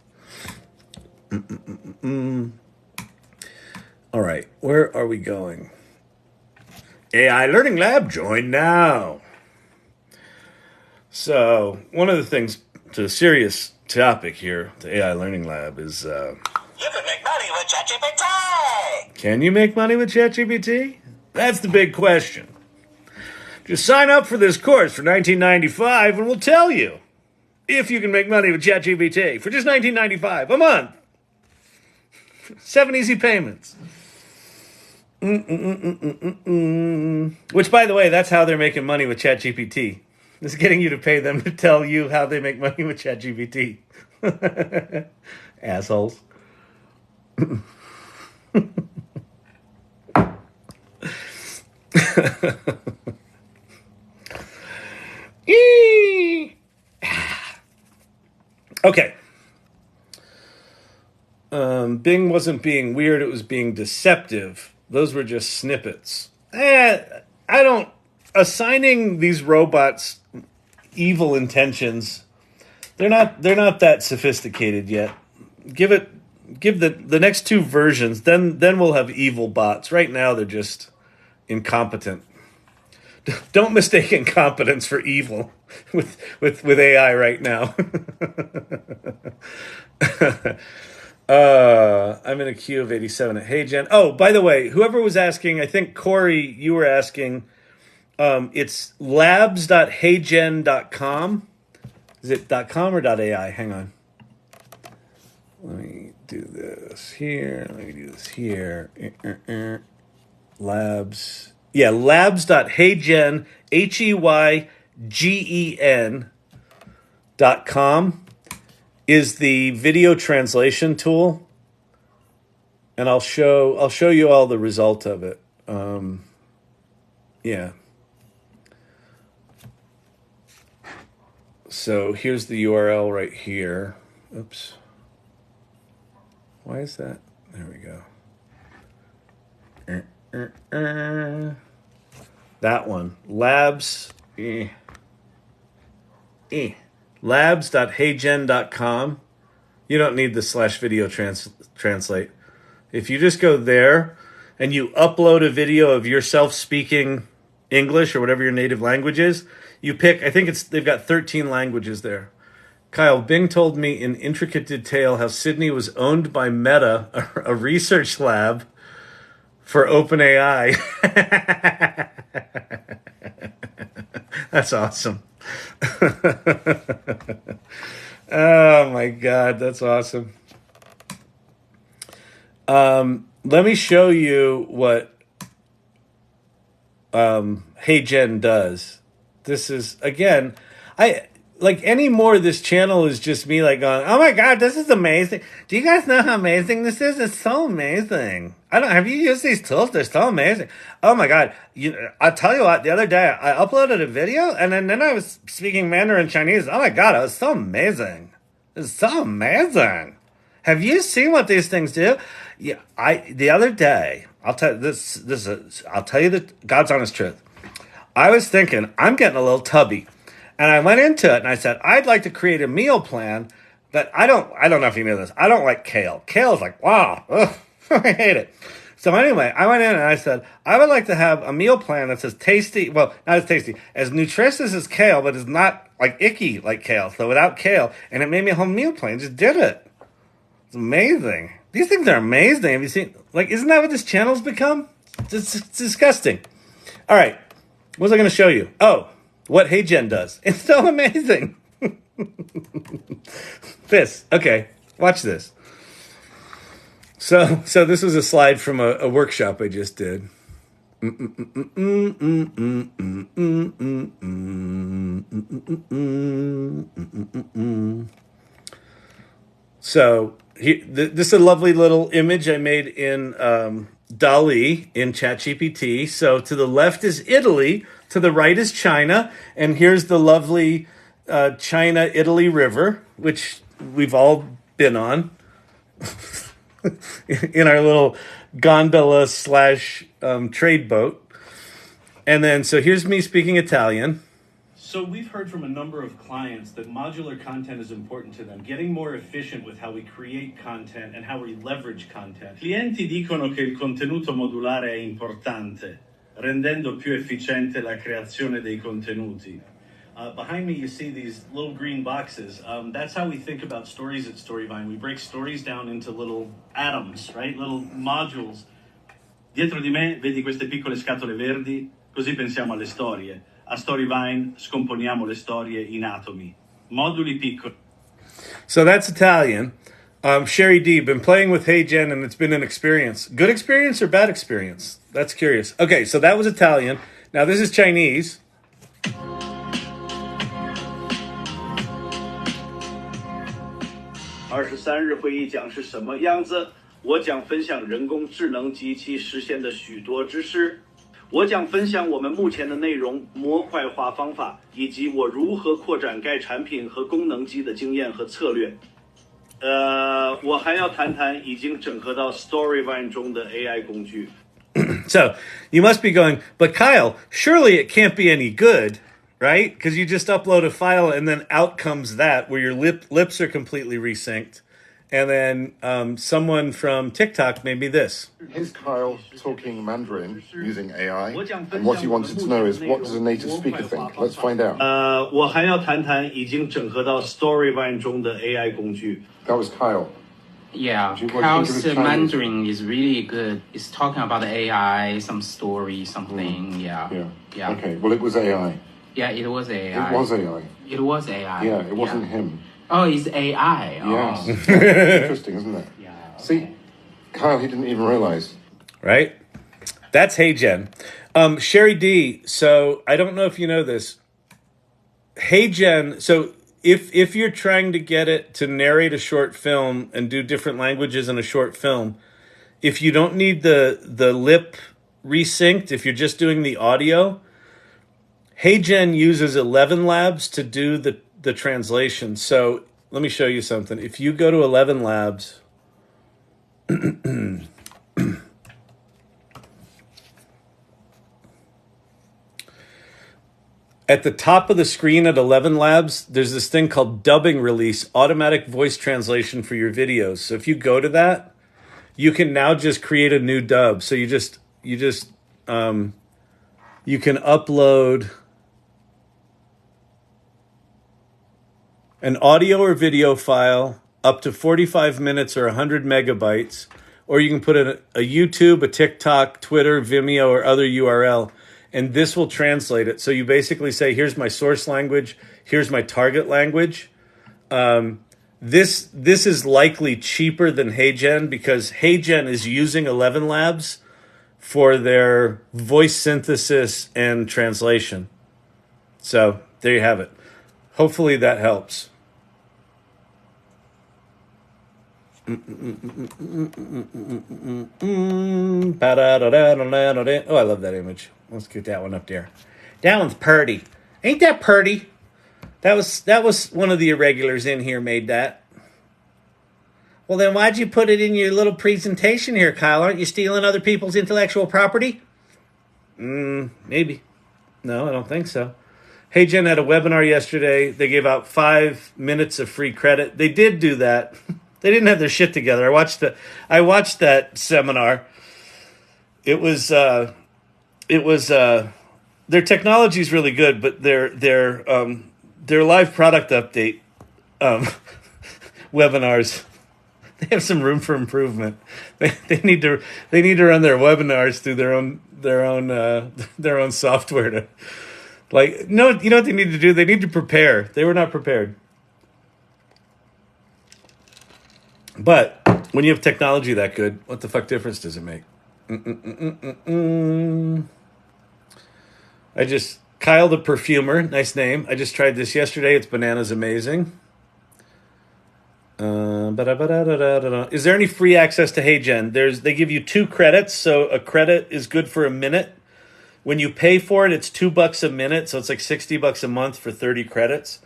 S1: All right, where are we going? AI Learning Lab, join now. So one of the things, to a serious topic here, the AI Learning Lab is...
S4: you can make money with ChatGPT!
S1: Can you make money with ChatGPT? That's the big question. Just sign up for this course for $19.95 and we'll tell you if you can make money with ChatGPT for just $19.95 a month. 7 easy payments. Which, by the way, that's how they're making money with ChatGPT. It's getting you to pay them to tell you how they make money with ChatGPT. Assholes. Okay. Bing wasn't being weird, it was being deceptive. Those were just snippets. Assigning these robots evil intentions, they're not that sophisticated yet. Give the next 2 versions, then we'll have evil bots. Right now they're just incompetent. Don't mistake incompetence for evil with AI right now. I'm in a queue of 87 at HeyGen. Oh, by the way, whoever was asking, I think Corey, you were asking, it's labs.heygen.com. Is it .com or .ai? Hang on. Let me do this here. Let me do this here. Labs. Yeah, labs.heygen, HEYGEN.com is the video translation tool. And I'll show you all the result of it. Yeah. So here's the URL right here. Oops. Why is that? There we go. That one. Labs.heygen.com. You don't need the /video translate. If you just go there and you upload a video of yourself speaking English or whatever your native language is, you pick, I think they've got 13 languages there. Kyle, Bing told me in intricate detail how Sydney was owned by Meta, a research lab for OpenAI. That's awesome. Oh my God, that's awesome. Let me show you what HeyGen does. This is, again, any more of this channel is just me like going, oh my God, this is amazing. Do you guys know how amazing this is? It's so amazing. Have you used these tools? They're so amazing. Oh my God. I'll tell you what, the other day I uploaded a video and then I was speaking Mandarin Chinese. Oh my God, it was so amazing. It's so amazing. Have you seen what these things do? Yeah, the other day, I'll tell you I'll tell you the God's honest truth. I was thinking, I'm getting a little tubby. And I went into it and I said, I'd like to create a meal plan that I don't know if you know this. I don't like kale. Kale is like, wow, ugh, I hate it. So anyway, I went in and I said, I would like to have a meal plan that's as tasty, well, not as tasty, as nutritious as kale, but is not like icky like kale. So without kale, and it made me a whole meal plan. Just did it. It's amazing. These things are amazing. Have you seen, isn't that what this channel's become? It's disgusting. All right. What was I going to show you? Oh, what HeyGen does. It's so amazing. This. Okay. Watch this. So this was a slide from a workshop I just did. So this is a lovely little image I made in DALL-E in ChatGPT. So to the left is Italy, to the right is China, and here's the lovely China-Italy river, which we've all been on in our little gondola slash trade boat. And then, so here's me speaking Italian.
S5: So we've heard from a number of clients that modular content is important to them, getting more efficient with how we create content and how we leverage content. Clienti dicono che il contenuto modulare è importante, rendendo più efficiente la creazione dei contenuti. Behind me, you see these little green boxes. That's how we think about stories at Storyvine. We break stories down into little atoms, right? Little modules. Dietro di me vedi queste piccole scatole verdi? Così pensiamo alle storie. A Storyvine scomponiamo le storie in atomi. Moduli piccoli.
S1: So that's Italian. Sherry D, been playing with HeyGen and it's been an experience. Good experience or bad experience? That's curious. Okay, so that was Italian. Now this is Chinese.
S5: 23日会议讲是什么样子？我将分享人工智能及其实现的许多知识。我将分享我们目前的内容模块化方法，以及我如何扩展该产品和功能机的经验和策略。我还要谈谈已经整合到 Storyvine 中的 AI 工具。
S1: So you must be going, but Kyle, surely it can't be any good, right? Because you just upload a file and then out comes that where your lips are completely resynced. And then someone from TikTok made me this.
S6: Here's Kyle talking Mandarin using AI. And what he wanted to know is, what does a native speaker think? Let's find out.
S5: 我还要谈谈已经整合到 Storyvine 中的 AI 工具。
S6: That was Kyle.
S7: Yeah,
S6: What do you think of
S7: Kyle's
S6: his Chinese?
S7: Mandarin is really good. It's talking about AI, some story, something. Yeah.
S6: Okay, well, it was AI.
S7: Yeah, it was AI.
S6: It was AI.
S7: It was AI.
S6: Yeah, it wasn't him.
S7: Oh, it's AI.
S6: Yes.
S7: Oh.
S6: Interesting, isn't it?
S7: Yeah.
S6: See, Kyle, he didn't even realize.
S1: Right? That's HeyGen. Sherry D, so I don't know if you know this. HeyGen, so if you're trying to get it to narrate a short film and do different languages in a short film, if you don't need the lip resynced, if you're just doing the audio, HeyGen uses 11 Labs to do the translation. So let me show you something. If you go to 11 Labs, at the top of the screen at 11 Labs, there's this thing called Dubbing Release, automatic voice translation for your videos. So if you go to that, you can now just create a new dub. So you can upload an audio or video file up to 45 minutes or 100 megabytes, or you can put in a YouTube, a TikTok, Twitter, Vimeo, or other URL, and this will translate it. So you basically say, here's my source language, here's my target language. This is likely cheaper than HeyGen because HeyGen is using 11 Labs for their voice synthesis and translation. So there you have it. Hopefully that helps. Oh, I love that image. Let's get that one up there. That one's purty. Ain't that purty? That was one of the irregulars in here made that. Well, then why'd you put it in your little presentation here, Kyle? Aren't you stealing other people's intellectual property? Maybe. No, I don't think so. HeyGen had a webinar yesterday. They gave out 5 minutes of free credit. They did do that. They didn't have their shit together. I watched that seminar. It was their technology is really good, but their live product update webinars, they have some room for improvement. They need to run their webinars through their own software to, like, no, you know what they need to do? They need to prepare. They were not prepared. But when you have technology that good, what the fuck difference does it make? Kyle the Perfumer, nice name. I just tried this yesterday. It's bananas amazing. Is there any free access to HeyGen? They give you 2 credits, so a credit is good for a minute. When you pay for it, it's $2 a minute, so it's like $60 a month for 30 credits.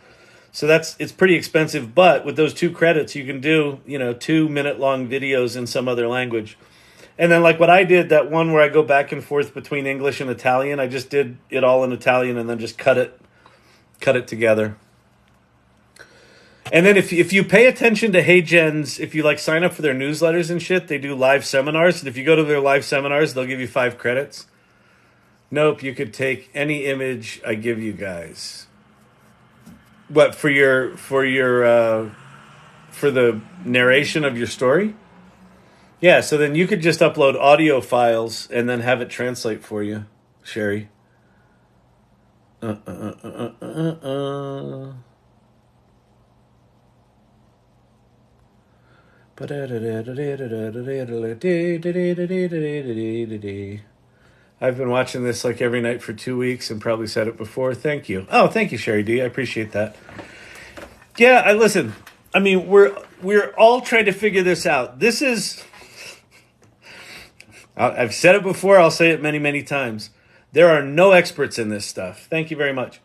S1: So it's pretty expensive, but with those 2 credits, you can do 2-minute-long videos in some other language. And then like what I did, that one where I go back and forth between English and Italian, I just did it all in Italian and then just cut it together. And then if you pay attention to HeyGen's, if you like sign up for their newsletters and shit, they do live seminars. And if you go to their live seminars, they'll give you 5 credits. Nope, you could take any image I give you guys. What, for the narration of your story? Yeah, so then you could just upload audio files and then have it translate for you, Sherry. I've been watching this like every night for 2 weeks and probably said it before. Thank you. Oh, thank you, Sherry D. I appreciate that. Yeah, listen. I mean, we're all trying to figure this out. This is, I've said it before. I'll say it many, many times. There are no experts in this stuff. Thank you very much.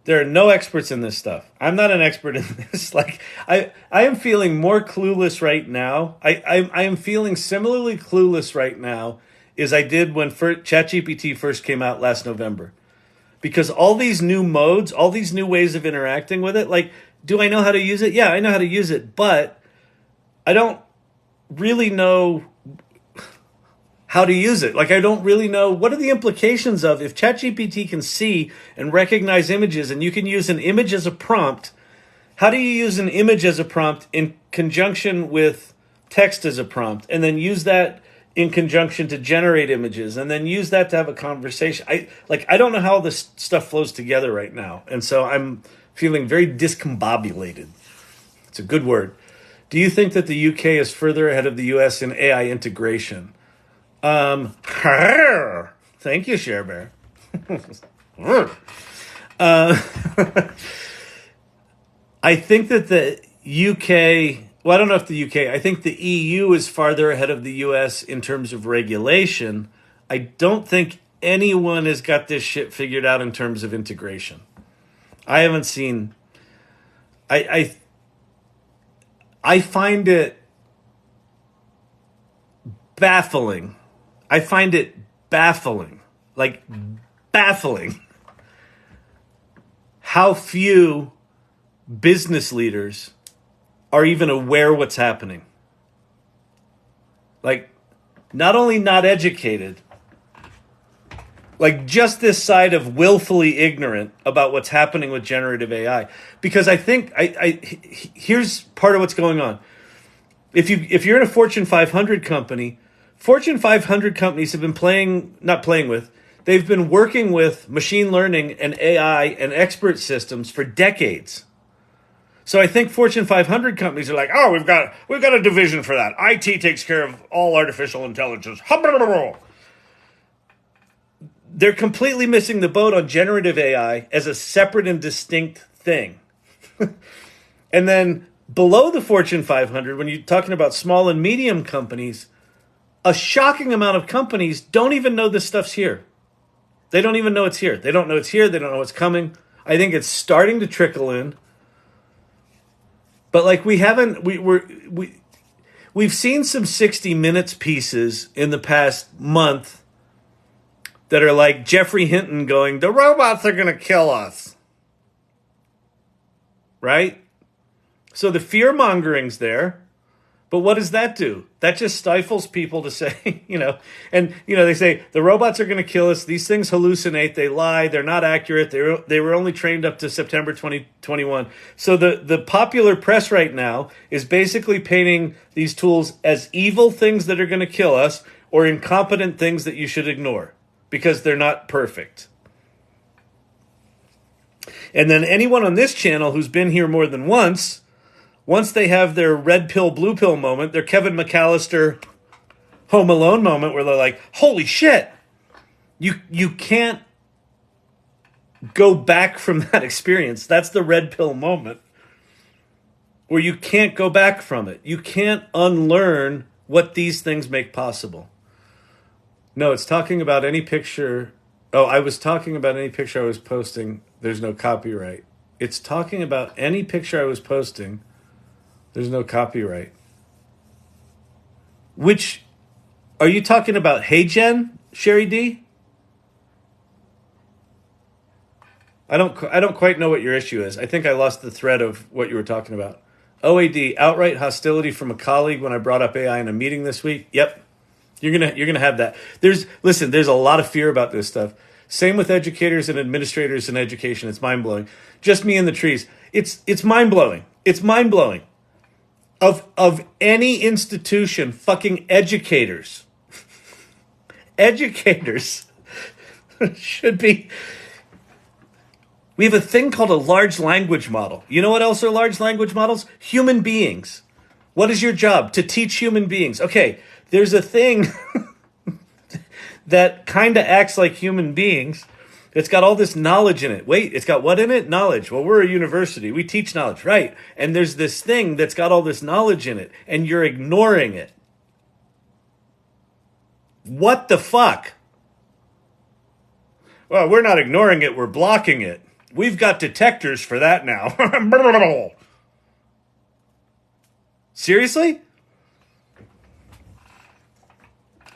S1: There are no experts in this stuff. I'm not an expert in this. Like, I am feeling more clueless right now. I am feeling similarly clueless right now as I did when ChatGPT first came out last November. Because all these new modes, all these new ways of interacting with it, like, do I know how to use it? Yeah, I know how to use it, but I don't really know how to use it. Like, I don't really know what are the implications of if ChatGPT can see and recognize images and you can use an image as a prompt. How do you use an image as a prompt in conjunction with text as a prompt and then use that in conjunction to generate images and then use that to have a conversation? I don't know how this stuff flows together right now. And so I'm feeling very discombobulated. It's a good word. Do you think that the UK is further ahead of the US in AI integration? Thank you, Share Bear. I think that the UK, well, I don't know if the UK, I think the EU is farther ahead of the US in terms of regulation. I don't think anyone has got this shit figured out in terms of integration. I haven't seen, I find it baffling. I find it baffling, like baffling, how few business leaders are even aware what's happening. Like, not only not educated, like just this side of willfully ignorant about what's happening with generative AI. Because I think, here's part of what's going on. If you're in a Fortune 500 company, Fortune 500 companies have been they've been working with machine learning and AI and expert systems for decades. So I think Fortune 500 companies are like, oh, we've got a division for that. IT takes care of all artificial intelligence. They're completely missing the boat on generative AI as a separate and distinct thing. And then below the Fortune 500, when you're talking about small and medium companies, a shocking amount of companies don't even know this stuff's here. They don't even know it's here. They don't know it's here. They don't know it's coming. I think it's starting to trickle in. But like we've seen some 60 Minutes pieces in the past month that are like Jeffrey Hinton going, the robots are going to kill us. Right? So the fear-mongering's there. But what does that do? That just stifles people to say, they say the robots are going to kill us. These things hallucinate. They lie. They're not accurate. They were only trained up to September 2021. So the popular press right now is basically painting these tools as evil things that are going to kill us or incompetent things that you should ignore because they're not perfect. And then anyone on this channel who's been here more than once they have their red pill, blue pill moment, their Kevin McAllister, Home Alone moment where they're like, holy shit, you can't go back from that experience. That's the red pill moment where you can't go back from it. You can't unlearn what these things make possible. No, it's talking about any picture. Oh, I was talking about any picture I was posting. There's no copyright. It's talking about any picture I was posting. There's no copyright. Which, are you talking about Hey Jen, Sherry D? I don't quite know what your issue is. I think I lost the thread of what you were talking about. OAD, outright hostility from a colleague when I brought up AI in a meeting this week. Yep. You're gonna have that. There's a lot of fear about this stuff. Same with educators and administrators in education. It's mind-blowing. Just me in the trees. It's mind-blowing. It's mind-blowing. Of any institution, fucking educators. Educators should be. We have a thing called a large language model. You know what else are large language models? Human beings. What is your job? To teach human beings. Okay, there's a thing that kind of acts like human beings. It's got all this knowledge in it. Wait, it's got what in it? Knowledge. Well, we're a university. We teach knowledge, right? And there's this thing that's got all this knowledge in it, and you're ignoring it. What the fuck? Well, we're not ignoring it. We're blocking it. We've got detectors for that now. Seriously?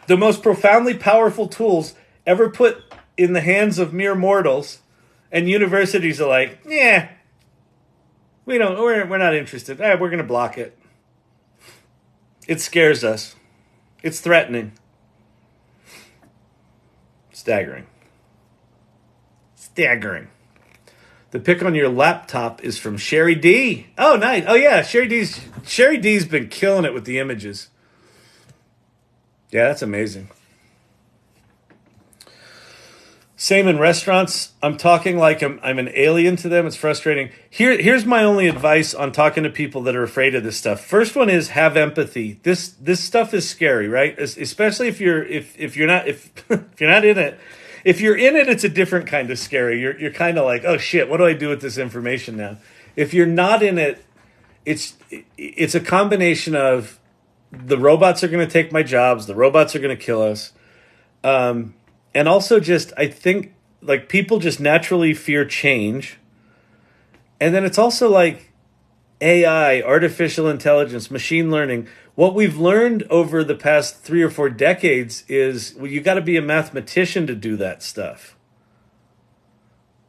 S1: The most profoundly powerful tools ever put in the hands of mere mortals, and universities are like, yeah, we're not interested. We're going to block it. It scares us. It's threatening. Staggering. The pic on your laptop is from Sherry D. Oh, nice. Oh, yeah, Sherry D's been killing it with the images. Yeah, that's amazing. Same in restaurants. I'm talking like I'm an alien to them. It's frustrating. Here's my only advice on talking to people that are afraid of this stuff. First one is have empathy. This stuff is scary, right? Especially if you're not in it. If you're in it, it's a different kind of scary. You're kind of like, oh shit, what do I do with this information now? If you're not in it, it's a combination of the robots are going to take my jobs, the robots are going to kill us, and also just I think like people just naturally fear change, and then it's also like AI, artificial intelligence, machine learning. What we've learned over the past 3 or 4 decades is you got to be a mathematician to do that stuff.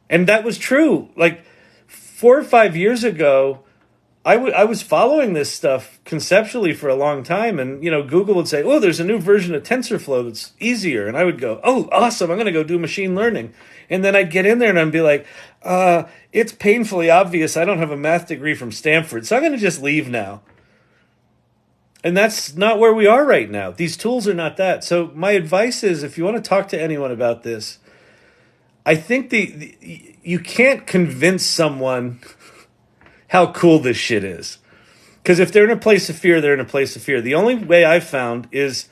S1: And that was true. Like 4 or 5 years ago, I was following this stuff conceptually for a long time. And, Google would say, oh, there's a new version of TensorFlow that's easier. And I would go, oh, awesome. I'm going to go do machine learning. And then I'd get in there and I'd be like, it's painfully obvious I don't have a math degree from Stanford. So I'm going to just leave now. And that's not where we are right now. These tools are not that. So my advice is, if you want to talk to anyone about this, I think you can't convince someone how cool this shit is. Because if they're in a place of fear, they're in a place of fear. The only way I've found is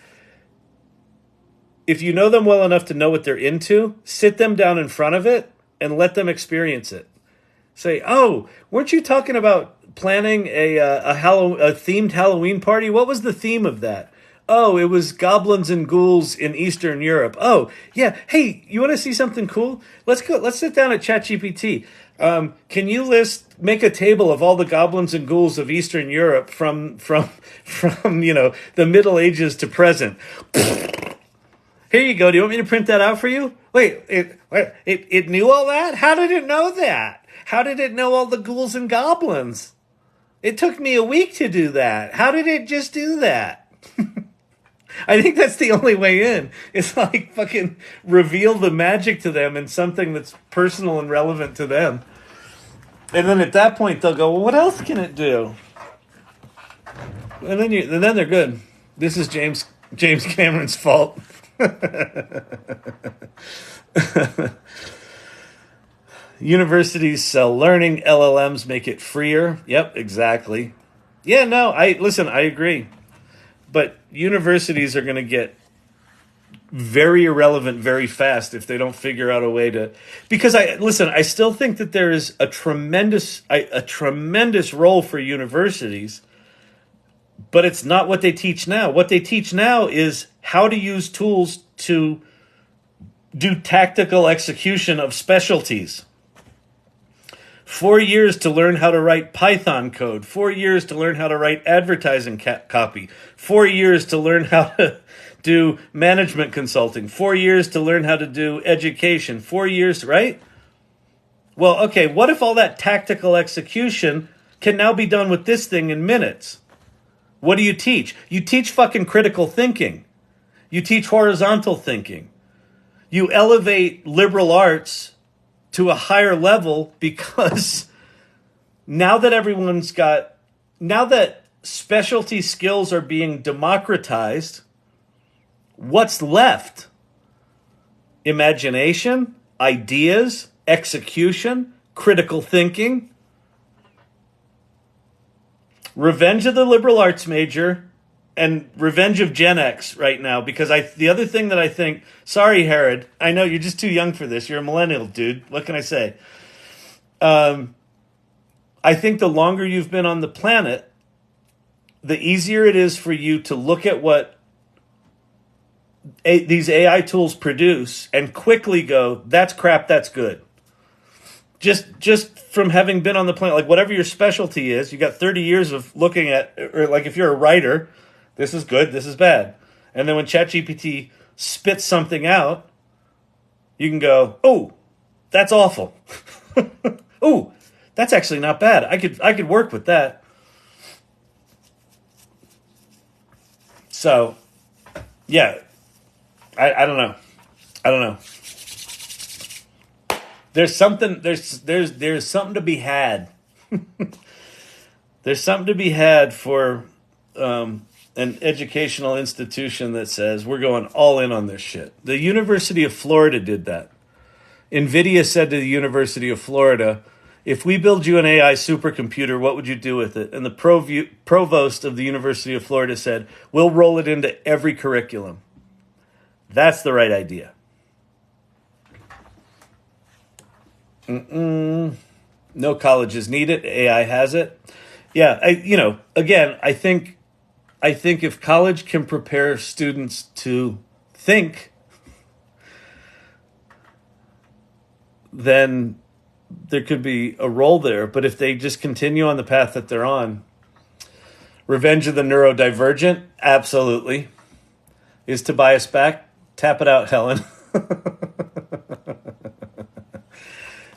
S1: if you know them well enough to know what they're into, sit them down in front of it and let them experience it. Say, oh, weren't you talking about planning a themed Halloween party? What was the theme of that? Oh, it was goblins and ghouls in Eastern Europe. Oh, yeah. Hey, you want to see something cool? Let's go. Let's sit down at ChatGPT. Can you make a table of all the goblins and ghouls of Eastern Europe from the Middle Ages to present? Here you go. Do you want me to print that out for you? Wait, it knew all that? How did it know that? How did it know all the ghouls and goblins? It took me a week to do that. How did it just do that? I think that's the only way in. It's like fucking reveal the magic to them in something that's personal and relevant to them. And then at that point they'll go, well, what else can it do? And then they're good. This is James Cameron's fault. Universities sell learning. LLMs make it freer. Yep, exactly. Yeah, no, I agree. but universities are going to get very irrelevant very fast if they don't figure out a way to, because I still think that there is a tremendous role for universities, but it's not what they teach now. What they teach now is how to use tools to do tactical execution of specialties. 4 years to learn how to write Python code, 4 years to learn how to write advertising copy, 4 years to learn how to do management consulting, 4 years to learn how to do education, 4 years, right? Well, okay, what if all that tactical execution can now be done with this thing in minutes? What do you teach? You teach fucking critical thinking. You teach horizontal thinking. You elevate liberal arts to a higher level, because now that specialty skills are being democratized, what's left? Imagination, ideas, execution, critical thinking. Revenge of the liberal arts major and revenge of Gen X right now, because the other thing that I think, sorry, Herod, I know you're just too young for this. You're a millennial, dude. What can I say? I think the longer you've been on the planet, the easier it is for you to look at what these AI tools produce and quickly go, that's crap, that's good. Just from having been on the planet, like whatever your specialty is, you got 30 years of looking at, or like if you're a writer, this is good, this is bad. And then when ChatGPT spits something out, you can go, oh, that's awful. Oh, that's actually not bad. I could work with that. So, yeah, I don't know. There's something to be had. There's something to be had for an educational institution that says we're going all in on this shit. The University of Florida did that. NVIDIA said to the University of Florida, if we build you an AI supercomputer, what would you do with it? And the provost of the University of Florida said, we'll roll it into every curriculum. That's the right idea. No colleges need it. AI has it. Yeah, I think if college can prepare students to think, then there could be a role there. But if they just continue on the path that they're on, revenge of the neurodivergent, absolutely. Is Tobias back? Tap it out, Helen.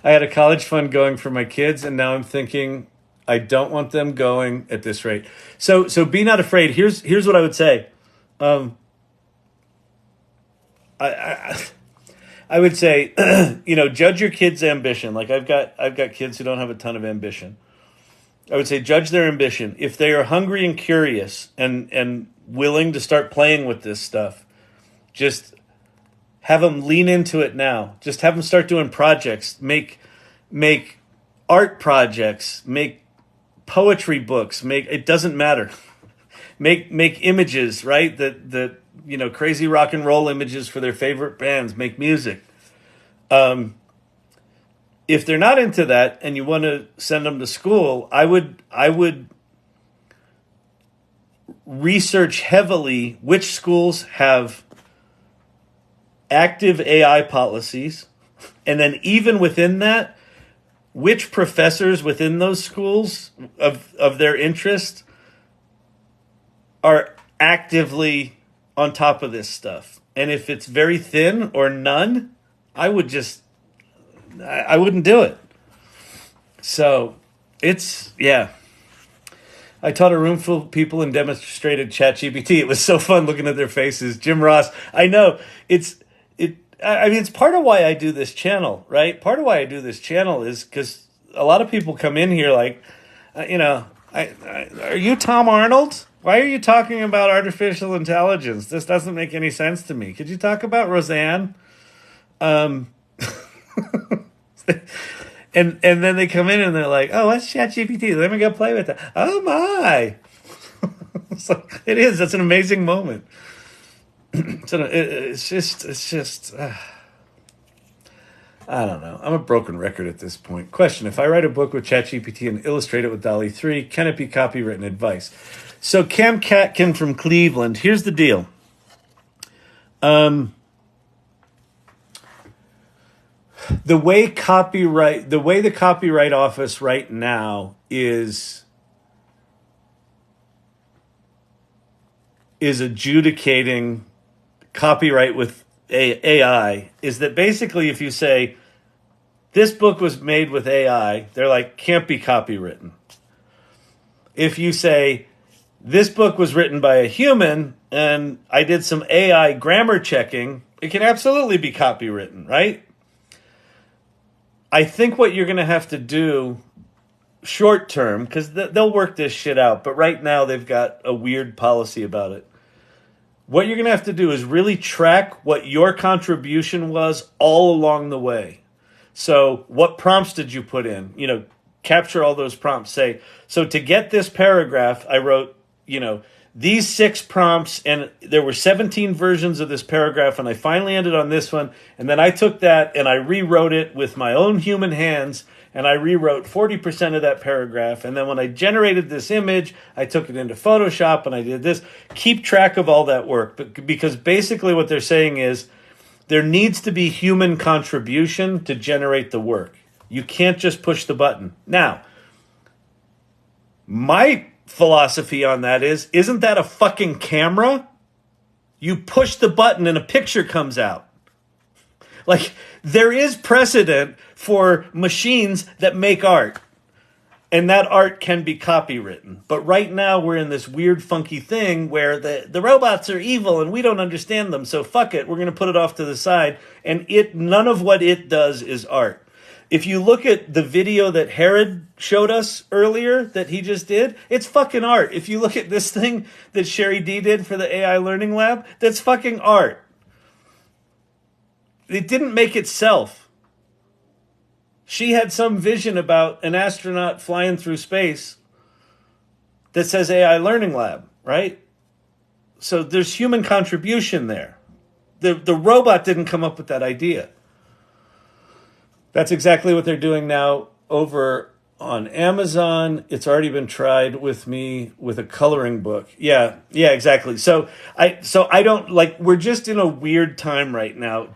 S1: I had a college fund going for my kids, and now I'm thinking I don't want them going at this rate. So be not afraid. Here's what I would say. I would say, judge your kids' ambition. Like I've got kids who don't have a ton of ambition. I would say judge their ambition. If they are hungry and curious and willing to start playing with this stuff, just have them lean into it now. Just have them start doing projects, make art projects, make poetry books, it doesn't matter. Make images, right? That crazy rock and roll images for their favorite bands, make music. If they're not into that and you want to send them to school, I would research heavily which schools have active AI policies, and then even within that, which professors within those schools of their interest are actively on top of this stuff. And if it's very thin or none, I wouldn't do it. So I taught a room full of people and demonstrated ChatGPT. It was so fun looking at their faces. Jim Ross, I know it's part of why I do this channel, right? Part of why I do this channel is because a lot of people come in here like, are you Tom Arnold? Why are you talking about artificial intelligence? This doesn't make any sense to me. Could you talk about Roseanne? And then they come in and they're like, oh, what's ChatGPT? Let me go play with that. Oh, my. It's like, it is. That's an amazing moment. It's just. I don't know. I'm a broken record at this point. Question: if I write a book with ChatGPT and illustrate it with DALL-E 3, can it be copywritten? Advice. So Cam Catkin from Cleveland. Here's the deal. The way the Copyright Office right now is adjudicating copyright with AI is that basically if you say this book was made with AI, they're like, can't be copywritten. If you say this book was written by a human and I did some AI grammar checking, it can absolutely be copywritten, right? I think what you're going to have to do short term, because they'll work this shit out, but right now they've got a weird policy about it. What you're going to have to do is really track what your contribution was all along the way. So what prompts did you put in? You know, capture all those prompts. Say, so to get this paragraph, I wrote, you know, these 6 prompts, and there were 17 versions of this paragraph, and I finally ended on this one. And then I took that and I rewrote it with my own human hands, and I rewrote 40% of that paragraph. And then when I generated this image, I took it into Photoshop and I did this. Keep track of all that work, because basically what they're saying is there needs to be human contribution to generate the work. You can't just push the button. Now, my philosophy on that is, isn't that a fucking camera? You push the button and a picture comes out. Like, there is precedent for machines that make art, and that art can be copywritten. But right now we're in this weird funky thing where the robots are evil and we don't understand them, so fuck it, we're going to put it off to the side, and none of what it does is art. If you look at the video that Herod showed us earlier that he just did, it's fucking art. If you look at this thing that Sherry D did for the AI Learning Lab, that's fucking art. It didn't make itself. She had some vision about an astronaut flying through space that says AI Learning Lab, right? So there's human contribution there. The robot didn't come up with that idea. That's exactly what they're doing now over on Amazon. It's already been tried with me with a coloring book. Yeah, exactly. So I don't like. We're just in a weird time right now.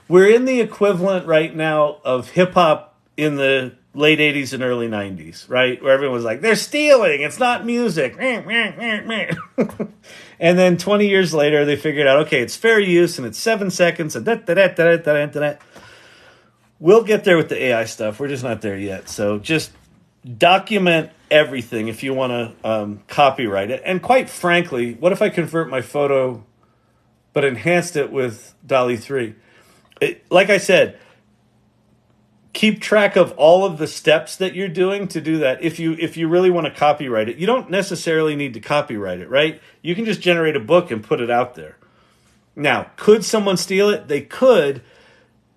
S1: We're in the equivalent right now of hip hop in the late 80s and early 90s, right? Where everyone was like, they're stealing. It's not music. And then 20 years later, they figured out, okay, it's fair use and it's 7 seconds and da-da-da-da-da-da-da. We'll get there with the AI stuff. We're just not there yet. So just document everything if you want to copyright it. And quite frankly, what if I convert my photo but enhanced it with DALL-E 3? Like I said, keep track of all of the steps that you're doing to do that. If you really want to copyright it, you don't necessarily need to copyright it, right? You can just generate a book and put it out there. Now, could someone steal it? They could.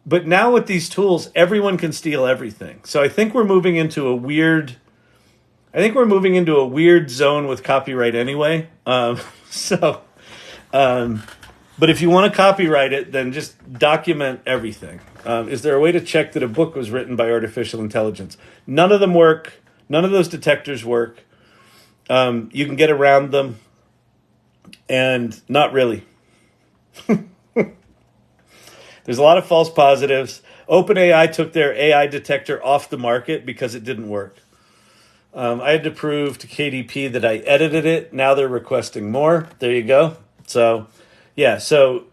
S1: But now with these tools, everyone can steal everything. So I think we're moving into a weird zone with copyright anyway. But if you want to copyright it, then just document everything. Is there a way to check that a book was written by artificial intelligence? None of them work. None of those detectors work. You can get around them, and not really. There's a lot of false positives. OpenAI took their AI detector off the market because it didn't work. I had to prove to KDP that I edited it. Now they're requesting more. There you go. So, yeah. So,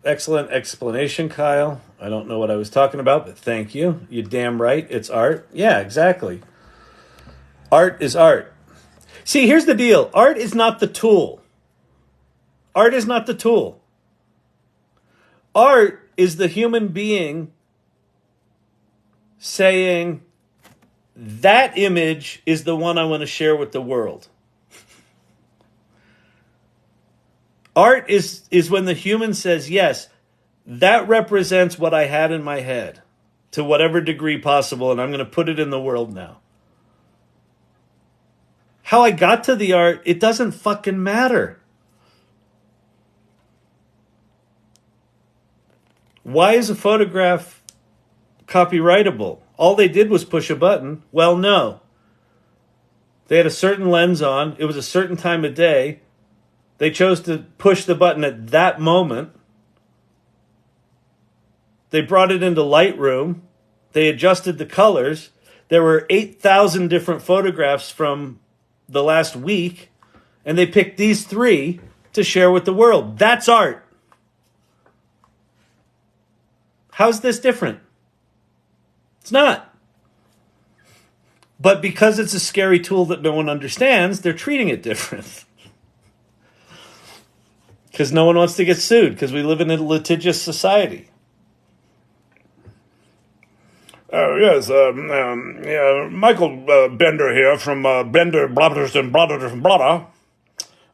S1: excellent explanation, Kyle. I don't know what I was talking about, but thank you. You're damn right. It's art. Yeah, exactly. Art is art. See, here's the deal. Art is not the tool. Art is not the tool. Art is the human being saying, that image is the one I want to share with the world. Art is when the human says, yes, that represents what I had in my head to whatever degree possible, and I'm going to put it in the world now. How I got to the art, it doesn't fucking matter. Why is a photograph copyrightable? All they did was push a button. Well, no. They had a certain lens on. It was a certain time of day. They chose to push the button at that moment. They brought it into Lightroom. They adjusted the colors. There were 8,000 different photographs from the last week, and they picked these 3 to share with the world. That's art. How's this different? It's not. But because it's a scary tool that no one understands, they're treating it different. Because no one wants to get sued, because we live in a litigious society. Yes, Michael Bender here from Bender, Blotters and Blotters and Blotter.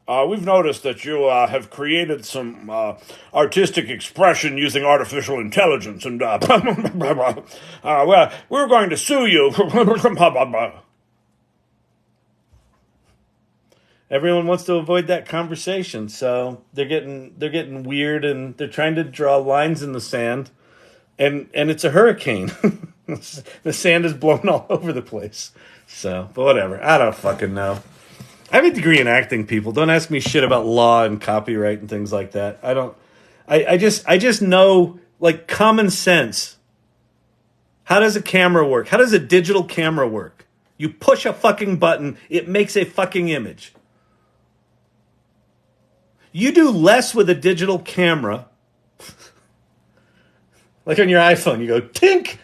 S1: We've noticed that you have created some artistic expression using artificial intelligence, and well, we're going to sue you. Everyone wants to avoid that conversation, so they're getting weird, and they're trying to draw lines in the sand, and it's a hurricane. The sand is blown all over the place. So, but whatever. I don't fucking know. I have a degree in acting, people. Don't ask me shit about law and copyright and things like that. I just know, like, common sense. How does a camera work? How does a digital camera work? You push a fucking button, it makes a fucking image. You do less with a digital camera. Like on your iPhone, you go, tink!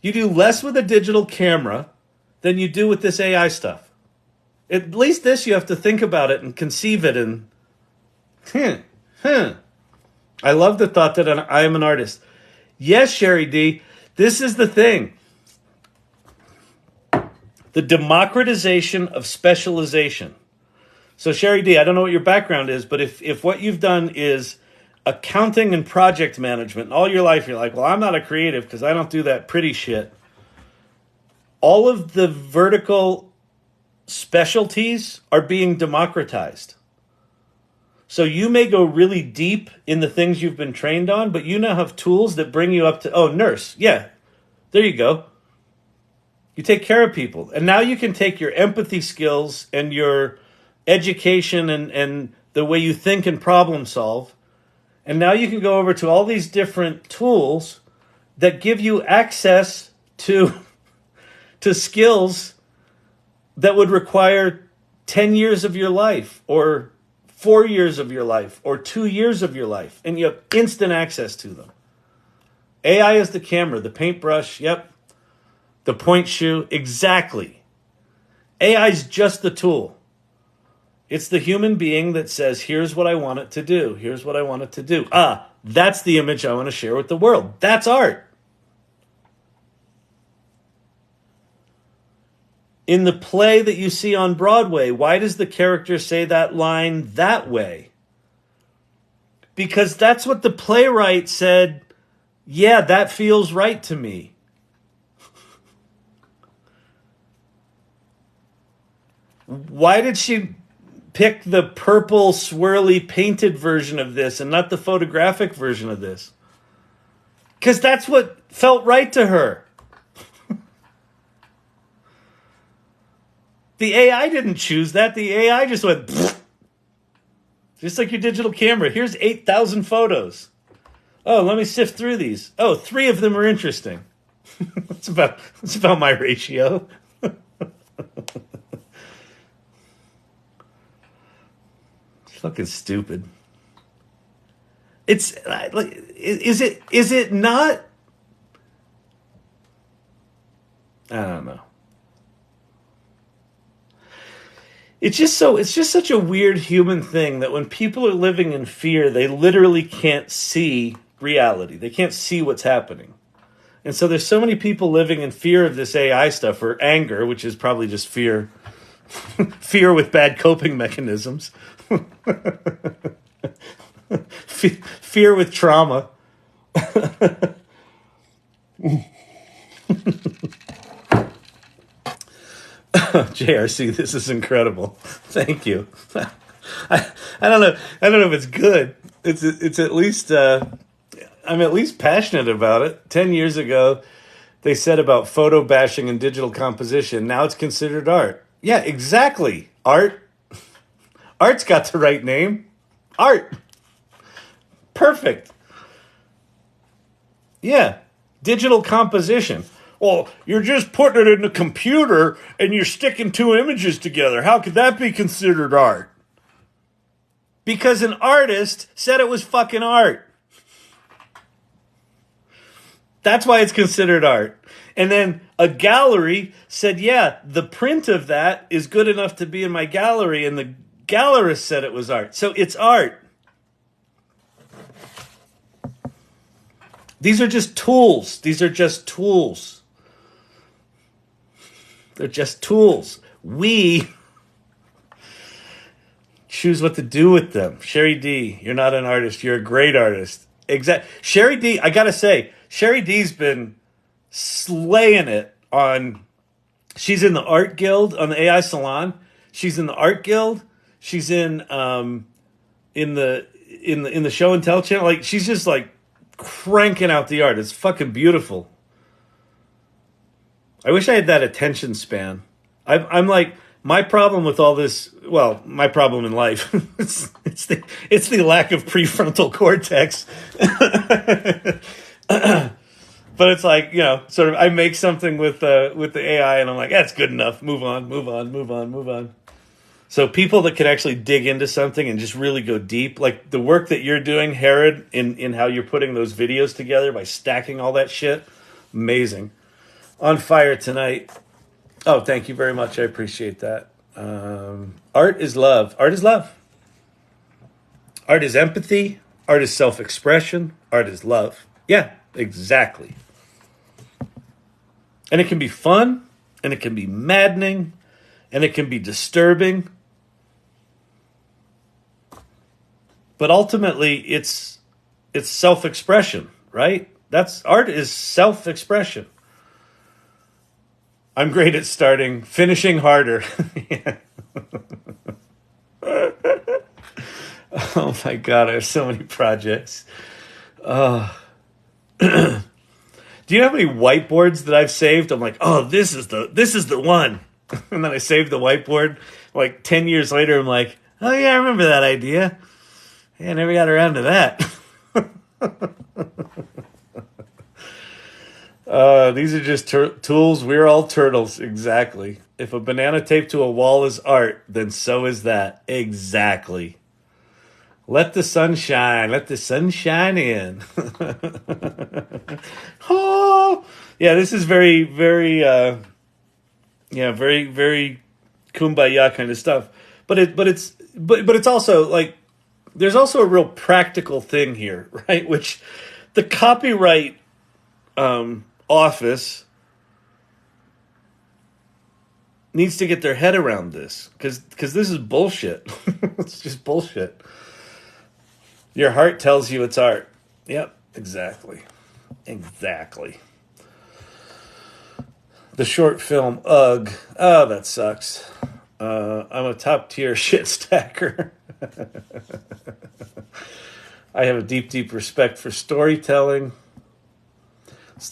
S1: You do less with a digital camera than you do with this AI stuff. At least this, you have to think about it and conceive it and... I love the thought that I am an artist. Yes, Sherry D, this is the thing. The democratization of specialization. So Sherry D, I don't know what your background is, but if what you've done is accounting and project management, all your life you're like, well, I'm not a creative because I don't do that pretty shit. All of the vertical specialties are being democratized. So you may go really deep in the things you've been trained on, but you now have tools that bring you up to, nurse. Yeah, there you go. You take care of people. And now you can take your empathy skills and your education and the way you think and problem solve. And now you can go over to all these different tools that give you access to skills that would require 10 years of your life or 4 years of your life or 2 years of your life. And you have instant access to them. AI is the camera, the paintbrush, yep. The point shoe, exactly. AI is just the tool. It's the human being that says, here's what I want it to do. Here's what I want it to do. That's the image I want to share with the world. That's art. In the play that you see on Broadway, why does the character say that line that way? Because that's what the playwright said, yeah, that feels right to me. Why did she pick the purple, swirly, painted version of this and not the photographic version of this? Because that's what felt right to her. The AI didn't choose that. The AI just went, pfft. Just like your digital camera. Here's 8,000 photos. Oh, let me sift through these. Oh, 3 of them are interesting. That's about my ratio. Fucking stupid. It's like, is it not? I don't know. It's just such a weird human thing that when people are living in fear, they literally can't see reality. They can't see what's happening. And so there's so many people living in fear of this AI stuff, or anger, which is probably just fear. Fear with bad coping mechanisms. Fear with trauma. JRC, this is incredible. Thank you. I don't know. I don't know if it's good. It's at least I'm at least passionate about it. 10 years ago, they said about photo bashing and digital composition. Now it's considered art. Yeah, exactly. Art. Art's got the right name. Art. Perfect. Yeah. Digital composition. Well, you're just putting it in the computer and you're sticking two images together. How could that be considered art? Because an artist said it was fucking art. That's why it's considered art. And then a gallery said, yeah, the print of that is good enough to be in my gallery. And the gallerist said it was art. So it's art. These are just tools. These are just tools. They're just tools. We choose what to do with them. Sherry D, you're not an artist. You're a great artist. Sherry D, I gotta say, Sherry D's been slaying it on. She's in the Art Guild on the AI Salon. She's in the Art Guild. She's in the Show and Tell channel. Like, she's just like cranking out the art. It's fucking beautiful. I wish I had that attention span. I'm like, my problem with all this, well, my problem in life, it's the lack of prefrontal cortex. But it's like, you know, sort of, I make something with the AI and I'm like, that's good enough. Move on. So people that can actually dig into something and just really go deep, like the work that you're doing, Herod, in how you're putting those videos together by stacking all that shit, amazing. On fire tonight. Oh, thank you very much. I appreciate that. Art is love. Art is love. Art is empathy. Art is self-expression. Art is love. Yeah, exactly. And it can be fun, and it can be maddening, and it can be disturbing. But ultimately, it's self-expression, right? That's art is self-expression. I'm great at starting, finishing harder. Oh my God, I have so many projects. Do you know how many whiteboards that I've saved? I'm like, oh, this is the one. And then I saved the whiteboard. Like 10 years later, I'm like, oh yeah, I remember that idea. Yeah, I never got around to that. These are just tools. We're all turtles. Exactly. If a banana taped to a wall is art, then so is that. Exactly. Let the sun shine. Let the sun shine in. Oh, yeah, this is very, very, very, very kumbaya kind of stuff. But it's also like, there's also a real practical thing here, right? Which the copyright office needs to get their head around this because this is bullshit. It's just bullshit. Your heart tells you it's art. Yep, exactly. The short film, ugh. Oh, that sucks. I'm a top tier shit stacker. I have a deep, deep respect for storytelling.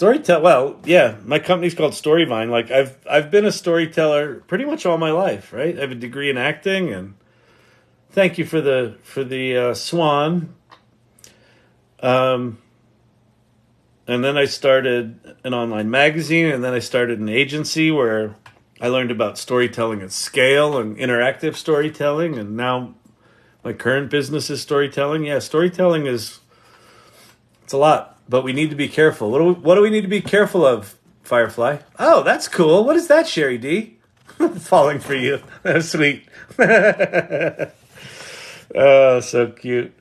S1: Well, yeah, my company's called Storyvine. Like I've been a storyteller pretty much all my life, right? I have a degree in acting, and thank you for the swan. And then I started an online magazine, and then I started an agency where I learned about storytelling at scale and interactive storytelling, and now my current business is storytelling. Yeah, storytelling it's a lot, but we need to be careful. What do we need to be careful of, Firefly? Oh, that's cool. What is that, Sherry D? Falling for you. That's sweet. Oh, so cute.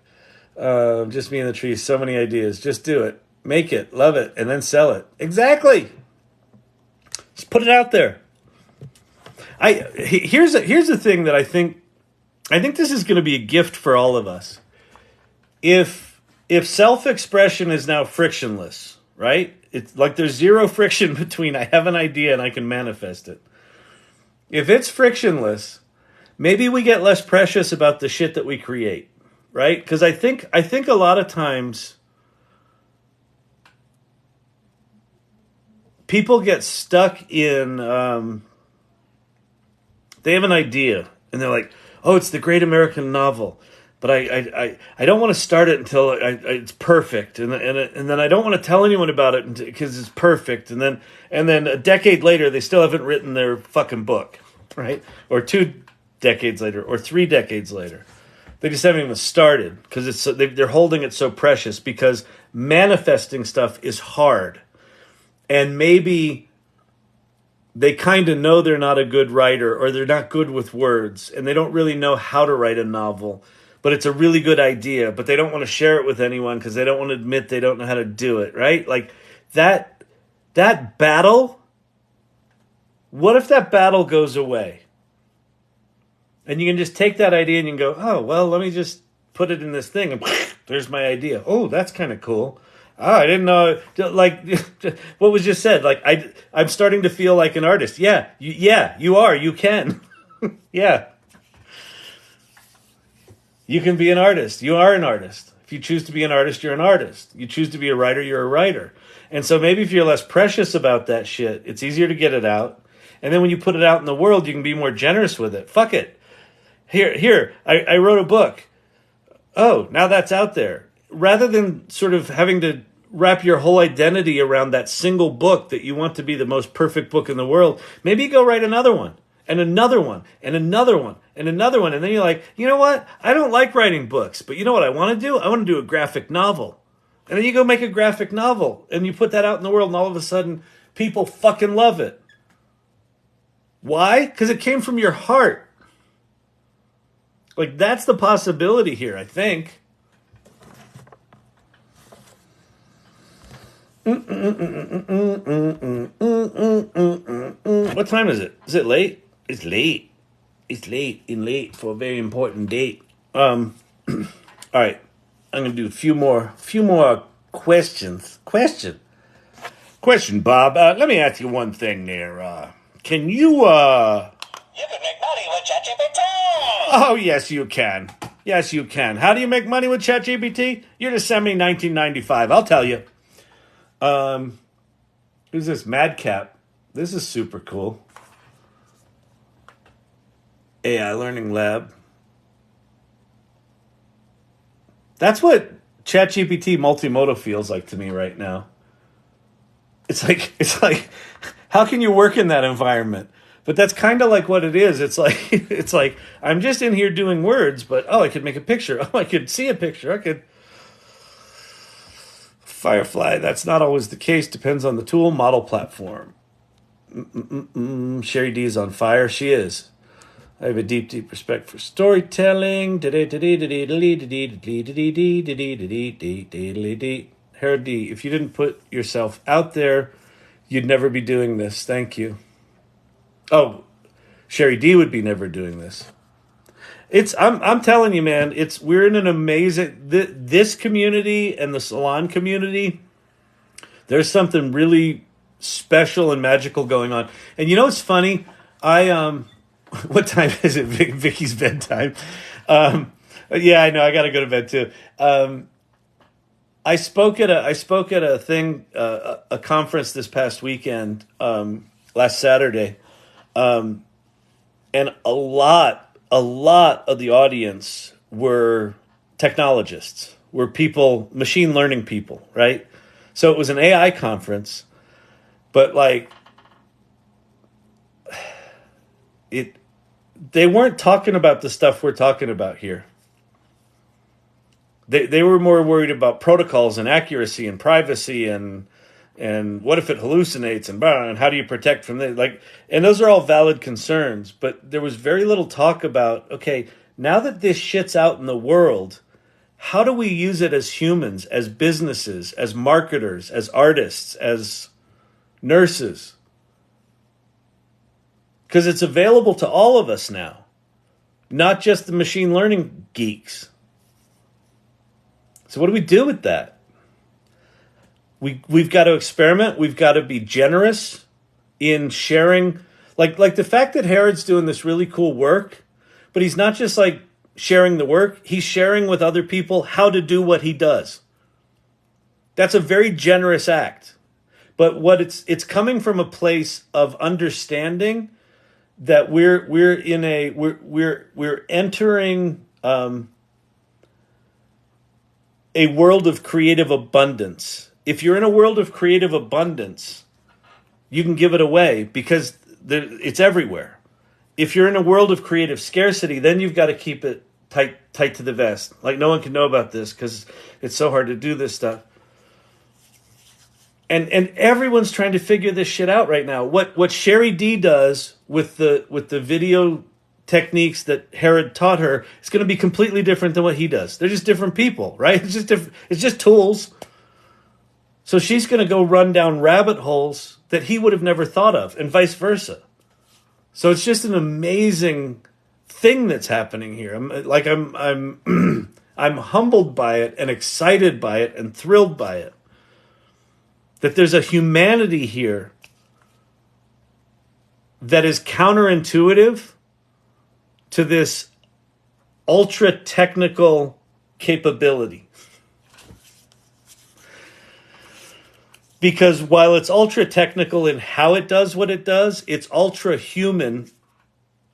S1: Just me in the trees. So many ideas. Just do it. Make it. Love it. And then sell it. Exactly. Just put it out there. Here's the thing that I think this is going to be a gift for all of us. If self-expression is now frictionless, right? It's like there's zero friction between I have an idea and I can manifest it. If it's frictionless, maybe we get less precious about the shit that we create, right? Because I think a lot of times people get stuck in. They have an idea and they're like, "Oh, it's the great American novel," but I don't want to start it until it's perfect, and then I don't want to tell anyone about it because it's perfect, and then a decade later they still haven't written their fucking book, right? Or 2 decades later, or 3 decades later, they just haven't even started because they're holding it so precious because manifesting stuff is hard, and maybe they kind of know they're not a good writer or they're not good with words and they don't really know how to write a novel, but it's a really good idea, but they don't want to share it with anyone because they don't want to admit they don't know how to do it, right? Like that battle, what if that battle goes away? And you can just take that idea and you can go, oh, well, let me just put it in this thing and there's my idea. Oh, that's kind of cool. Oh, I didn't know, like, what was just said. Like, I'm starting to feel like an artist. Yeah, you are. You can. Yeah. You can be an artist. You are an artist. If you choose to be an artist, you're an artist. You choose to be a writer, you're a writer. And so maybe if you're less precious about that shit, it's easier to get it out. And then when you put it out in the world, you can be more generous with it. Fuck it. Here, I wrote a book. Oh, now that's out there. Rather than sort of having to wrap your whole identity around that single book that you want to be the most perfect book in the world, maybe you go write another one, and another one, and another one, and another one. And then you're like, you know what? I don't like writing books, but you know what I want to do? I want to do a graphic novel. And then you go make a graphic novel, and you put that out in the world, and all of a sudden, people fucking love it. Why? Because it came from your heart. Like, that's the possibility here, I think. What time is it? Is it late? It's late. It's late for a very important date. All right. I'm gonna do a few more questions. Question, Bob. Let me ask you one thing there. Can you
S4: You can make money with ChatGPT.
S1: Oh, yes, you can. Yes, you can. How do you make money with ChatGPT? You just send me 1995. I'll tell you. Who's this? Madcap. This is super cool. AI Learning Lab. That's what ChatGPT multimodal feels like to me right now. It's like, how can you work in that environment? But that's kind of like what it is. It's like I'm just in here doing words, but I could make a picture. I could see a picture. I could Firefly. That's not always the case. Depends on the tool, model, platform. Sherry D is on fire. She is. I have a deep respect for storytelling. Harold D, if you didn't put yourself out there, you'd never be doing this. Thank you. Oh, Sherry D would be never doing this. I'm telling you, man, we're in an amazing, this community and the salon community, there's something really special and magical going on. And you know what's funny? What time is it? Vicky's bedtime. Yeah, I know. I got to go to bed too. I spoke at a thing, a conference this past weekend, last Saturday, and a lot of the audience were technologists, were people, machine learning people, right? So it was an AI conference, but like they weren't talking about the stuff we're talking about here. They were more worried about protocols and accuracy and privacy and what if it hallucinates and how do you protect from this? And those are all valid concerns, but there was very little talk about, okay, now that this shit's out in the world, how do we use it as humans, as businesses, as marketers, as artists, as nurses? Because it's available to all of us now, not just the machine learning geeks. So what do we do with that? We've got to experiment. We've got to be generous in sharing Like the fact that Herod's doing this really cool work, but he's not just like sharing the work, he's sharing with other people how to do what he does. That's a very generous act. But what it's coming from a place of understanding that we're entering a world of creative abundance. If you're in a world of creative abundance, you can give it away because it's everywhere. If you're in a world of creative scarcity, then you've got to keep it tight to the vest. Like no one can know about this because it's so hard to do this stuff. And everyone's trying to figure this shit out right now. What Sherry D does with the video techniques that Herod taught her is going to be completely different than what he does. They're just different people, right? It's just different. It's just tools. So she's going to go run down rabbit holes that he would have never thought of, and vice versa. So it's just an amazing thing that's happening here. I'm I'm humbled by it and excited by it and thrilled by it. That there's a humanity here that is counterintuitive to this ultra technical capability. Because while it's ultra technical in how it does what it does, it's ultra human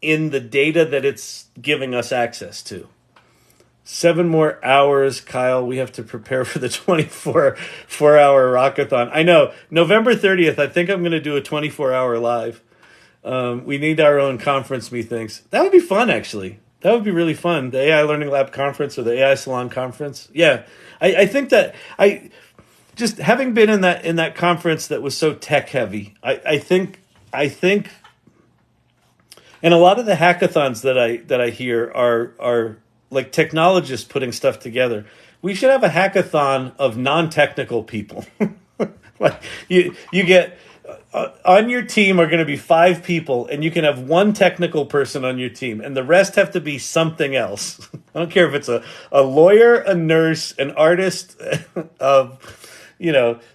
S1: in the data that it's giving us access to. 7 more hours, Kyle. We have to prepare for the 24-hour rockathon. I know. November 30th, I think I'm going to do a 24-hour live. We need our own conference, methinks. That would be fun, actually. That would be really fun. The AI Learning Lab conference or the AI Salon conference. Yeah. I think that just having been in that conference that was so tech heavy, I think and a lot of the hackathons that I hear are like technologists putting stuff together. We should have a hackathon of non-technical people. Like you get on your team are going to be 5 people, and you can have 1 technical person on your team, and the rest have to be something else. I don't care if it's a lawyer, a nurse, an artist,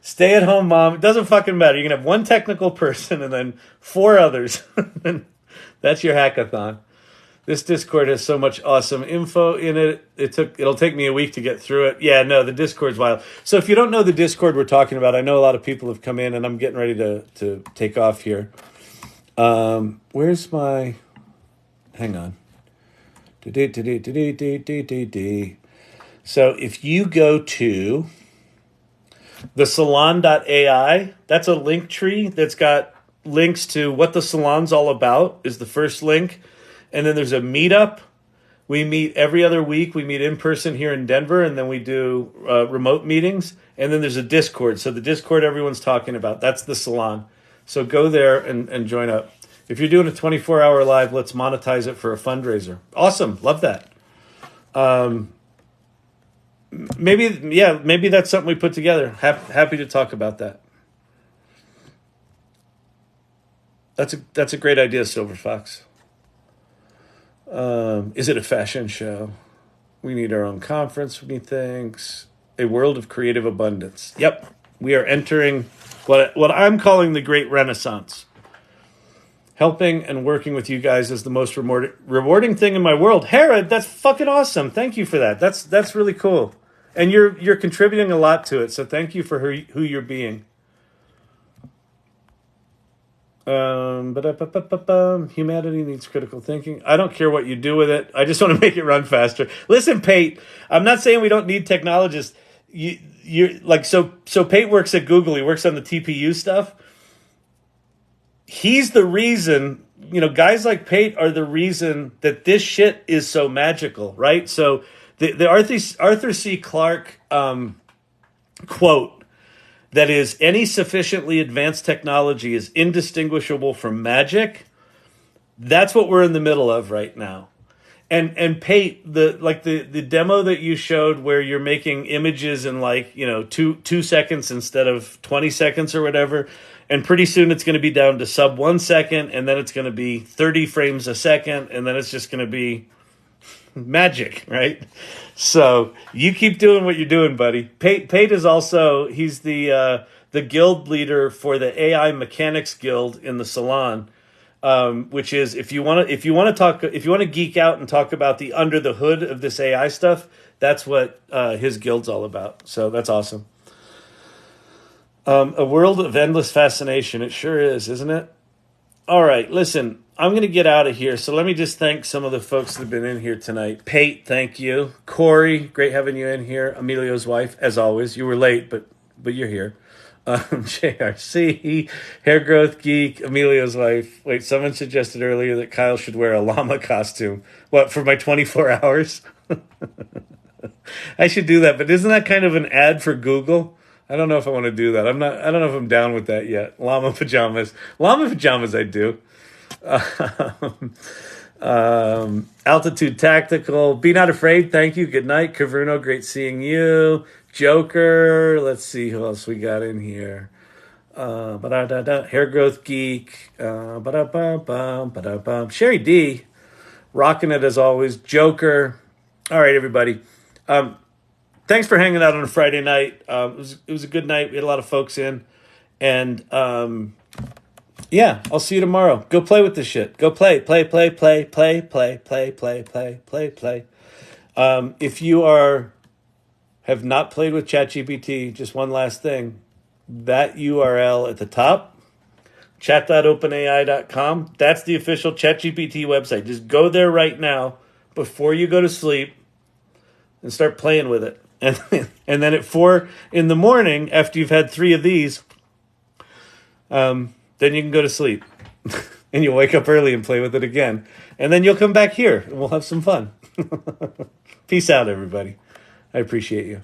S1: stay-at-home mom. It doesn't fucking matter. You can have 1 technical person and then 4 others. That's your hackathon. This Discord has so much awesome info in it. It'll take me a week to get through it. Yeah, no, the Discord's wild. So if you don't know the Discord we're talking about, I know a lot of people have come in, and I'm getting ready to take off here. Where's my... Hang on. So if you go to thesalon.ai, that's a link tree that's got links to what the salon's all about, is the first link. And then there's a meetup. We meet every other week. We meet in person here in Denver, and then we do remote meetings. And then there's a Discord. So the Discord everyone's talking about, that's the salon. So go there and join up. If you're doing a 24-hour live, let's monetize it for a fundraiser. Awesome. Love that. Maybe that's something we put together. Happy to talk about that. That's a great idea, Silver Fox. Is it a fashion show? We need our own conference, methinks. A world of creative abundance. Yep. We are entering what I'm calling the Great Renaissance. Helping and working with you guys is the most rewarding thing in my world. Herod, that's fucking awesome. Thank you for that. That's really cool. And you're contributing a lot to it, so thank you for who you're being. Humanity needs critical thinking. I don't care what you do with it. I just want to make it run faster. Listen, Pate, I'm not saying we don't need technologists. You're like, so Pate works at Google. He works on the TPU stuff. He's the reason, guys like Pate are the reason that this shit is so magical, right? So the Arthur C. Clarke quote, that is, any sufficiently advanced technology is indistinguishable from magic. That's what we're in the middle of right now. And Pate, the demo that you showed where you're making images in 2 seconds instead of 20 seconds or whatever, and pretty soon it's going to be down to sub 1 second, and then it's going to be 30 frames a second, and then it's just going to be magic, right? So you keep doing what you're doing, buddy. Pate is also, he's the guild leader for the AI Mechanics Guild in the Salon. which is if you want to geek out and talk about the under the hood of this AI stuff, that's what his guild's all about. So that's awesome. A world of endless fascination. It sure is, isn't it? All right, listen, I'm going to get out of here. So let me just thank some of the folks that have been in here tonight. Pate, thank you. Corey, great having you in here. Emilio's wife, as always. You were late, but you're here. JRC, Hair Growth Geek, Emilio's wife. Wait, someone suggested earlier that Kyle should wear a llama costume. What, for my 24 hours? I should do that, but isn't that kind of an ad for Google? I don't know if I want to do that. I don't know if I'm down with that yet. Llama pajamas, I do. Altitude Tactical, Be Not Afraid, thank you. Good night. Caverno, great seeing you. Joker, let's see who else we got in here. Hair Growth Geek, Sherry D, rocking it as always. Joker. All right, everybody. Thanks for hanging out on a Friday night. It was a good night. We had a lot of folks in. And, yeah, I'll see you tomorrow. Go play with this shit. Go play. If you have not played with ChatGPT, just one last thing. That URL at the top, chat.openai.com, that's the official ChatGPT website. Just go there right now before you go to sleep and start playing with it. And then at 4 in the morning, after you've had 3 of these, then you can go to sleep. And you'll wake up early and play with it again. And then you'll come back here and we'll have some fun. Peace out, everybody. I appreciate you.